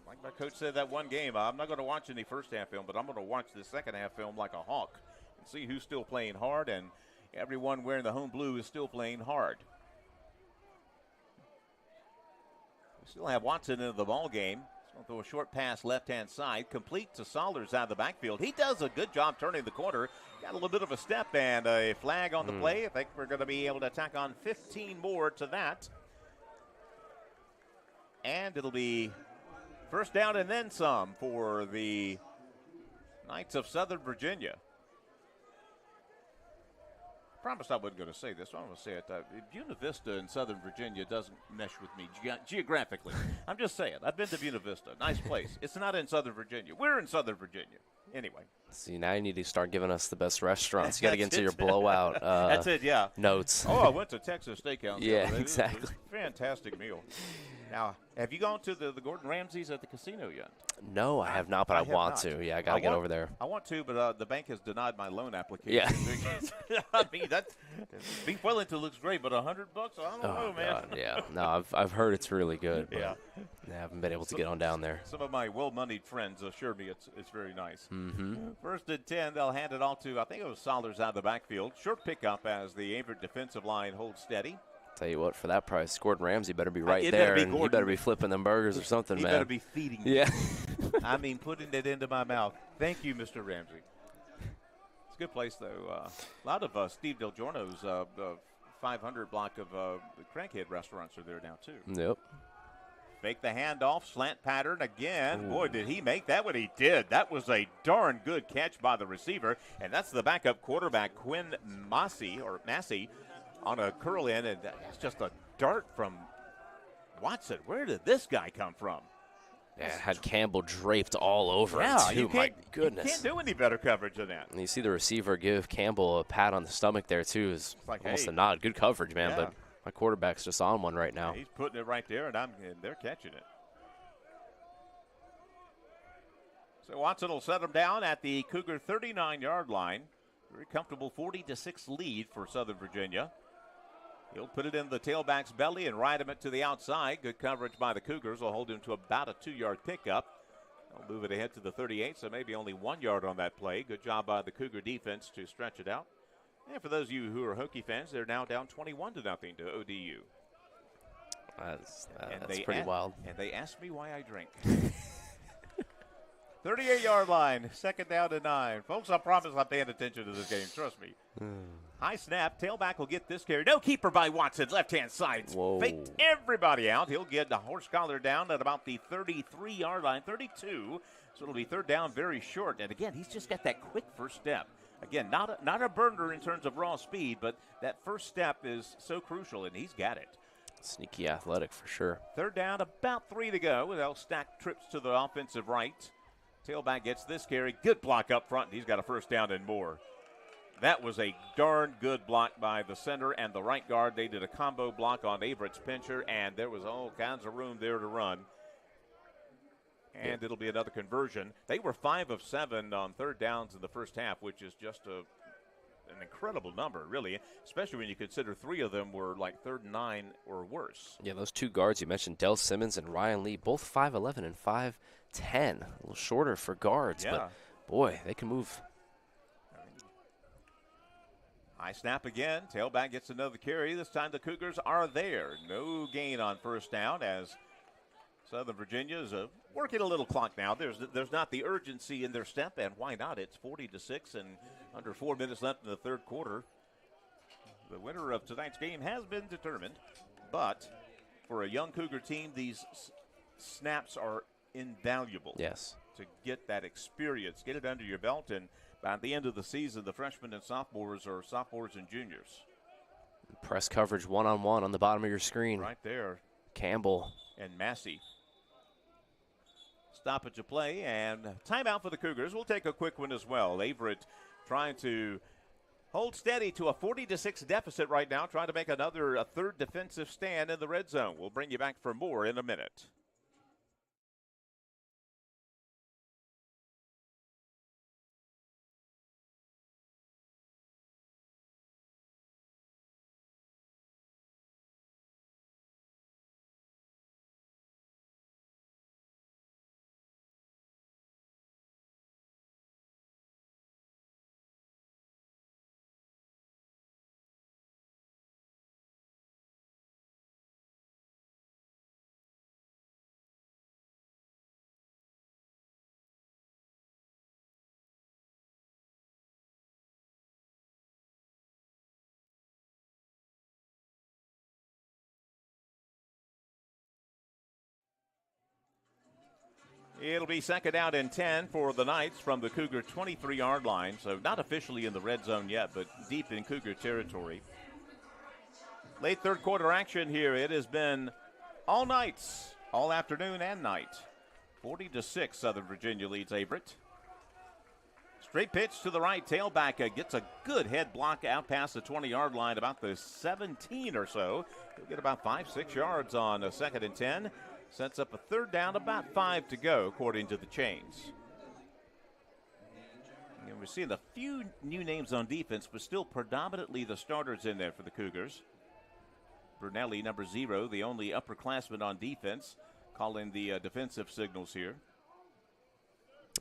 like my coach said that one game, I'm not going to watch any first half film, but I'm going to watch the second half film like a hawk and see who's still playing hard, and everyone wearing the home blue is still playing hard. We still have Watson into the ball game. He'll throw a short pass left-hand side, complete to Saunders out of the backfield. He does a good job turning the corner. Got a little bit of a step and a flag on the play. I think we're going to be able to tack on 15 more to that. And it'll be first down and then some for the Knights of Southern Virginia. Promised I wasn't going to say this, so I'm going to say it. Buena Vista in Southern Virginia doesn't mesh with me geographically. I'm just saying. I've been to Buena Vista. Nice place. It's not in Southern Virginia. We're in Southern Virginia. Anyway. See, now you need to start giving us the best restaurants. You got to get into your blowout That's it, yeah. notes. Oh, I went to Texas Steakhouse. Yeah, exactly. Fantastic meal. Now, have you gone to the Gordon Ramsay's at the casino yet? No, I have not, but I want to. Yeah, I got to get over there. I want to, but the bank has denied my loan application. Yeah. I mean, Beef Wellington looks great, but $100, I don't know, man. God, yeah. No, I've heard it's really good. But Yeah. I haven't been able to get on down there. Some of my well-moneyed friends assure me it's very nice. Mm-hmm. First and 10, they'll hand it off to, I think it was Saunders out of the backfield. Short pickup as the Averett defensive line holds steady. Tell you what, for that price, Gordon Ramsay better be right It there, better be and he Gordon. better be flipping them burgers or something, He man. better be feeding me. Yeah. I mean, putting it into my mouth. Thank you, Mr. Ramsey. It's a good place, though. A lot of Steve Del Giorno's 500 block of the Crankhead restaurants are there now, too. Yep. Make the handoff, slant pattern again. Ooh. Boy, did he make that what he did. That was a darn good catch by the receiver, and that's the backup quarterback, Quinn Massey, on a curl in, and that's just a dart from Watson. Where did this guy come from? Yeah, had Campbell draped all over him, too. My goodness. You can't do any better coverage than that. And you see the receiver give Campbell a pat on the stomach there, too. Is like, almost a nod. Good coverage, man, but my quarterback's just on one right now. Yeah, he's putting it right there, and they're catching it. So Watson will set him down at the Cougar 39-yard line. Very comfortable 40-6 lead for Southern Virginia. He'll put it in the tailback's belly and ride him it to the outside. Good coverage by the Cougars. Will hold him to about a 2-yard pickup. They'll move it ahead to the 38, so maybe only 1 yard on that play. Good job by the Cougar defense to stretch it out. And for those of you who are Hokie fans, they're now down 21-0 to ODU. That's pretty wild. And they asked me why I drink. 38-yard line, second down and 9. Folks, I promise I'm paying attention to this game. Trust me. High snap. Tailback will get this carry. No keeper by Watson. Left-hand side. Whoa. Faked everybody out. He'll get the horse collar down at about the 33-yard line, 32. So it'll be third down very short. And, again, he's just got that quick first step. Again, not a burner in terms of raw speed, but that first step is so crucial, and he's got it. Sneaky athletic for sure. Third down, about 3 to go. They'll stack trips to the offensive right. Tailback gets this carry. Good block up front. He's got a first down and more. That was a darn good block by the center and the right guard. They did a combo block on Averett's pincher, and there was all kinds of room there to run. And it'll be another conversion. They were 5 of 7 on third downs in the first half, which is just an incredible number, really, especially when you consider 3 of them were like 3rd and 9 or worse. Yeah, those two guards you mentioned, Del Simmons and Ryan Lee, both 5'11 and 5'10. A little shorter for guards, but boy, they can move. High snap again. Tailback gets another carry. This time the Cougars are there. No gain on first down as Southern Virginia is working a little clock now. There's not the urgency in their step, and why not? It's 40-6 and under 4 minutes left in the third quarter. The winner of tonight's game has been determined, but for a young Cougar team, these snaps are invaluable. Yes. To get that experience, get it under your belt, and by the end of the season, the freshmen and sophomores are sophomores and juniors. Press coverage one-on-one on the bottom of your screen. Right there. Campbell. And Massey. Stoppage of play and timeout for the Cougars. We'll take a quick one as well. Averett trying to hold steady to a 40-6 deficit right now, trying to make a third defensive stand in the red zone. We'll bring you back for more in a minute. It'll be second down and 10 for the Knights from the Cougar 23-yard line. So not officially in the red zone yet, but deep in Cougar territory. Late third quarter action here. It has been all nights, all afternoon and night. 40-6, Southern Virginia leads Averett. Straight pitch to the right. Tailback gets a good head block out past the 20-yard line, about the 17 or so. He'll get about 5-6 yards on a second and 10. Sets up a third down, about 5 to go, according to the chains. And we're seeing a few new names on defense, but still predominantly the starters in there for the Cougars. Brunelli, number 0, the only upperclassman on defense, calling the defensive signals here.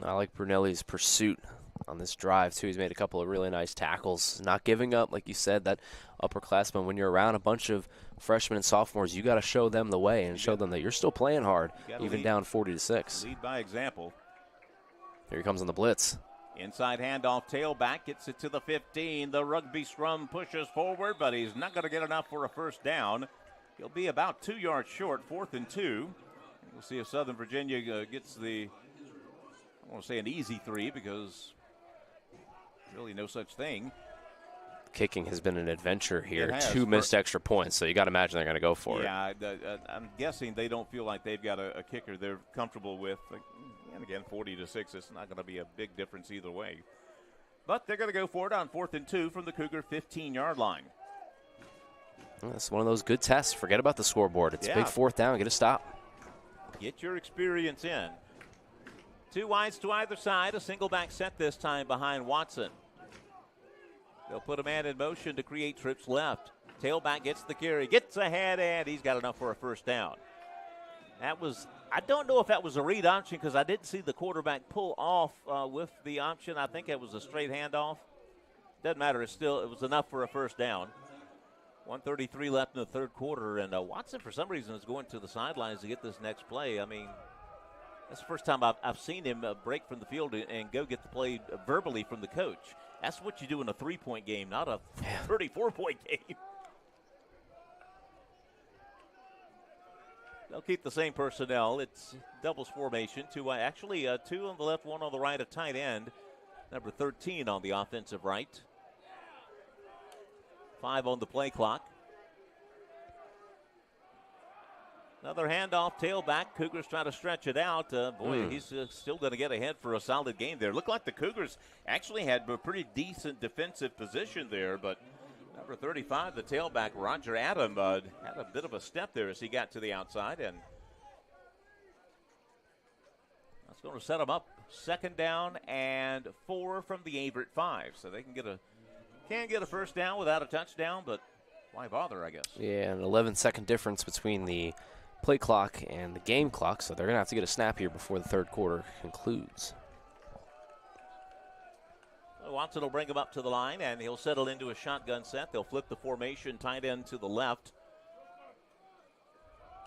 I like Brunelli's pursuit on this drive, too. He's made a couple of really nice tackles. Not giving up, like you said, that upperclassman. When you're around a bunch of freshmen and sophomores, you got to show them the way and show them that you're still playing hard, even down 40-6. Lead by example. Here he comes on the blitz. Inside handoff, tailback, gets it to the 15. The rugby scrum pushes forward, but he's not going to get enough for a first down. He'll be about 2 yards short, 4th and 2. We'll see if Southern Virginia gets the, I want to say an easy 3 because really no such thing. Kicking has been an adventure here. It has. 2 missed extra points, so you got to imagine they're going to go for it. Yeah, I'm guessing they don't feel like they've got a kicker they're comfortable with. And again, 40-6, it's not going to be a big difference either way. But they're going to go for it on 4th and 2 from the Cougar 15-yard line. Well, it's one of those good tests. Forget about the scoreboard. It's a big 4th down. Get a stop. Get your experience in. 2 wides to either side. A single back set this time behind Watson. They'll put a man in motion to create trips left. Tailback gets the carry, gets ahead, and he's got enough for a first down. That was, I don't know if that was a read option because I didn't see the quarterback pull off with the option. I think it was a straight handoff. Doesn't matter. It was enough for a first down. 1:33 left in the third quarter, and Watson, for some reason, is going to the sidelines to get this next play. I mean, that's the first time I've seen him break from the field and go get the play verbally from the coach. That's what you do in a 3-point game, not a 34-point game. They'll keep the same personnel. It's doubles formation. 2 on the left, 1 on the right, a tight end. Number 13 on the offensive right. 5 on the play clock. Another handoff, tailback. Cougars try to stretch it out. He's still going to get ahead for a solid game there. Looked like the Cougars actually had a pretty decent defensive position there, but number 35, the tailback, Roger Adam, had a bit of a step there as he got to the outside, and that's going to set them up. 2nd down and 4 from the Averett 5, so they can get a first down without a touchdown, but why bother, I guess? Yeah, an 11-second difference between the play clock and the game clock, so they're going to have to get a snap here before the third quarter concludes. Watson will bring him up to the line, and he'll settle into a shotgun set. They'll flip the formation, tight end to the left.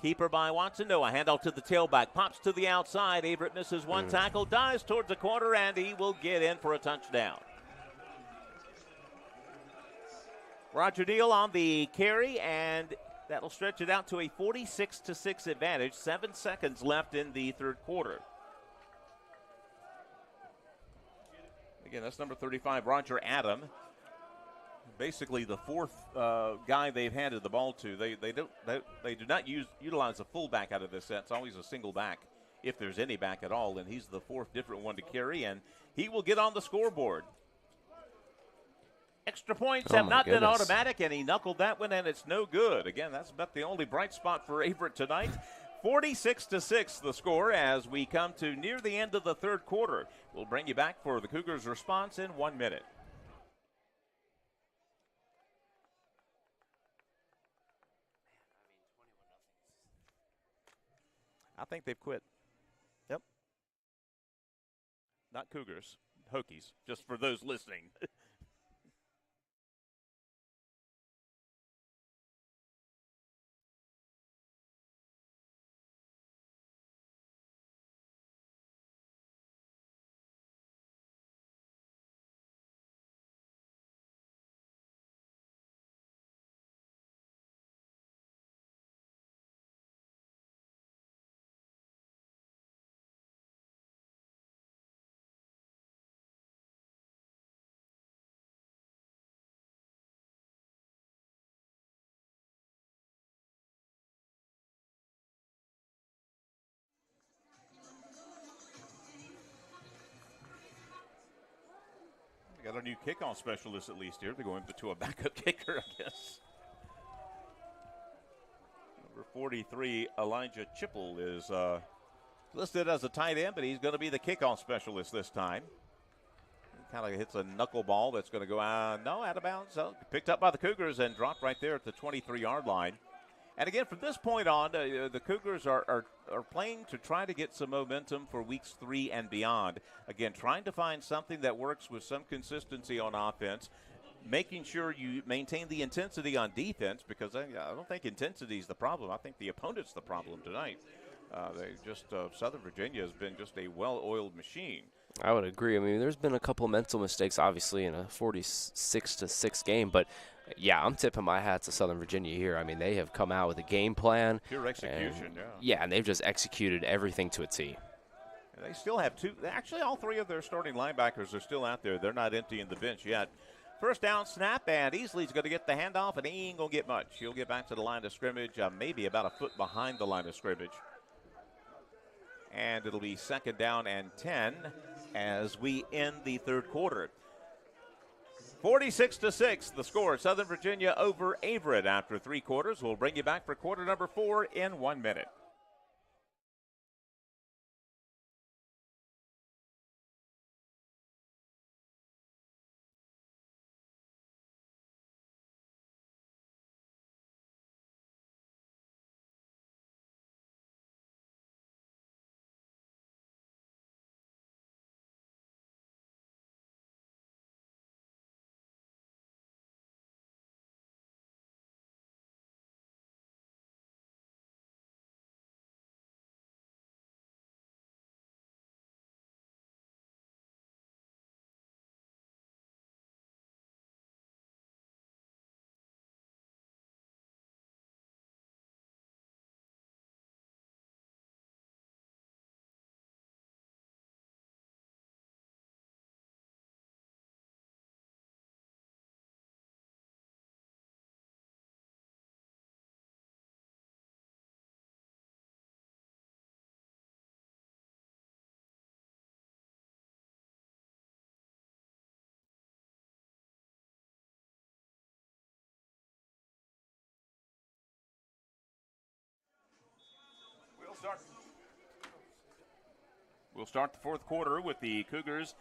Keeper by Watson. No, a handoff to the tailback. Pops to the outside. Averett misses one tackle, dives towards the corner, and he will get in for a touchdown. Roger Neal on the carry, and that'll stretch it out to a 46-6 advantage. 7 seconds left in the third quarter. Again, that's number 35, Roger Adam. Basically the 4th guy they've handed the ball to. They do not utilize a fullback out of this set. It's always a single back, if there's any back at all, and he's the 4th different one to carry, and he will get on the scoreboard. Extra points have not been automatic, and he knuckled that one, and it's no good. Again, that's about the only bright spot for Averett tonight. 46-6 the score as we come to near the end of the third quarter. We'll bring you back for the Cougars' response in 1 minute. I think they've quit. Yep. Not Cougars, Hokies, just for those listening. Got our new kickoff specialist at least here. They're going to a backup kicker, I guess. Number 43, Elijah Chipple, is listed as a tight end, but he's going to be the kickoff specialist this time. Kind of hits a knuckleball that's going to go out of bounds. So picked up by the Cougars and dropped right there at the 23-yard line. And again, from this point on, the Cougars are playing to try to get some momentum for weeks 3 and beyond. Again, trying to find something that works with some consistency on offense, making sure you maintain the intensity on defense, because I don't think intensity is the problem. I think the opponent's the problem tonight. Southern Virginia has been just a well-oiled machine. I would agree. I mean, there's been a couple mental mistakes, obviously, in a 46-6 game, but yeah, I'm tipping my hat to Southern Virginia here. I mean, they have come out with a game plan. Pure execution, and, yeah, and they've just executed everything to a T. And they still have all 3 of their starting linebackers are still out there. They're not emptying the bench yet. First down snap, and Easley's going to get the handoff, and he ain't going to get much. He'll get back to the line of scrimmage, maybe about a foot behind the line of scrimmage. And it'll be 2nd down and 10 as we end the third quarter. 46-6, the score. Southern Virginia over Averett after 3 quarters. We'll bring you back for quarter number 4 in 1 minute. We'll start the fourth quarter with the Cougars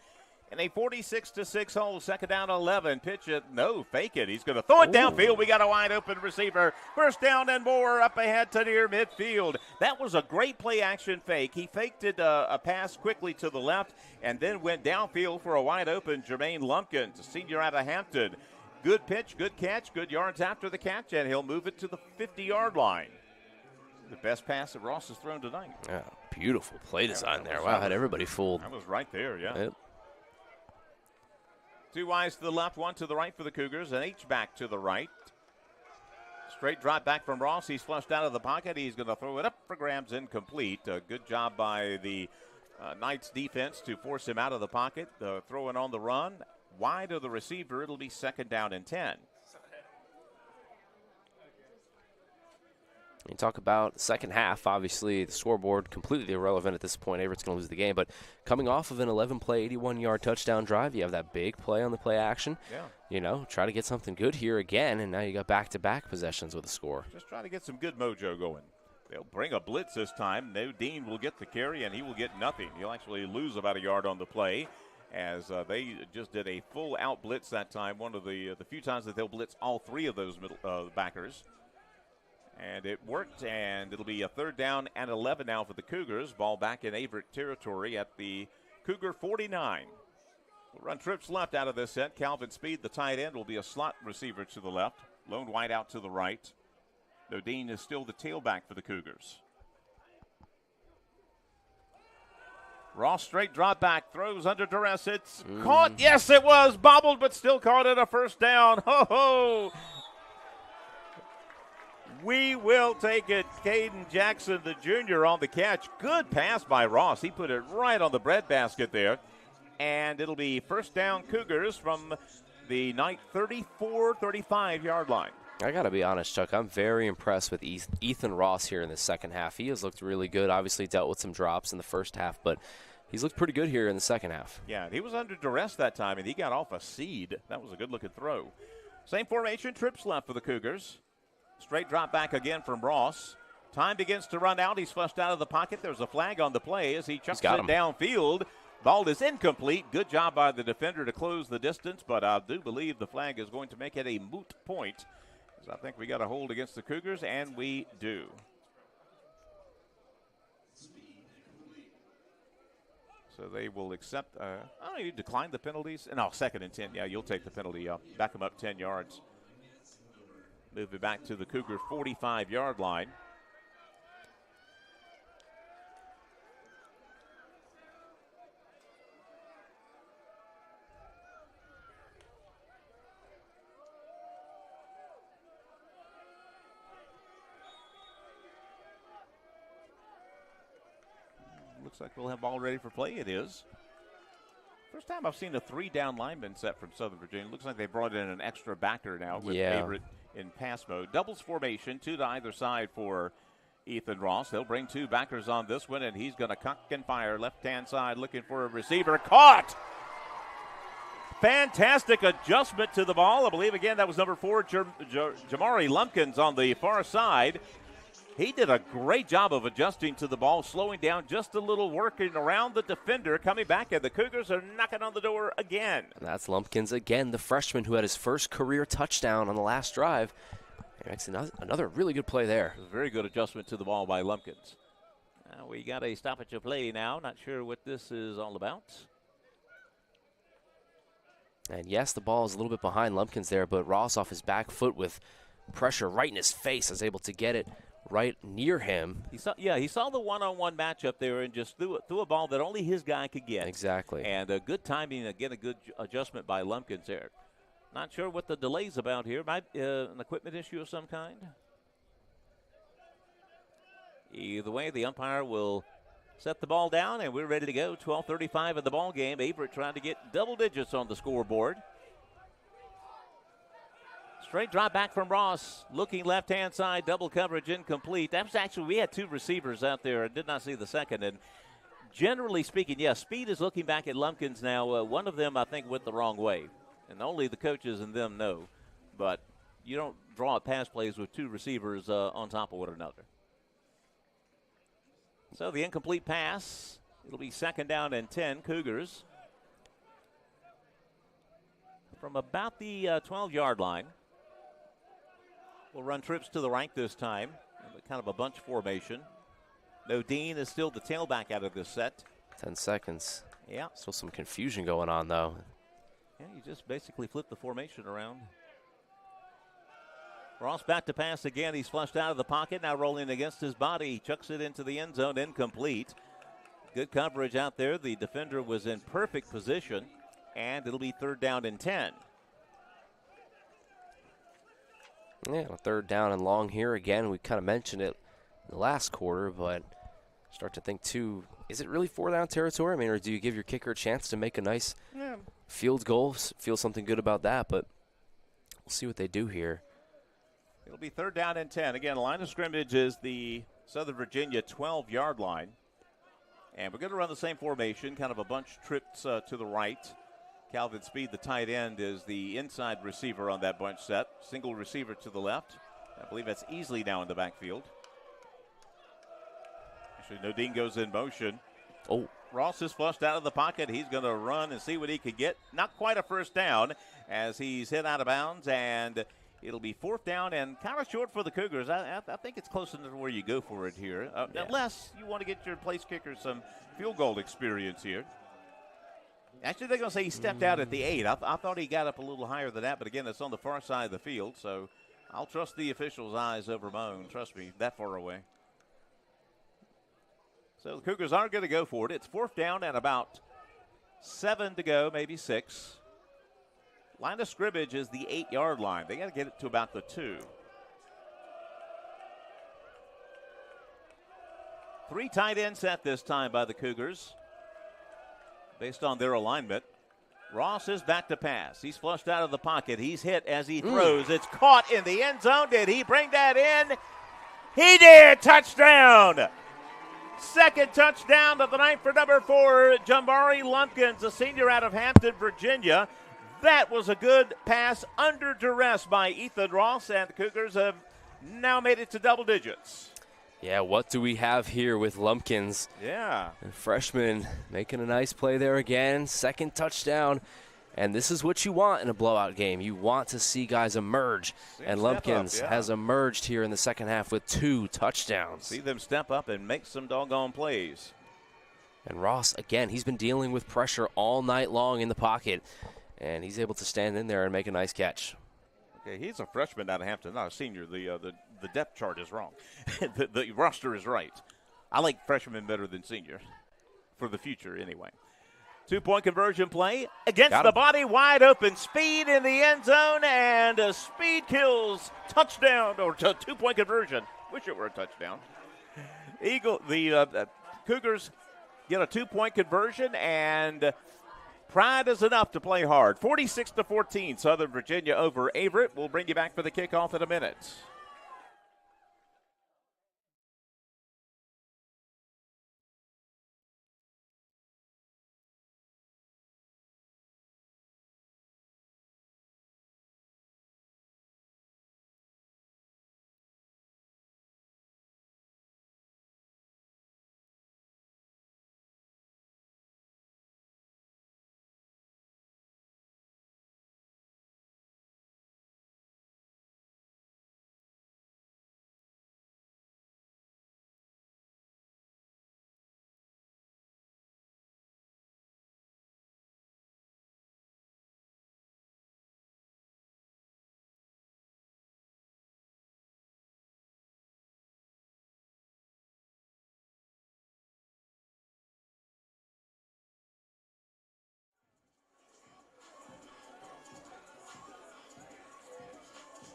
in a 46-6 hole, 2nd down 11. Pitch it, no, fake it. He's going to throw it downfield. We got a wide open receiver. 1st down and more up ahead to near midfield. That was a great play action fake. He faked it a pass quickly to the left and then went downfield for a wide open Jermaine Lumpkins, a senior out of Hampton. Good pitch, good catch, good yards after the catch, and he'll move it to the 50-yard line. The best pass that Ross has thrown tonight. Yeah, beautiful play design there. Wow, had everybody fooled. That was right there, yeah. Yep. 2 wides to the left, 1 to the right for the Cougars, and H-back to the right. Straight drop back from Ross. He's flushed out of the pocket. He's going to throw it up for grabs, incomplete. Good job by the Knights defense to force him out of the pocket. Throwing on the run. Wide of the receiver, it'll be 2nd down and 10. You talk about the second half, obviously the scoreboard completely irrelevant at this point. Averett's going to lose the game, but coming off of an 11-play, 81-yard touchdown drive, you have that big play on the play action. Yeah. You know, try to get something good here again, and now you got back-to-back possessions with a score. Just trying to get some good mojo going. They'll bring a blitz this time. No, Dean will get the carry, and he will get nothing. He'll actually lose about a yard on the play, as they just did a full-out blitz that time. One of the few times that they'll blitz all 3 of those middle backers. And it worked, and it'll be a 3rd down and 11 now for the Cougars. Ball back in Averett territory at the Cougar 49. We'll run trips left out of this set. Calvin Speed, the tight end, will be a slot receiver to the left. Lone wide out to the right. Nodine is still the tailback for the Cougars. Ross straight drop back, throws under duress. It's caught. Yes, it was. Bobbled, but still caught it a 1st down. Ho-ho! We will take it. Caden Jackson, the junior, on the catch. Good pass by Ross. He put it right on the breadbasket there. And it'll be 1st down Cougars from the Knight 34-35-yard line. I got to be honest, Chuck. I'm very impressed with Ethan Ross here in the second half. He has looked really good. Obviously dealt with some drops in the first half, but he's looked pretty good here in the second half. Yeah, he was under duress that time, and he got off a seed. That was a good-looking throw. Same formation, trips left for the Cougars. Straight drop back again from Ross. Time begins to run out. He's flushed out of the pocket. There's a flag on the play as he chucks it downfield. Ball is incomplete. Good job by the defender to close the distance, but I do believe the flag is going to make it a moot point. I think we got a hold against the Cougars, and we do. So they will accept. I don't know, you decline the penalties? No, 2nd and 10. Yeah, you'll take the penalty. Back them up 10 yards. Move it back to the Cougar 45-yard line. Looks like we'll have ball ready for play. It is. First time I've seen a 3-down lineman set from Southern Virginia. Looks like they brought in an extra backer now with Averett in pass mode. Doubles formation, 2 to either side for Ethan Ross. They'll bring 2 backers on this one, and he's going to cock and fire. Left-hand side looking for a receiver. Caught! Fantastic adjustment to the ball. I believe, again, that was number 4, Jamari Lumpkins on the far side. He did a great job of adjusting to the ball, slowing down just a little, working around the defender, coming back, and the Cougars are knocking on the door again. And that's Lumpkins again, the freshman who had his first career touchdown on the last drive. Another really good play there. A very good adjustment to the ball by Lumpkins. Now we got a stoppage of play now. Not sure what this is all about. And yes, the ball is a little bit behind Lumpkins there, but Ross off his back foot with pressure right in his face is able to get it right near him. He saw the one-on-one matchup there and just threw a ball that only his guy could get. Exactly. And a good timing, again, a good adjustment by Lumpkins there. Not sure what the delay's about here. Might an equipment issue of some kind. Either way, the umpire will set the ball down, and we're ready to go. 12:35 in the ball game. Averett trying to get double digits on the scoreboard. Straight drop back from Ross, looking left-hand side, double coverage incomplete. That was actually, we had 2 receivers out there. I did not see the second. And generally speaking, yes, speed is looking back at Lumpkins now. One of them, I think, went the wrong way. And only the coaches and them know. But you don't draw up pass plays with 2 receivers on top of one another. So the incomplete pass, it'll be 2nd down and 10, Cougars. From about the 12-yard line. We'll run trips to the right this time. Kind of a bunch formation. Modine is still the tailback out of this set. 10 seconds. Yeah. Still some confusion going on, though. Yeah, you just basically flip the formation around. Ross back to pass again. He's flushed out of the pocket. Now rolling against his body. He chucks it into the end zone. Incomplete. Good coverage out there. The defender was in perfect position. And it'll be 3rd down and 10. Yeah, 3rd down and long here again. We kind of mentioned it in the last quarter, but start to think, too, is it really 4th-down territory? I mean, or do you give your kicker a chance to make a nice field goal, feel something good about that? But we'll see what they do here. It'll be 3rd down and 10. Again, line of scrimmage is the Southern Virginia 12-yard line. And we're going to run the same formation, kind of a bunch trips to the right. Calvin Speed, the tight end, is the inside receiver on that bunch set. Single receiver to the left. I believe that's easily now in the backfield. Actually, Nodine goes in motion. Oh. Ross is flushed out of the pocket. He's going to run and see what he can get. Not quite a 1st down as he's hit out of bounds, and it'll be 4th down and kind of short for the Cougars. I think it's close enough to where you go for it here, unless you want to get your place kicker some field goal experience here. Actually, they're going to say he stepped out at the 8. I thought he got up a little higher than that, but again, it's on the far side of the field, so I'll trust the official's eyes over my own. Trust me, that far away. So the Cougars aren't going to go for it. It's 4th down and about 7 to go, maybe 6. Line of scrimmage is the 8-yard line. They got to get it to about the 2. 3 tight end set this time by the Cougars, based on their alignment. Ross is back to pass. He's flushed out of the pocket. He's hit as he throws. It's caught in the end zone. Did he bring that in? He did. Touchdown. Second touchdown of the night for number 4, Jamari Lumpkins, a senior out of Hampton, Virginia. That was a good pass under duress by Ethan Ross, and the Cougars have now made it to double digits. Yeah, what do we have here with Lumpkins? Yeah. And freshman making a nice play there again. Second touchdown. And this is what you want in a blowout game. You want to see guys emerge. And Lumpkins has emerged here in the second half with 2 touchdowns. See them step up and make some doggone plays. And Ross, again, he's been dealing with pressure all night long in the pocket. And he's able to stand in there and make a nice catch. Okay, he's a freshman out of Hampton, not a senior. The depth chart is wrong. the roster is right. I like freshmen better than senior for the future anyway. 2-point conversion play against the body, wide open, speed in the end zone, and a speed kills, touchdown, or 2-point conversion. Wish it were a touchdown. The Cougars get a 2-point conversion, and pride is enough to play hard. 46-14, Southern Virginia over Averett. We'll bring you back for the kickoff in a minute.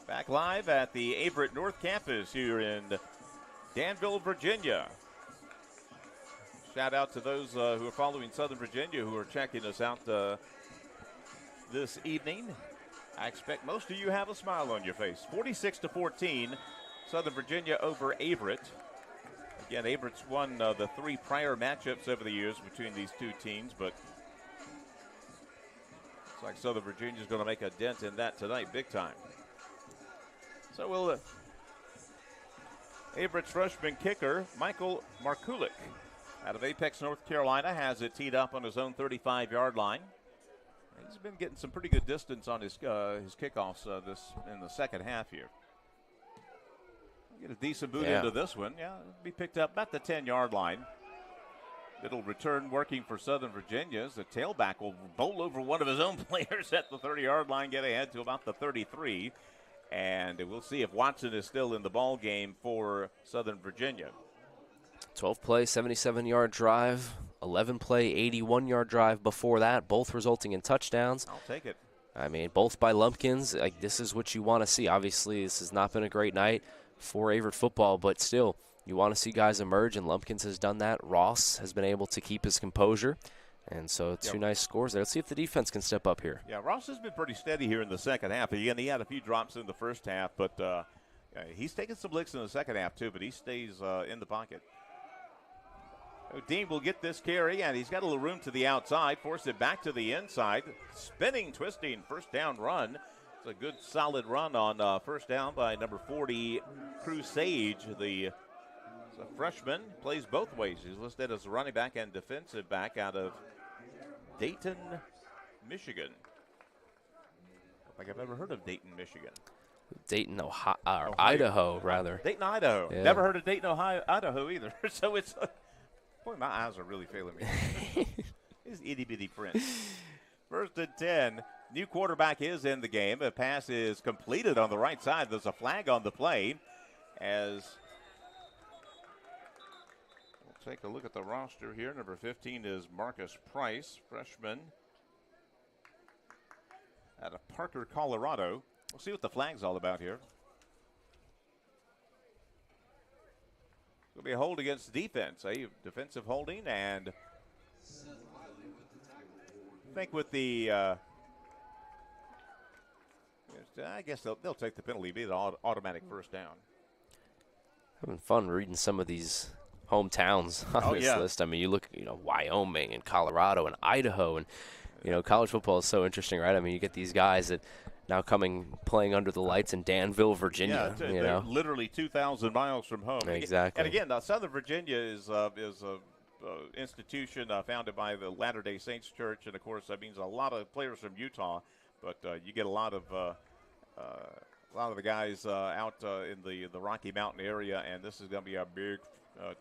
Back live at the Averett North Campus here in Danville, Virginia. Shout out to those who are following Southern Virginia who are checking us out this evening. I expect most of you have a smile on your face. 46-14, Southern Virginia over Averett. Again, Averett's won the 3 prior matchups over the years between these two teams, but looks like Southern Virginia is going to make a dent in that tonight, big time. So will Averett's freshman kicker, Michael Markulik, out of Apex, North Carolina, has it teed up on his own 35-yard line. He's been getting some pretty good distance on his kickoffs in the second half here. Get a decent boot into this one. Yeah, it'll be picked up about the 10-yard line. It'll return working for Southern Virginia as the tailback will bowl over one of his own players at the 30-yard line, get ahead to about the 33. And we'll see if Watson is still in the ball game for Southern Virginia. 12-play, 77-yard drive, 11-play, 81-yard drive before that, both resulting in touchdowns. I'll take it. I mean, both by Lumpkins. Like, this is what you want to see. Obviously, this has not been a great night for Averett football, but still, you want to see guys emerge, and Lumpkins has done that. Ross has been able to keep his composure. And so 2 nice scores there. Let's see if the defense can step up here. Yeah, Ross has been pretty steady here in the second half. Again, he had a few drops in the first half, but he's taken some licks in the second half too, but he stays in the pocket. Dean will get this carry, and he's got a little room to the outside, force it back to the inside. Spinning, twisting, first down run. It's a good, solid run on first down by number 40, Crusage. The freshman, plays both ways. He's listed as a running back and defensive back out of Dayton, Michigan. I don't think I've ever heard of Dayton, Michigan. Dayton, Ohio. Idaho, rather. Dayton, Idaho. Yeah. Never heard of Dayton, Idaho either. So it's, boy, my eyes are really failing me. It's itty-bitty print. 1st and 10. New quarterback is in the game. A pass is completed on the right side. There's a flag on the play as we'll take a look at the roster here. Number 15 is Marcus Price, freshman out of Parker, Colorado. We'll see what the flag's all about here. It'll be a hold against defense, a defensive holding, and I think with the I guess they'll take the penalty, be an automatic first down. Having fun reading some of these hometowns on this list. I mean, you look, Wyoming and Colorado and Idaho, and college football is so interesting, right? I mean, you get these guys that now playing under the lights in Danville, Virginia. They're literally 2,000 miles from home. Exactly. And again, Southern Virginia is a institution founded by the Latter-day Saints Church, and of course that means a lot of players from Utah. But you get a lot of the guys out in the Rocky Mountain area, and this is going to be a big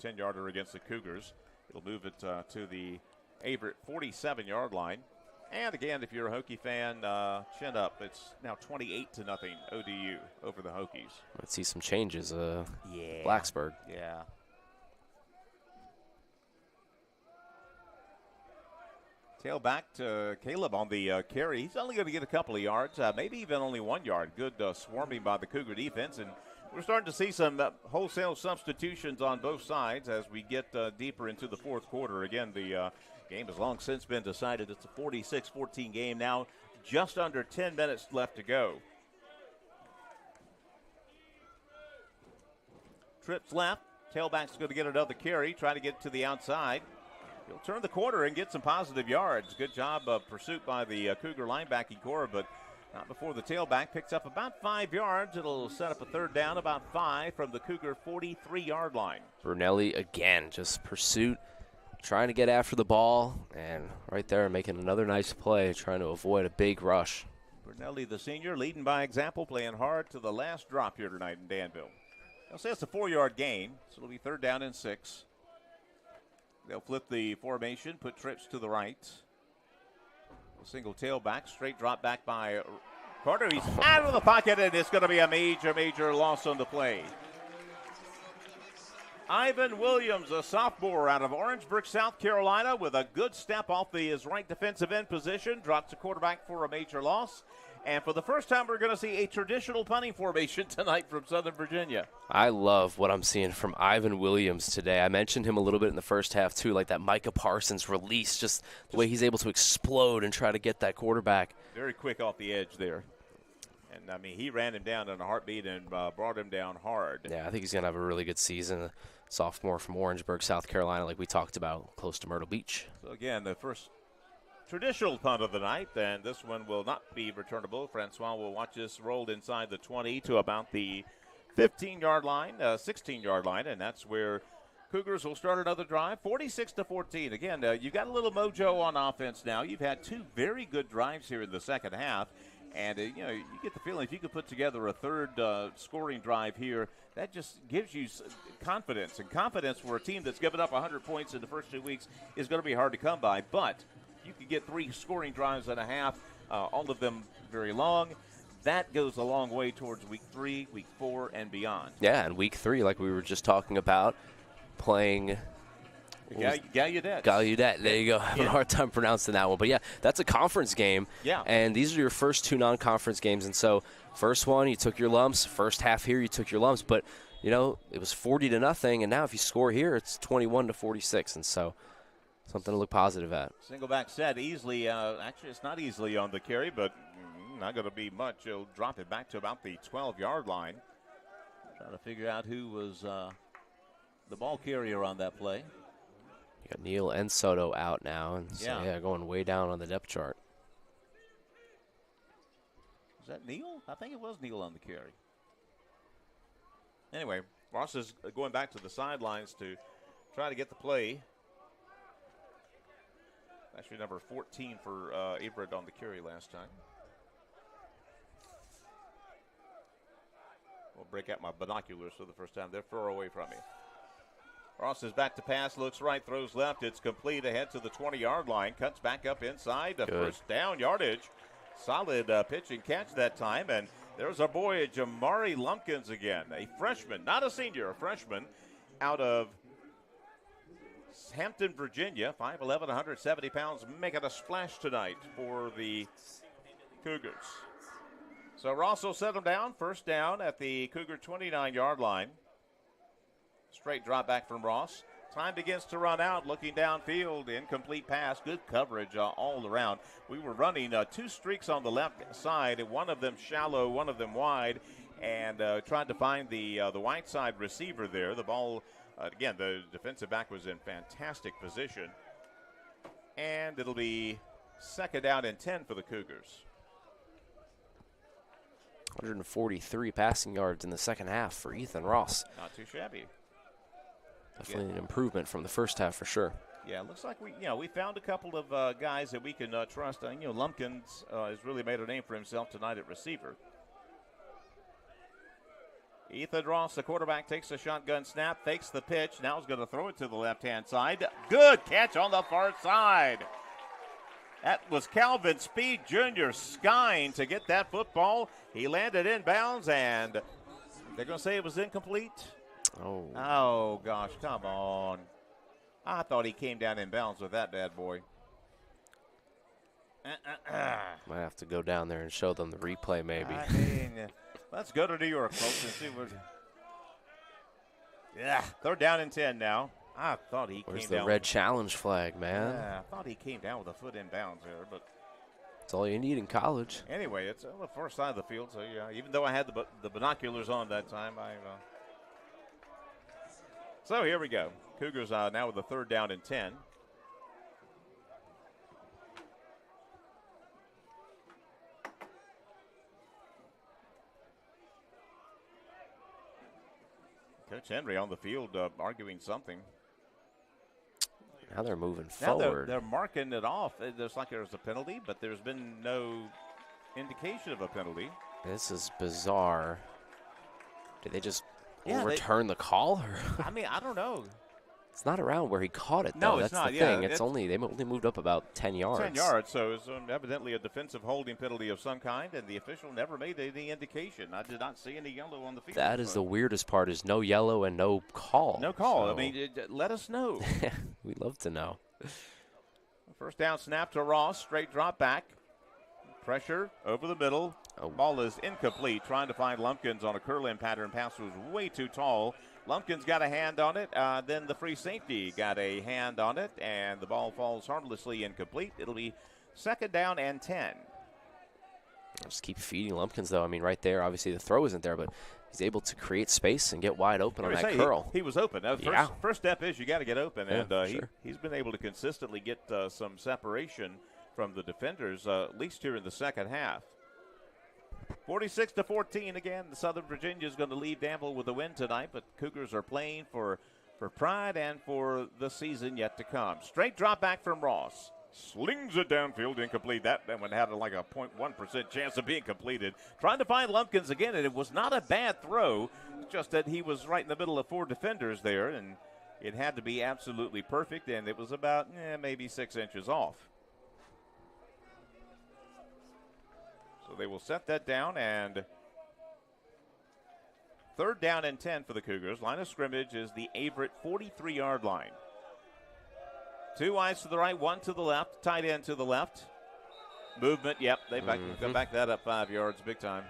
10-yarder against the Cougars. It'll move it to the Averett 47-yard line. And again, if you're a Hokie fan, chin up. It's now 28-0 ODU over the Hokies. Let's see some changes. Blacksburg. Yeah. Tailback to Caleb on the carry. He's only going to get a couple of yards, maybe even only 1 yard. Good swarming by the Cougar defense. And we're starting to see some wholesale substitutions on both sides as we get deeper into the fourth quarter. Again, the game has long since been decided. It's a 46-14 game now, just under 10 minutes left to go. Trips left. Tailback's going to get another carry, try to get to the outside. He'll turn the corner and get some positive yards. Good job of pursuit by the Cougar linebacking core, but not before the tailback picks up about 5 yards. It'll set up a third down, about 5 from the Cougar 43-yard line. Brunelli again, just pursuit, trying to get after the ball, and right there making another nice play, trying to avoid a big rush. Brunelli, the senior, leading by example, playing hard to the last drop here tonight in Danville. They'll say it's a 4-yard gain, so it'll be third down and 6. They'll flip the formation, put trips to the right. A single tailback, straight drop back by Carter. He's out of the pocket, and it's going to be a major loss on the play. Ivan Williams, a sophomore out of Orangeburg, South Carolina, with a good step off his right defensive end position, drops the quarterback for a major loss. And for the first time, we're going to see a traditional punting formation tonight from Southern Virginia. I love what I'm seeing from Ivan Williams today. I mentioned him a little bit in the first half, too, like that Micah Parsons release, just the way he's able to explode and try to get that quarterback. Very quick off the edge there. And, I mean, he ran him down in a heartbeat and brought him down hard. Yeah, I think he's going to have a really good season. A sophomore from Orangeburg, South Carolina, like we talked about, close to Myrtle Beach. So, again, the first traditional punt of the night, and this one will not be returnable. Francois will watch this rolled inside the 20 to about the 15-yard line, 16-yard line, and that's where Cougars will start another drive, 46-14. Again, you've got a little mojo on offense now. You've had 2 very good drives here in the second half, and you get the feeling if you could put together a third scoring drive here, that just gives you confidence, and confidence for a team that's given up 100 points in the first 2 weeks is going to be hard to come by, but you could get 3 scoring drives and a half, all of them very long. That goes a long way towards week 3, week 4, and beyond. Yeah, and week 3, like we were just talking about, playing Gallaudet. Gallaudet, there you go. I have a hard time pronouncing that one. But, yeah, that's a conference game. Yeah. And these are your first 2 non-conference games. And so first one, you took your lumps. First half here, you took your lumps. But, it was 40-0. And now if you score here, it's 21-46. And so something to look positive at. Single back set easily. Actually, it's not easily on the carry, but not going to be much. He'll drop it back to about the 12-yard line. Trying to figure out who was the ball carrier on that play. You got Neal and Soto out now, and so, going way down on the depth chart. Is that Neal? I think it was Neal on the carry. Anyway, Ross is going back to the sidelines to try to get the play. Actually, number 14 for Averett on the carry last time. We'll break out my binoculars for the first time. They're far away from me. Ross is back to pass, looks right, throws left. It's complete ahead to the 20-yard line. Cuts back up inside. The first down yardage. Solid pitch and catch that time. And there's our boy, Jamari Lumpkins again. A freshman, not a senior, a freshman out of Hampton, Virginia, 5'11", 170 pounds, making a splash tonight for the Cougars. So Ross will set them down. First down at the Cougar 29-yard line. Straight drop back from Ross. Time begins to run out, looking downfield. Incomplete pass. Good coverage all around. We were running 2 streaks on the left side, one of them shallow, one of them wide, and tried to find the white side receiver there. The ball Again, the defensive back was in fantastic position. And it'll be 2nd down and 10 for the Cougars. 143 passing yards in the second half for Ethan Ross. Not too shabby. Definitely an improvement from the first half for sure. Yeah, it looks like we found a couple of guys that we can trust. Lumpkins has really made a name for himself tonight at receiver. Ethan Ross, the quarterback, takes a shotgun snap, fakes the pitch. Now he's going to throw it to the left-hand side. Good catch on the far side. That was Calvin Speed Jr. skying to get that football. He landed inbounds, and they're going to say it was incomplete. Oh, gosh, come on. I thought he came down inbounds with that bad boy. Might have to go down there and show them the replay maybe. I mean, let's go to New York, folks, and see what. Yeah, 3rd down and 10 now. I thought he Where's came the down. red challenge flag, man? Yeah, I thought he came down with a foot inbounds there, but. That's all you need in college. Anyway, it's on the far side of the field, so yeah, even though I had the binoculars on that time, So here we go. Cougars now with a 3rd down and 10. Coach Henry on the field arguing something. Now they're moving Now forward. they're marking it off. It looks like there's a penalty, but there's been no indication of a penalty. This is bizarre. Did they just Yeah, overturn the call? Or I mean, I don't know. It's not around where he caught it, No, though. it's That's not, the yeah, thing. it's- They only moved up about 10 yards. 10 yards, so it's evidently a defensive holding penalty of some kind, and the official never made any indication. I did not see any yellow on the field. That is the weirdest part, is no yellow and no call. No call. So I mean, let us know. we'd love to know. First down snap to Ross, straight drop back. Pressure over the middle. Oh. Ball is incomplete. Trying to find Lumpkins on a curl-in pattern. Pass was way too tall. Lumpkins got a hand on it. Then the free safety got a hand on it, and the ball falls harmlessly incomplete. It'll be 2nd down and 10. Just keep feeding Lumpkins, though. I mean, right there, obviously the throw isn't there, but he's able to create space and get wide open on that curl. He was open. First step is you got to get open, Yeah, and sure. he's been able to consistently get some separation from the defenders, at least here in the second half. 46-14 again. The Southern Virginia is going to leave Danville with a win tonight, but Cougars are playing for pride and for the season yet to come. Straight drop back from Ross. Slings it downfield, incomplete. That one had like a 0.1% chance of being completed. Trying to find Lumpkins again, and it was not a bad throw, just that he was right in the middle of 4 defenders there, and it had to be absolutely perfect, and it was about maybe 6 inches off. So they will set that down, and 3rd down and 10 for the Cougars. Line of scrimmage is the Averett 43-yard line. 2 wides to the right, 1 to the left, tight end to the left. Movement, yep, they back that up 5 yards, big time.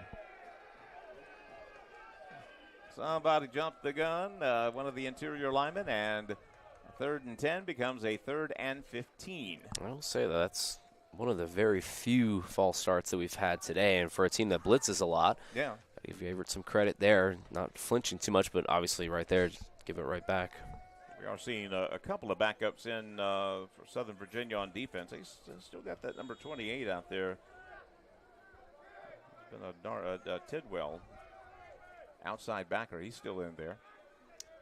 Somebody jumped the gun, one of the interior linemen, and 3rd and 10 becomes a 3rd and 15. I will say that's one of the very few false starts that we've had today, and for a team that blitzes a lot, Yeah. give Averett some credit there, not flinching too much, but obviously right there, just give it right back. We are seeing a couple of backups in for Southern Virginia on defense. He's still got that number 28 out there. It's been a Tidwell outside backer. He's still in there.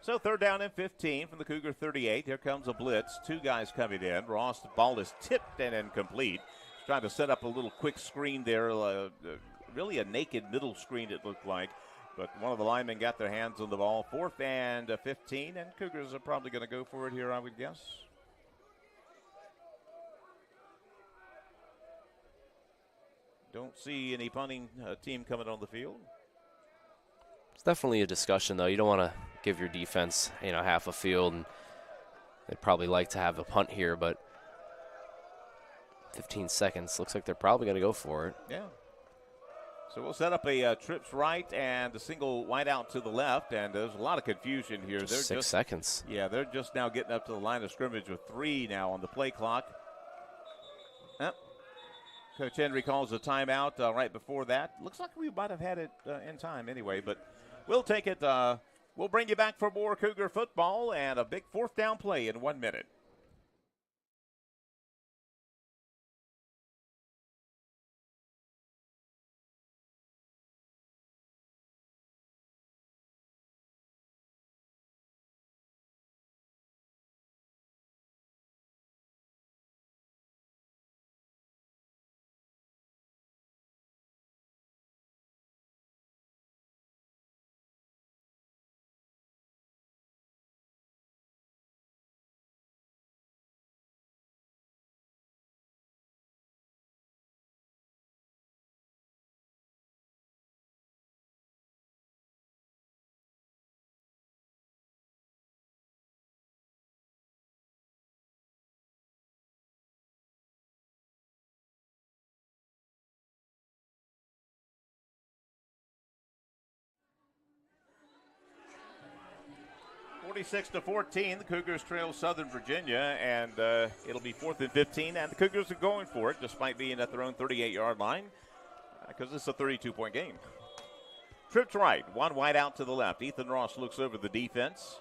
So 3rd down and 15 from the Cougar 38. Here comes a blitz. 2 guys coming in. Ross, the ball is tipped and incomplete. He's trying to set up a little quick screen there. Really a naked middle screen, it looked like. But one of the linemen got their hands on the ball. 4th and 15, and Cougars are probably going to go for it here, I would guess. Don't see any punting team coming on the field. It's definitely a discussion, though. You don't want to give your defense, half a field, and they'd probably like to have a punt here, but 15 seconds. Looks like they're probably going to go for it. Yeah. So we'll set up a trips right and a single wide out to the left, and there's a lot of confusion here. Just 6 seconds. Yeah, they're just now getting up to the line of scrimmage with 3 now on the play clock. Coach Henry calls a timeout right before that. Looks like we might have had it in time anyway, but we'll take it. We'll bring you back for more Cougar football and a big fourth down play in 1 minute. (46-14), the Cougars trail Southern Virginia, and it'll be 4th and 15, and the Cougars are going for it despite being at their own 38-yard line because this is a 32-point game. Trips right, one wide out to the left. Ethan Ross looks over the defense.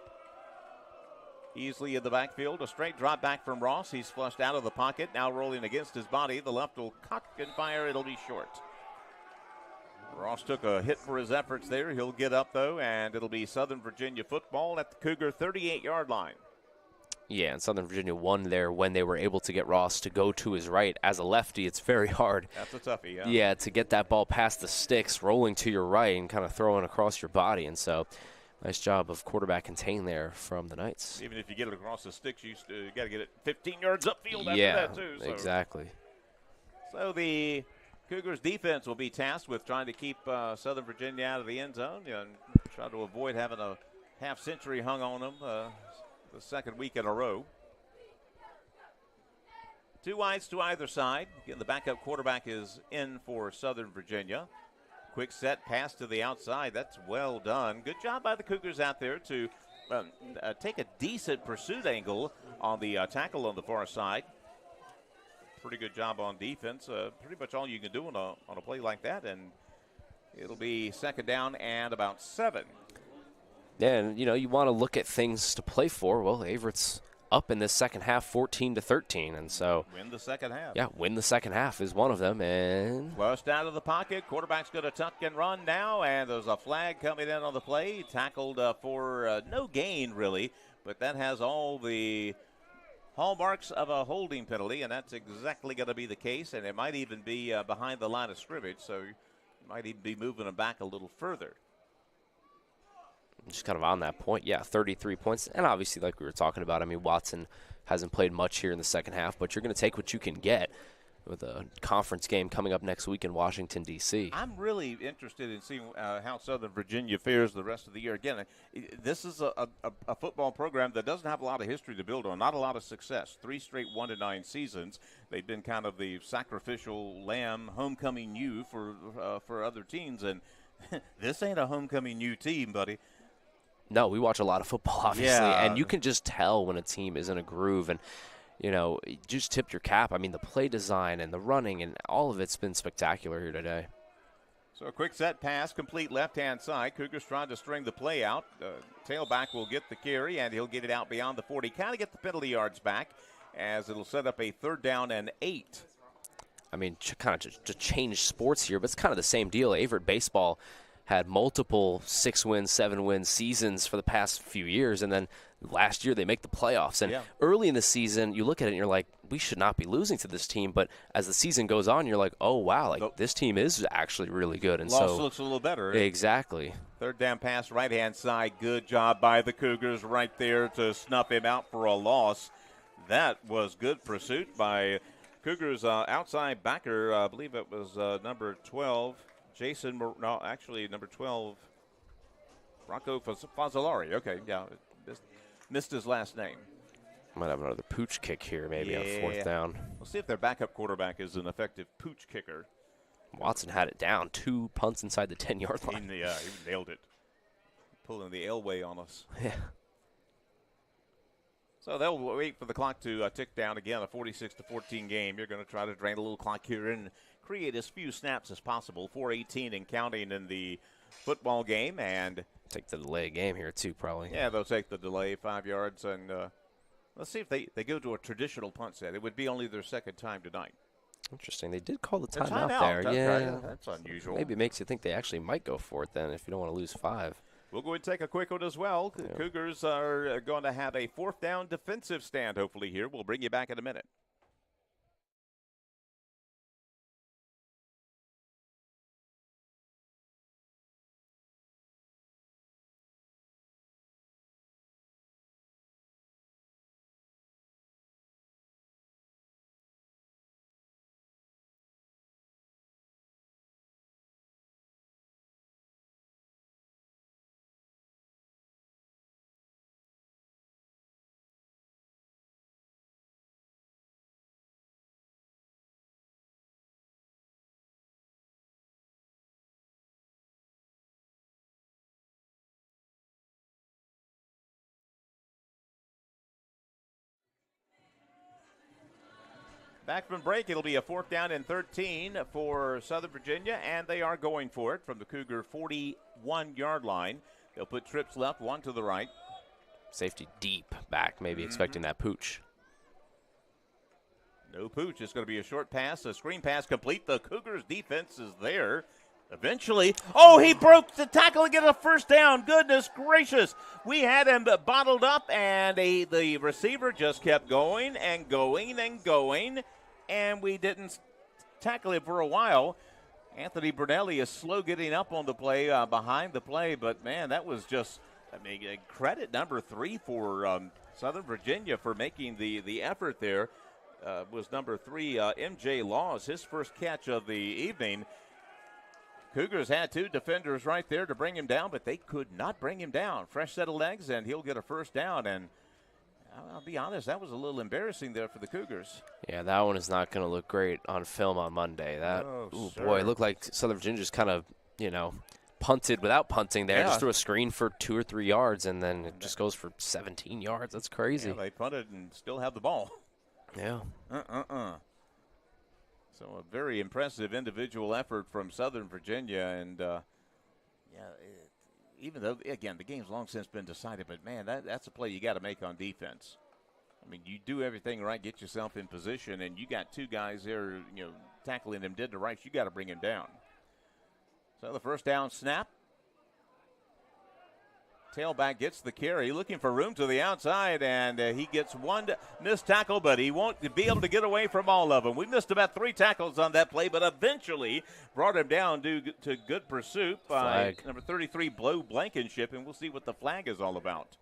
Easily in the backfield, a straight drop back from Ross. He's flushed out of the pocket, now rolling against his body. The left will cock and fire. It'll be short. Ross took a hit for his efforts there. He'll get up, though, and it'll be Southern Virginia football at the Cougar 38-yard line. Yeah, and Southern Virginia won there when they were able to get Ross to go to his right. As a lefty, it's very hard. That's a toughie, yeah. Yeah, to get that ball past the sticks, rolling to your right and kind of throwing across your body. And so, nice job of quarterback contain there from the Knights. Even if you get it across the sticks, you got to get it 15 yards upfield after that, too. So. Exactly. So the Cougars defense will be tasked with trying to keep Southern Virginia out of the end zone and try to avoid having a half century hung on them the second week in a row. Two wides to either side. Again, the backup quarterback is in for Southern Virginia. Quick set pass to the outside. That's well done. Good job by the Cougars out there to take a decent pursuit angle on the tackle on the far side. Pretty good job on defense. Pretty much all you can do on a play like that, and it'll be second down and about 7. Yeah, and you want to look at things to play for. Well, Averett's up in this second half, 14-13, and so win the second half. Yeah, win the second half is one of them, and flushed out of the pocket. Quarterback's going to tuck and run now, and there's a flag coming in on the play. Tackled for no gain really, but that has all the hallmarks of a holding penalty, and that's exactly going to be the case, and it might even be behind the line of scrimmage, so you might even be moving them back a little further. Just kind of on that point, yeah, 33 points, and obviously like we were talking about, I mean, Watson hasn't played much here in the second half, but you're going to take what you can get with a conference game coming up next week in Washington, D.C. I'm really interested in seeing how Southern Virginia fares the rest of the year. Again, this is a football program that doesn't have a lot of history to build on, not a lot of success. 3 straight 1-9 seasons. They've been kind of the sacrificial lamb, homecoming U for other teams, and this ain't a homecoming U team, buddy. No, we watch a lot of football, obviously, yeah. And you can just tell when a team is in a groove, and just tip your cap. I mean, the play design and the running and all of it's been spectacular here today. So a quick set pass, complete left-hand side. Cougars trying to string the play out. Tailback will get the carry, and he'll get it out beyond the 40. Kind of get the penalty yards back as it'll set up a 3rd down and 8. I mean, kind of to change sports here, but it's kind of the same deal. Averett baseball had multiple 6-win, 7-win seasons for the past few years, and then last year they make the playoffs. And early in the season, you look at it and you're like, we should not be losing to this team. But as the season goes on, you're like, oh, wow, this team is actually really good. And loss looks a little better. Exactly. 3rd down pass, right-hand side. Good job by the Cougars right there to snuff him out for a loss. That was good pursuit by Cougars outside backer. I believe it was number 12. Number 12, Rocco Fazzolari. Okay, yeah, missed his last name. Might have another pooch kick here maybe on 4th down. We'll see if their backup quarterback is an effective pooch kicker. Watson had it down. 2 punts inside the 10-yard line. He nailed it. Pulling the Elway on us. Yeah. So they'll wait for the clock to tick down again, a 46-14 game. You're going to try to drain a little clock here and create as few snaps as possible. 4:18 and counting in the football game, and Take the delay game here, too, probably. Yeah, they'll take the delay, 5 yards. And let's see if they go to a traditional punt set. It would be only their second time tonight. Interesting. They did call the A timeout there. Okay. Yeah. That's unusual. Maybe it makes you think they actually might go for it then if you don't want to lose 5. We'll go and take a quick one as well. Yeah. Cougars are going to have a 4th down defensive stand, hopefully, here. We'll bring you back in a minute. Back from break, it'll be a 4th down and 13 for Southern Virginia, and they are going for it from the Cougar 41-yard line. They'll put trips left, 1 to the right. Safety deep back, maybe expecting that pooch. No pooch. It's going to be a short pass, a screen pass complete. The Cougars' defense is there. Eventually, he broke the tackle and get a first down. Goodness gracious. We had him bottled up, and the receiver just kept going and going and going, and we didn't tackle him for a while. Anthony Brunelli is slow getting up on the play, behind the play, but, man, that was just, credit number 3 for Southern Virginia for making the effort there. Was number 3, M.J. Laws, his first catch of the evening. Cougars had 2 defenders right there to bring him down, but they could not bring him down. Fresh set of legs, and he'll get a first down. And I'll be honest, that was a little embarrassing there for the Cougars. Yeah, that one is not going to look great on film on Monday. Boy, it looked like Southern Virginia just kind of, punted without punting there. Yeah. Just threw a screen for 2 or 3 yards, and then it just goes for 17 yards. That's crazy. Yeah, they punted and still have the ball. Yeah. So a very impressive individual effort from Southern Virginia. And, even though, again, the game's long since been decided, but, man, that's a play you got to make on defense. You do everything right, get yourself in position, and you got 2 guys there, tackling him dead to rights. You got to bring him down. So the first down snap. Tailback gets the carry, looking for room to the outside, and he gets 1 missed tackle, but he won't be able to get away from all of them. We missed about 3 tackles on that play, but eventually brought him down due to good pursuit by number 33, Blow Blankenship, and we'll see what the flag is all about.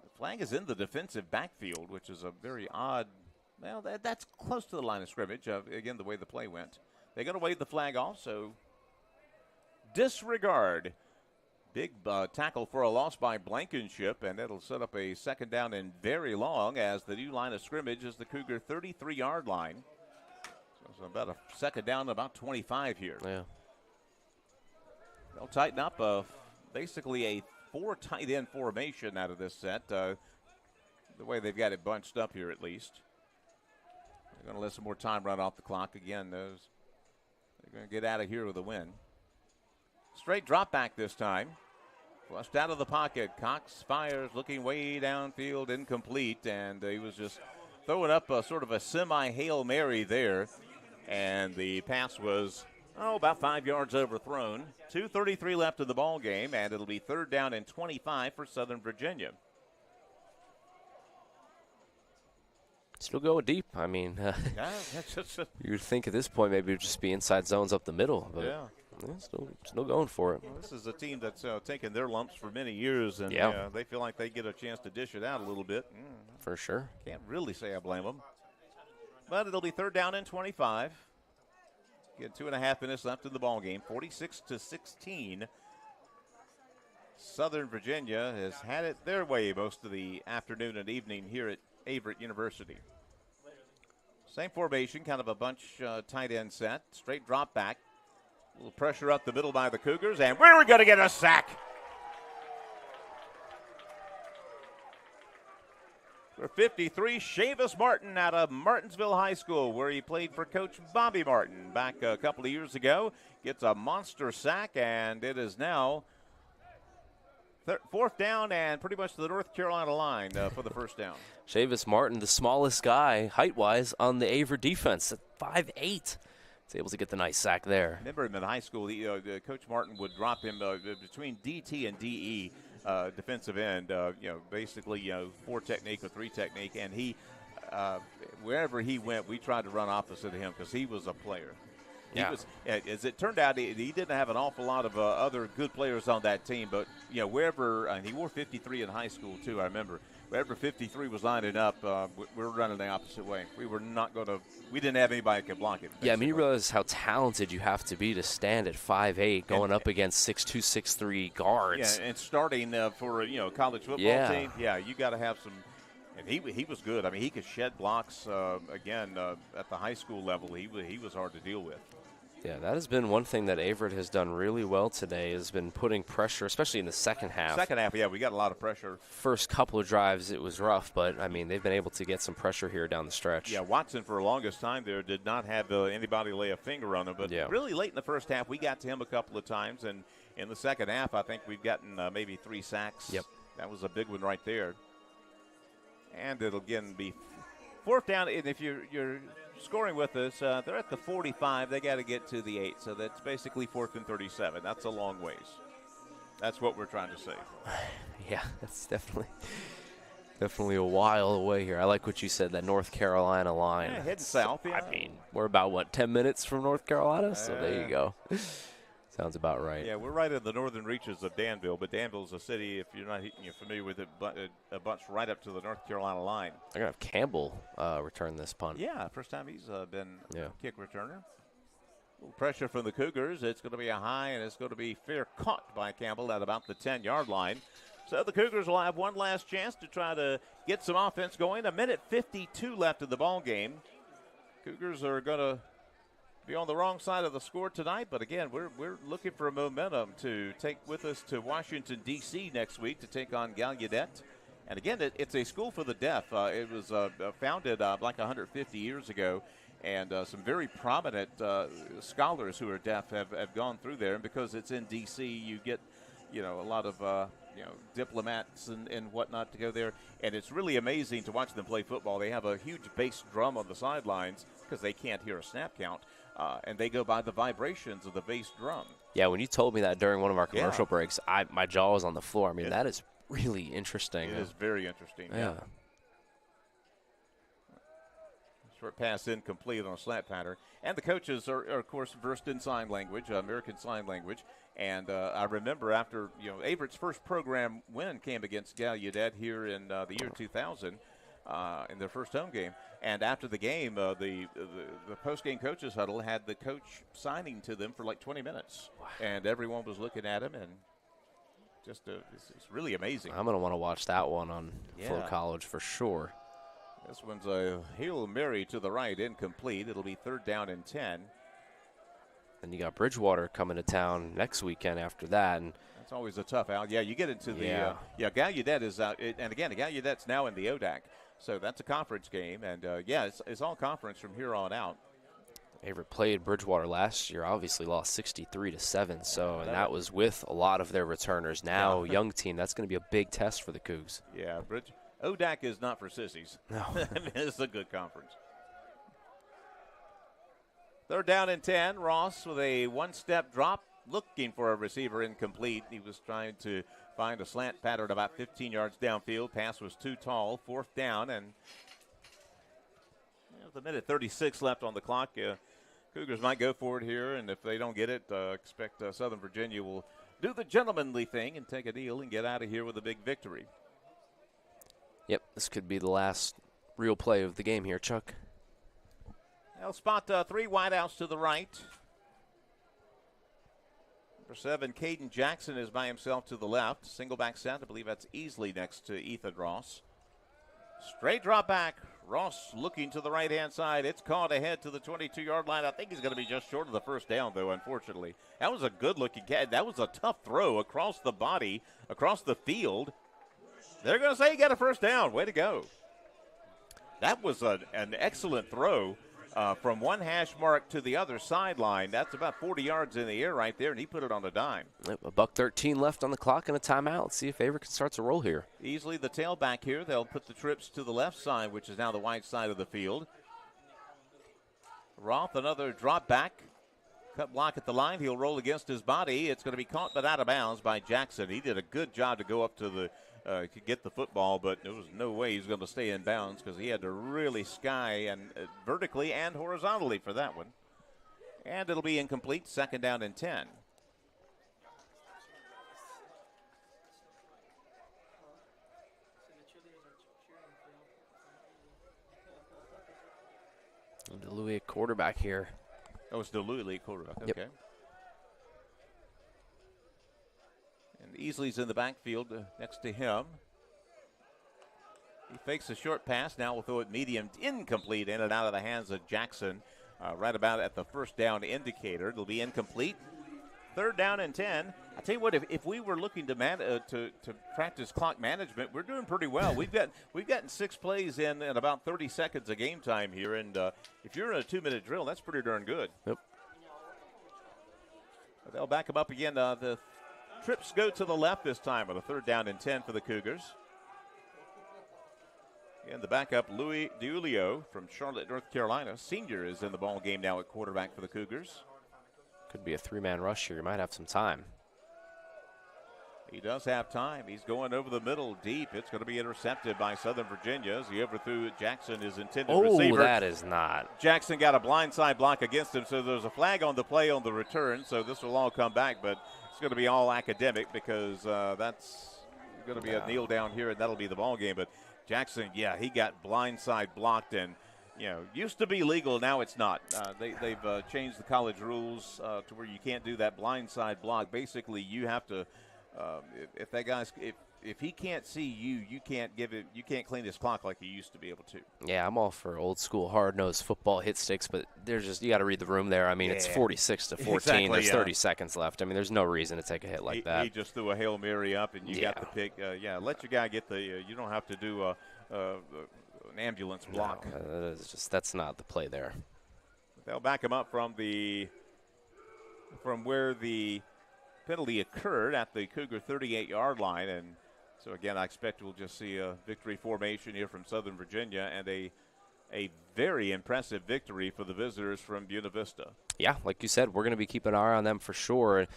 The flag is in the defensive backfield, which is a very odd, that's close to the line of scrimmage, again, the way the play went. They're going to wave the flag off, so disregard. Big tackle for a loss by Blankenship, and it'll set up a 2nd down and very long as the new line of scrimmage is the Cougar 33-yard line. So it's about a 2nd down, about 25 here. Yeah. They'll tighten up basically a 4 tight end formation out of this set, the way they've got it bunched up here at least. They're going to let some more time run off the clock. Again, they're going to get out of here with a win. Straight drop back this time. Flushed out of the pocket. Cox fires, looking way downfield, incomplete, and he was just throwing up a sort of a semi-Hail Mary there. And the pass was, about 5 yards overthrown. 2:33 left in the ball game, and it'll be 3rd down and 25 for Southern Virginia. Still going deep. You'd think at this point maybe it would just be inside zones up the middle. But yeah. Still going for it. Well, this is a team that's taken their lumps for many years, and they feel like they get a chance to dish it out a little bit. For sure. Can't really say I blame them. But it'll be 3rd down and 25. Get 2.5 minutes left in the ball game. 46-16. Southern Virginia has had it their way most of the afternoon and evening here at Averett University. Same formation, kind of a bunch tight end set. Straight drop back. A little pressure up the middle by the Cougars, and we're going to get a sack. Their 53, Chavis Martin out of Martinsville High School, where he played for Coach Bobby Martin back a couple of years ago. Gets a monster sack, and it is now fourth down and pretty much to the North Carolina line for the first down. Chavis Martin, the smallest guy, height-wise, on the Averett defense at 5'8". He's able to get the nice sack there. Remember him in high school. Coach Martin would drop him between DT and DE, defensive end, basically 4 technique or 3 technique. And he, wherever he went, we tried to run opposite of him because he was a player. Yeah. As it turned out, he didn't have an awful lot of other good players on that team. But, wherever he wore 53 in high school, too, I remember. Wherever 53 was lining up, we were running the opposite way. We didn't have anybody that could block it. Basically. Yeah, I mean, you realize how talented you have to be to stand at 5'8", going up against 6'2", 6'3" guards. Yeah, and starting for a college football team, you got to have some. And he was good. I mean, he could shed blocks at the high school level. He was hard to deal with. Yeah, that has been one thing that Averett has done really well today, has been putting pressure, especially in the second half. Second half, we got a lot of pressure. First couple of drives, it was rough, but, I mean, they've been able to get some pressure here down the stretch. Yeah, Watson, for the longest time there, did not have anybody lay a finger on him. But really late in the first half, we got to him a couple of times. And in the second half, I think we've gotten maybe 3 sacks. Yep. That was a big one right there. And it'll, again, be fourth down. And if you're scoring with us, they're at the 45. They got to get to the 8. So that's basically 4th and 37. That's a long ways. That's what we're trying to say. Yeah, that's definitely a while away here. I like what you said, that North Carolina line. Yeah, heading south. Yeah. I mean, we're about, 10 minutes from North Carolina? So there you go. Sounds about right. Yeah, we're right in the northern reaches of Danville, but Danville's a city, if you're not familiar with it, but a bunch right up to the North Carolina line. They're going to have Campbell return this punt. Yeah, first time he's been a kick returner. A little pressure from the Cougars. It's going to be a high, and it's going to be fair caught by Campbell at about the 10-yard line. So the Cougars will have one last chance to try to get some offense going. 1:52 left in the ball game. Cougars are going to be on the wrong side of the score tonight, but again, we're looking for a momentum to take with us to Washington, D.C. next week to take on Gallaudet. And again, it's a school for the deaf. It was founded like 150 years ago, and some very prominent scholars who are deaf have gone through there. And because it's in D.C., you get a lot of diplomats and whatnot to go there. And it's really amazing to watch them play football. They have a huge bass drum on the sidelines because they can't hear a snap count. And they go by the vibrations of the bass drum. Yeah, when you told me that during one of our commercial breaks, my jaw was on the floor. I mean, that is really interesting. It is very interesting. Yeah. Short pass incomplete on a slant pattern. And the coaches are of course, versed in sign language, American Sign Language. And I remember after, Averett's first program win came against Gallaudet here in the year 2000 in their first home game. And after the game, the post-game coaches huddle had the coach signing to them for like 20 minutes. Wow. And everyone was looking at him, and just it's really amazing. I'm going to want to watch that one on Flow College for sure. This one's a Hail Mary to the right, incomplete. It'll be 3rd down and 10. And you got Bridgewater coming to town next weekend after that. And that's always a tough out. Yeah, you get into the Gallaudet is out. And again, Gallaudet's now in the ODAC. So that's a conference game. And, it's all conference from here on out. Averett played Bridgewater last year, obviously lost 63-7. So, and that was with a lot of their returners. Now, young team, that's going to be a big test for the Cougs. Yeah, ODAC is not for sissies. No. It's a good conference. 3rd down and 10. Ross with a one-step drop, looking for a receiver, incomplete. He was trying to find a slant pattern about 15 yards downfield. Pass was too tall. 4th down, and with 1:36 left on the clock. Cougars might go for it here, and if they don't get it, expect Southern Virginia will do the gentlemanly thing and take a deal and get out of here with a big victory. Yep, this could be the last real play of the game here, Chuck. They'll spot 3 wideouts to the right. Number 7, Caden Jackson is by himself to the left. Single back set. I believe that's easily next to Ethan Ross. Straight drop back. Ross looking to the right-hand side. It's caught ahead to the 22-yard line. I think he's going to be just short of the first down, though, unfortunately. That was a good-looking catch. That was a tough throw across the body, across the field. They're going to say he got a first down. Way to go. That was an excellent throw from one hash mark to the other sideline. That's about 40 yards in the air right there, and he put it on a dime. Yep, $1:13 left on the clock and a timeout. Let's see if Averett can start to roll here. Easily the tailback here. They'll put the trips to the left side, which is now the wide side of the field. Roth, another drop back. Cut block at the line. He'll roll against his body. It's going to be caught but out of bounds by Jackson. He did a good job to go up to the get the football, but there was no way he's going to stay in bounds because he had to really sky and vertically and horizontally for that one. And it'll be incomplete. 2nd down and 10. Louis quarterback here. Oh, it's the Louis quarterback. Yep. Okay. And Easley's in the backfield next to him. He fakes a short pass. Now will throw it medium, incomplete, in and out of the hands of Jackson. Right about at the first down indicator. It'll be incomplete. 3rd down and 10. I tell you what, if we were looking to practice clock management, we're doing pretty well. We've gotten 6 plays in about 30 seconds of game time here, and if you're in a 2-minute drill, that's pretty darn good. Yep. But they'll back them up again. The trips go to the left this time with a 3rd down and 10 for the Cougars. And the backup, Louis DiUlio from Charlotte, North Carolina. Senior is in the ball game now at quarterback for the Cougars. Could be a 3-man rush here. He might have some time. He does have time. He's going over the middle deep. It's going to be intercepted by Southern Virginia as he overthrew Jackson, his intended receiver. Oh, that is not. Jackson got a blindside block against him, so there's a flag on the play on the return, so this will all come back, but it's going to be all academic because that's going to be a kneel down here, and that'll be the ball game. But Jackson, yeah, he got blindside blocked, and used to be legal, now it's not. They've changed the college rules to where you can't do that blindside block. Basically, you have to. If that guy's if he can't see you, you can't clean his clock like you used to be able to. Yeah, I'm all for old school hard-nosed football hit sticks, but you got to read the room there. I mean, it's 46-14. Exactly, there's 30 seconds left. I mean, there's no reason to take a hit like that. He just threw a Hail Mary up, and you got the pick. Let your guy get the. You don't have to do an ambulance block. No, that's not the play there. They'll back him up from where the penalty occurred at the Cougar 38-yard line, and so again, I expect we'll just see a victory formation here from Southern Virginia and a very impressive victory for the visitors from Buena Vista. Yeah, like you said, we're going to be keeping an eye on them for sure.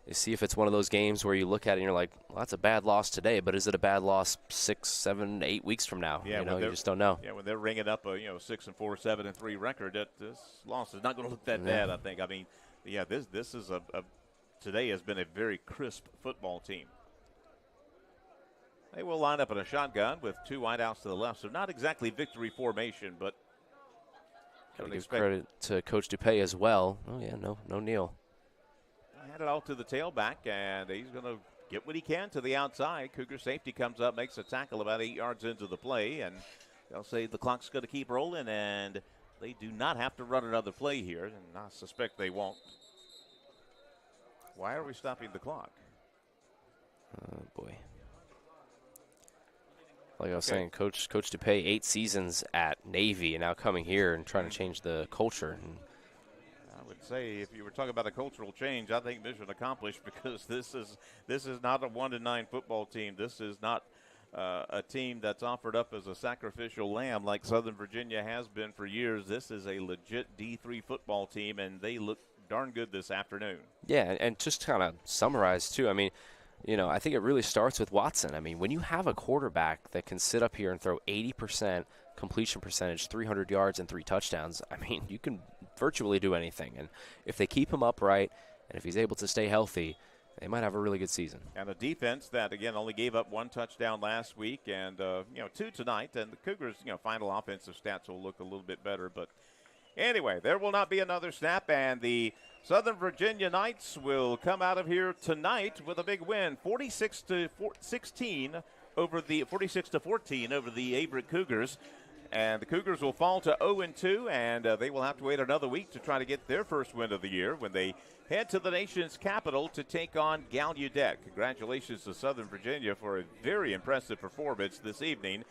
You see if it's one of those games where you look at it and you're like, well, that's a bad loss today, but is it a bad loss 6, 7, 8 weeks from now? Yeah, you just don't know. Yeah, when they're ringing up a 6-4, 7-3 record, this loss is not going to look that bad. I think. I mean, yeah, this is today has been a very crisp football team. They will line up in a shotgun with 2 wideouts to the left, so not exactly victory formation, but got to give credit to Coach DuPay as well. Oh yeah, no Neal. Hand it off to the tailback, and he's going to get what he can to the outside. Cougar safety comes up, makes a tackle about 8 yards into the play, and they'll say the clock's going to keep rolling, and they do not have to run another play here, and I suspect they won't. Why are we stopping the clock? Oh, boy. Like I was saying, Coach DuPay, 8 seasons at Navy, and now coming here and trying to change the culture. And I would say if you were talking about a cultural change, I think mission accomplished, because this is not a 1-9 football team. This is not a team that's offered up as a sacrificial lamb like Southern Virginia has been for years. This is a legit D3 football team, and they look darn good this afternoon. Yeah, and just to kind of summarize, too, I mean, I think it really starts with Watson. I mean, when you have a quarterback that can sit up here and throw 80% completion percentage, 300 yards, and 3 touchdowns, I mean, you can virtually do anything. And if they keep him upright and if he's able to stay healthy, they might have a really good season. And a defense that, again, only gave up 1 touchdown last week and, 2 tonight. And the Cougars, final offensive stats will look a little bit better. But anyway, there will not be another snap, and the Southern Virginia Knights will come out of here tonight with a big win, 46-14 over the Averett Cougars. And the Cougars will fall to 0-2, and they will have to wait another week to try to get their first win of the year when they head to the nation's capital to take on Gallaudet. Congratulations to Southern Virginia for a very impressive performance this evening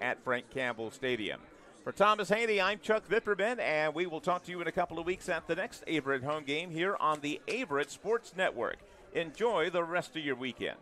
at Frank Campbell Stadium. For Thomas Haney, I'm Chuck Vipperman, and we will talk to you in a couple of weeks at the next Averett home game here on the Averett Sports Network. Enjoy the rest of your weekend.